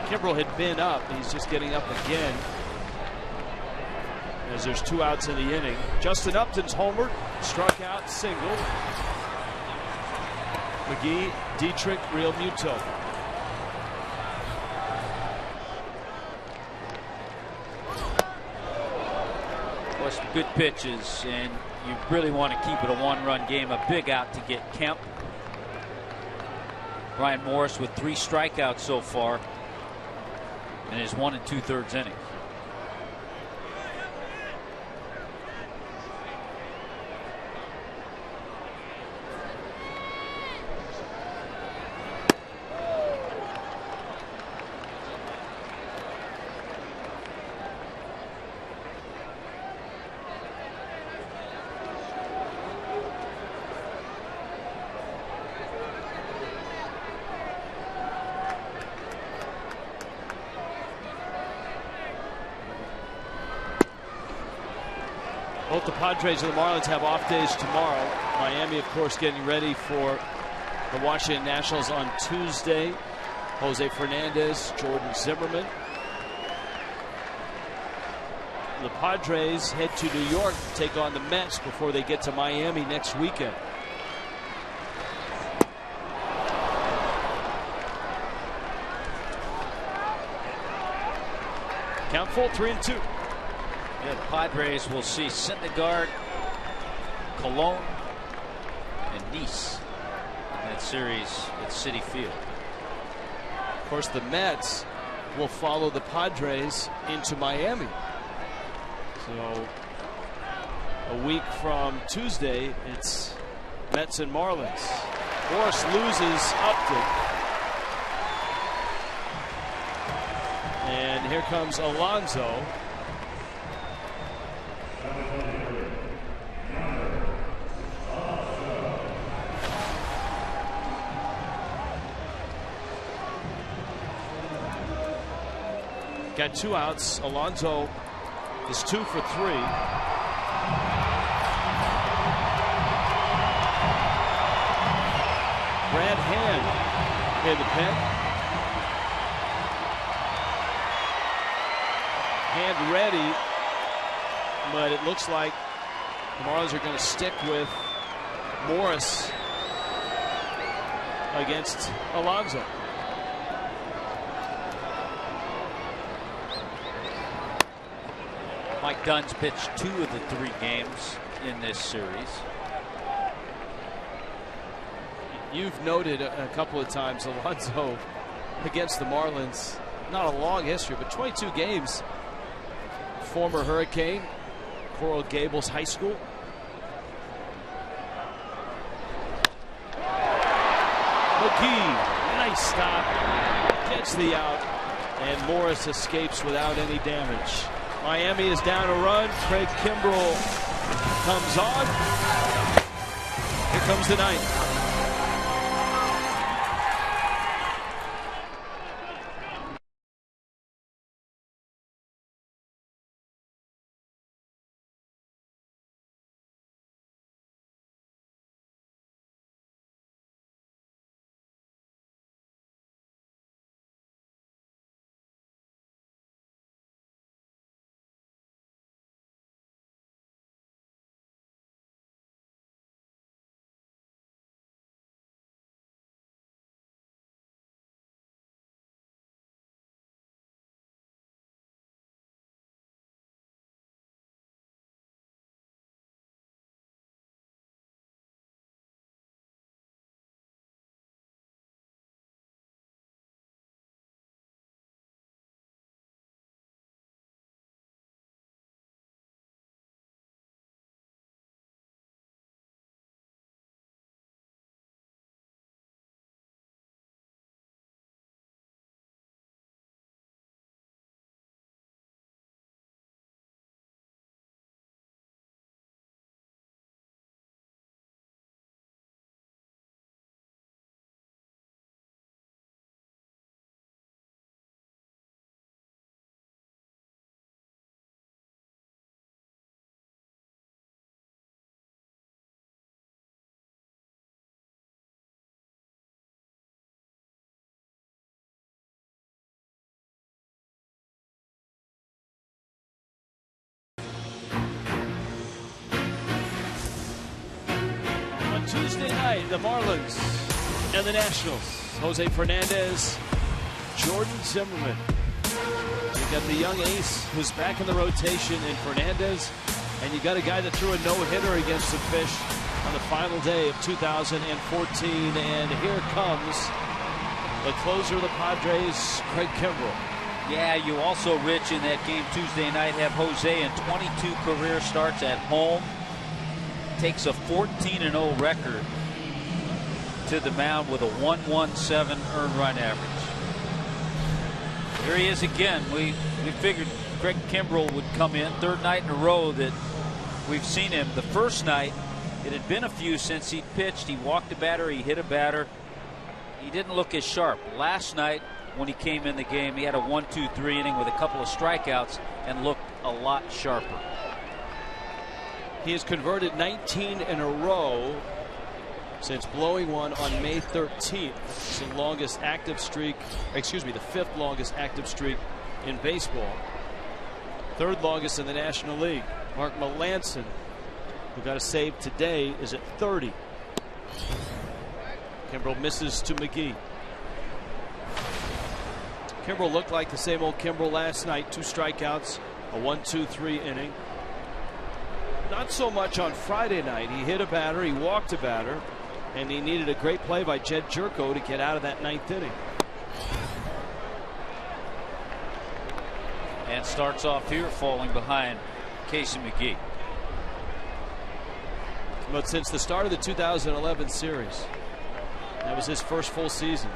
Kimbrell had been up. He's just getting up again as there's 2 outs in the inning. Justin Upton's homered, struck out, single. McGee, Dietrich, Real Muto. Plus good pitches, and you really want to keep it a 1-run game. A big out to get Kemp. Brian Morris with 3 strikeouts so far in his 1 2/3 inning. Both the Padres and the Marlins have off days tomorrow. Miami, of course, getting ready for the Washington Nationals on Tuesday. Jose Fernandez, Jordan Zimmerman. the Padres head to New York to take on the Mets before they get to Miami next weekend. Count full, 3-2. Yeah, the Padres will see Syndergaard, Cologne, and Nice in that series at Citi Field. Of course, the Mets will follow the Padres into Miami. So a week from Tuesday, it's Mets and Marlins. Boris loses Upton. And here comes Alonso. Got 2 outs. Alonso is 2 for 3. Brad Hand in the pen. Hand ready, but it looks like the Marlins are going to stick with Morris against Alonso. Mike Dunn's pitched 2 of the 3 games in this series. You've noted a couple of times Alonso against the Marlins, not a long history, but 22 games. Former Hurricane, Coral Gables High School. McGee, nice stop, gets the out, and Morris escapes without any damage. Miami is down a run. Craig Kimbrell comes on. Here comes the ninth. Tuesday night, the Marlins and the Nationals. Jose Fernandez, Jordan Zimmerman. You got the young ace who's back in the rotation in Fernandez, and you got a guy that threw a no-hitter against the Fish on the final day of 2014. And here comes the closer of the Padres, Craig Kimbrell. Yeah, you also, Rich, in that game Tuesday night have Jose in 22 career starts at home. Takes a 14-0 record to the mound with a 1.17 earned run average. Here he is again. We figured Craig Kimbrell would come in. 3rd night in a row that we've seen him. The first night, it had been a few since he'd pitched. He walked a batter, he hit a batter. He didn't look as sharp. Last night, when he came in the game, he had a 1-2-3 inning with a couple of strikeouts and looked a lot sharper. He has converted 19 in a row since blowing one on May 13th. It's the longest active streak, excuse me, the 5th longest active streak in baseball. Third longest in the National League. Mark Melanson, who got a save today, is at 30. Kimbrel misses to McGee. Kimbrel looked like the same old Kimbrel last night. 2 strikeouts, a 1-2-3 inning. Not so much on Friday night. He hit a batter, he walked a batter, and he needed a great play by Jed Jerko to get out of that 9th inning. And starts off here falling behind Casey McGee. But since the start of the 2011 series, that was his first full season,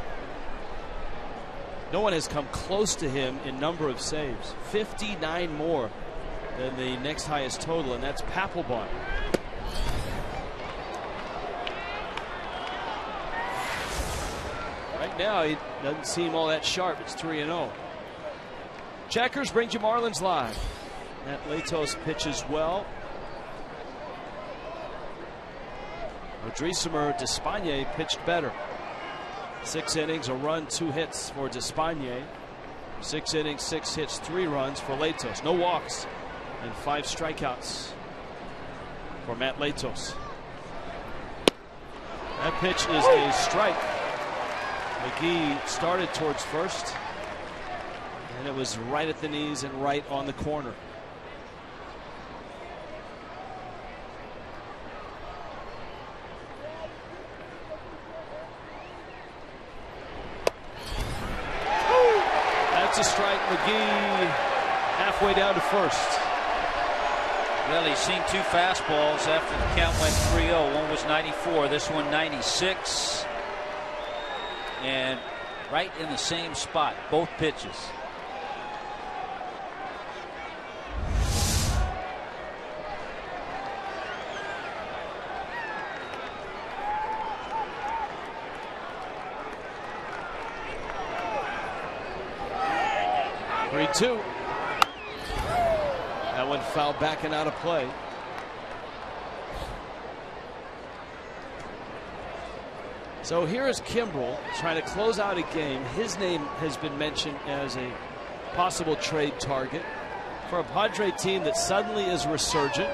no one has come close to him in number of saves. 59 more than the next highest total, and that's Papelbon. Right now, he doesn't seem all that sharp. It's 3-0. Checkers brings you Marlins Live. Matt Latos pitches well. Odrisamer Despaigne pitched better. 6 innings, a run, 2 hits for Despaigne. 6 innings, 6 hits, 3 runs for Latos. No walks and 5 strikeouts for Matt Latos. That pitch is a strike. McGee started towards first, and it was right at the knees and right on the corner. That's a strike. McGee halfway down to first. Well, he's seen 2 fastballs after the count went 3-0. One was 94, this one 96. And right in the same spot, both pitches. Two. That one fouled back and out of play. So here is Kimbrel trying to close out a game. His name has been mentioned as a possible trade target for a Padre team that suddenly is resurgent.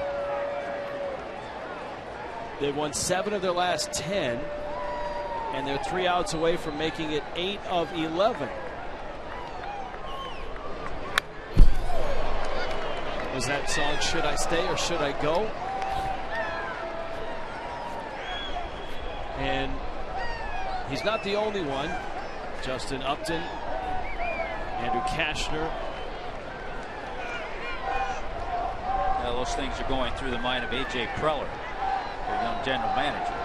They've won 7 of their last 10, and they're 3 outs away from making it 8 of 11. Was that song Should I Stay or Should I Go? And he's not the only one. Justin Upton, Andrew Kashner. Now those things are going through the mind of A.J. Preller, their young general manager.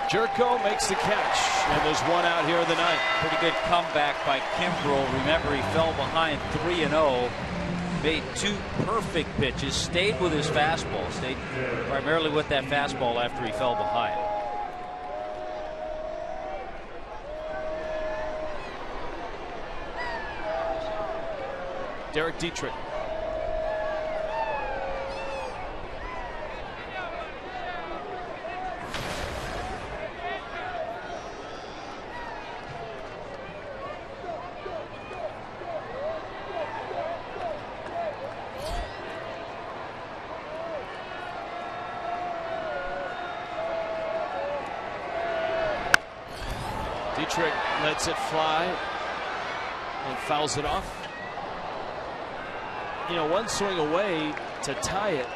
Jerko makes the catch, and there's 1 out here in the 9th. Pretty good comeback by Kimbrel. Remember, he fell behind 3-0, made 2 perfect pitches, stayed with his fastball, stayed primarily with that fastball after he fell behind. Derek Dietrich. Dietrich lets it fly and fouls it off. You know, 1 swing away to tie it.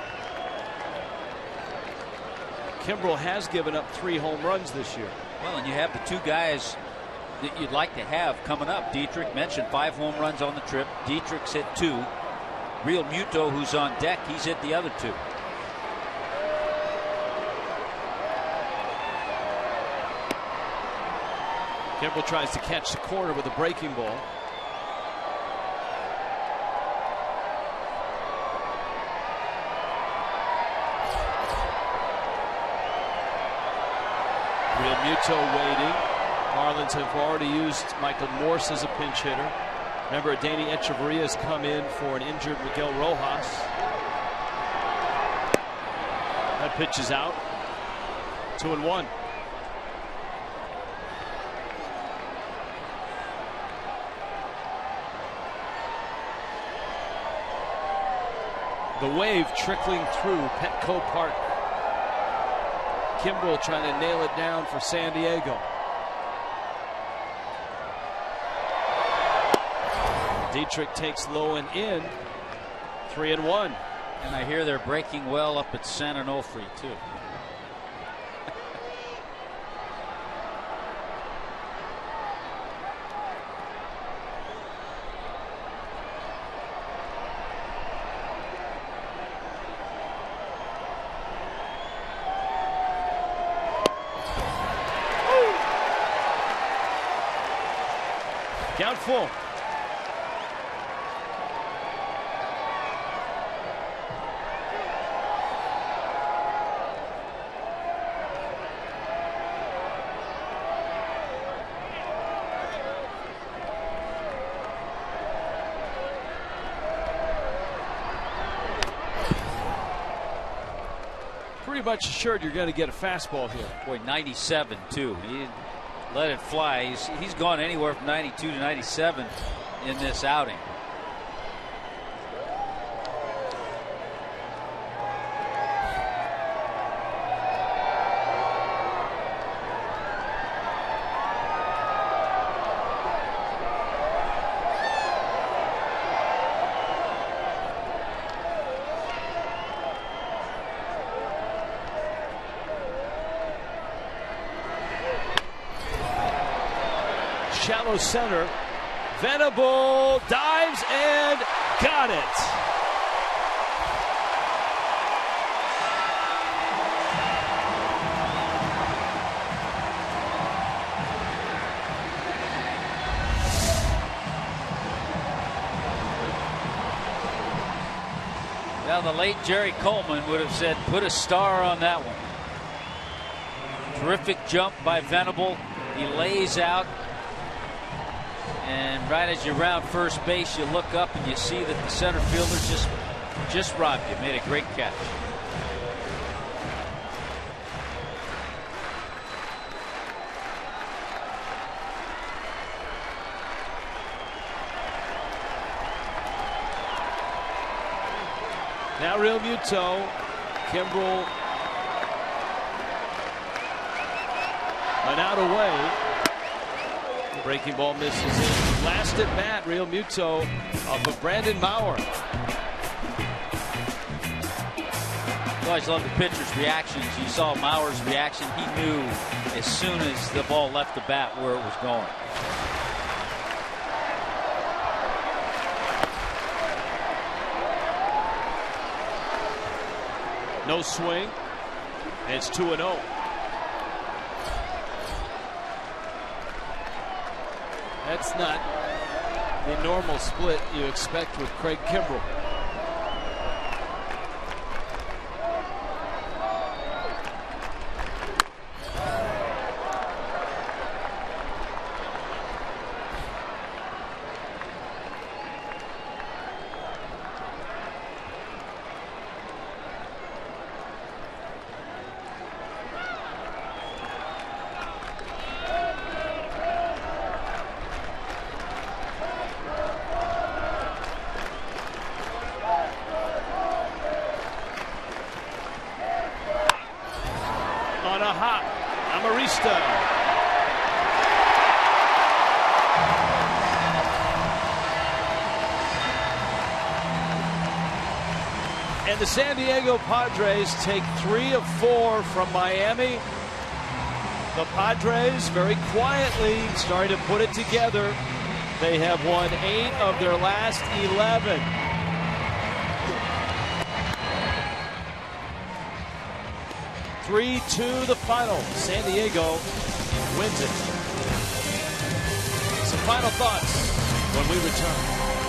Kimbrel has given up 3 home runs this year. Well, and you have the 2 guys that you'd like to have coming up. Dietrich mentioned 5 home runs on the trip. Dietrich's hit 2. Real Muto, who's on deck, he's hit the other 2. Kimbrel tries to catch the corner with a breaking ball. Real Muto waiting. Marlins have already used Michael Morse as a pinch hitter. Remember, Danny Echeverria has come in for an injured Miguel Rojas. That That pitch is out. 2-1. The wave trickling through Petco Park. Kimbrel trying to nail it down for San Diego. Dietrich takes low and in. 3-1. And I hear they're breaking well up at San Onofre too. Count full. Pretty much assured you're going to get a fastball here. Boy, 97 too. He let it fly. He's gone anywhere from 92 to 97 in this outing. Shallow center. Venable dives and got it. Now the late Jerry Coleman would have said put a star on that one. Terrific jump by Venable. He lays out. And right as you round first base, you look up and you see that the center fielder just robbed you. Made a great catch. Now Real Muto. Kimbrel. An out away. Breaking ball misses in. Last at bat, Real Muto off of Brandon Maurer. You always love the pitcher's reactions. You saw Maurer's reaction. He knew as soon as the ball left the bat where it was going. No swing. And it's 2-0. That's not the normal split you expect with Craig Kimbrel. And the San Diego Padres take 3 of 4 from Miami. The Padres very quietly starting to put it together. They have won 8 of their last 11. (3-2) the final. San Diego wins it. Some final thoughts when we return.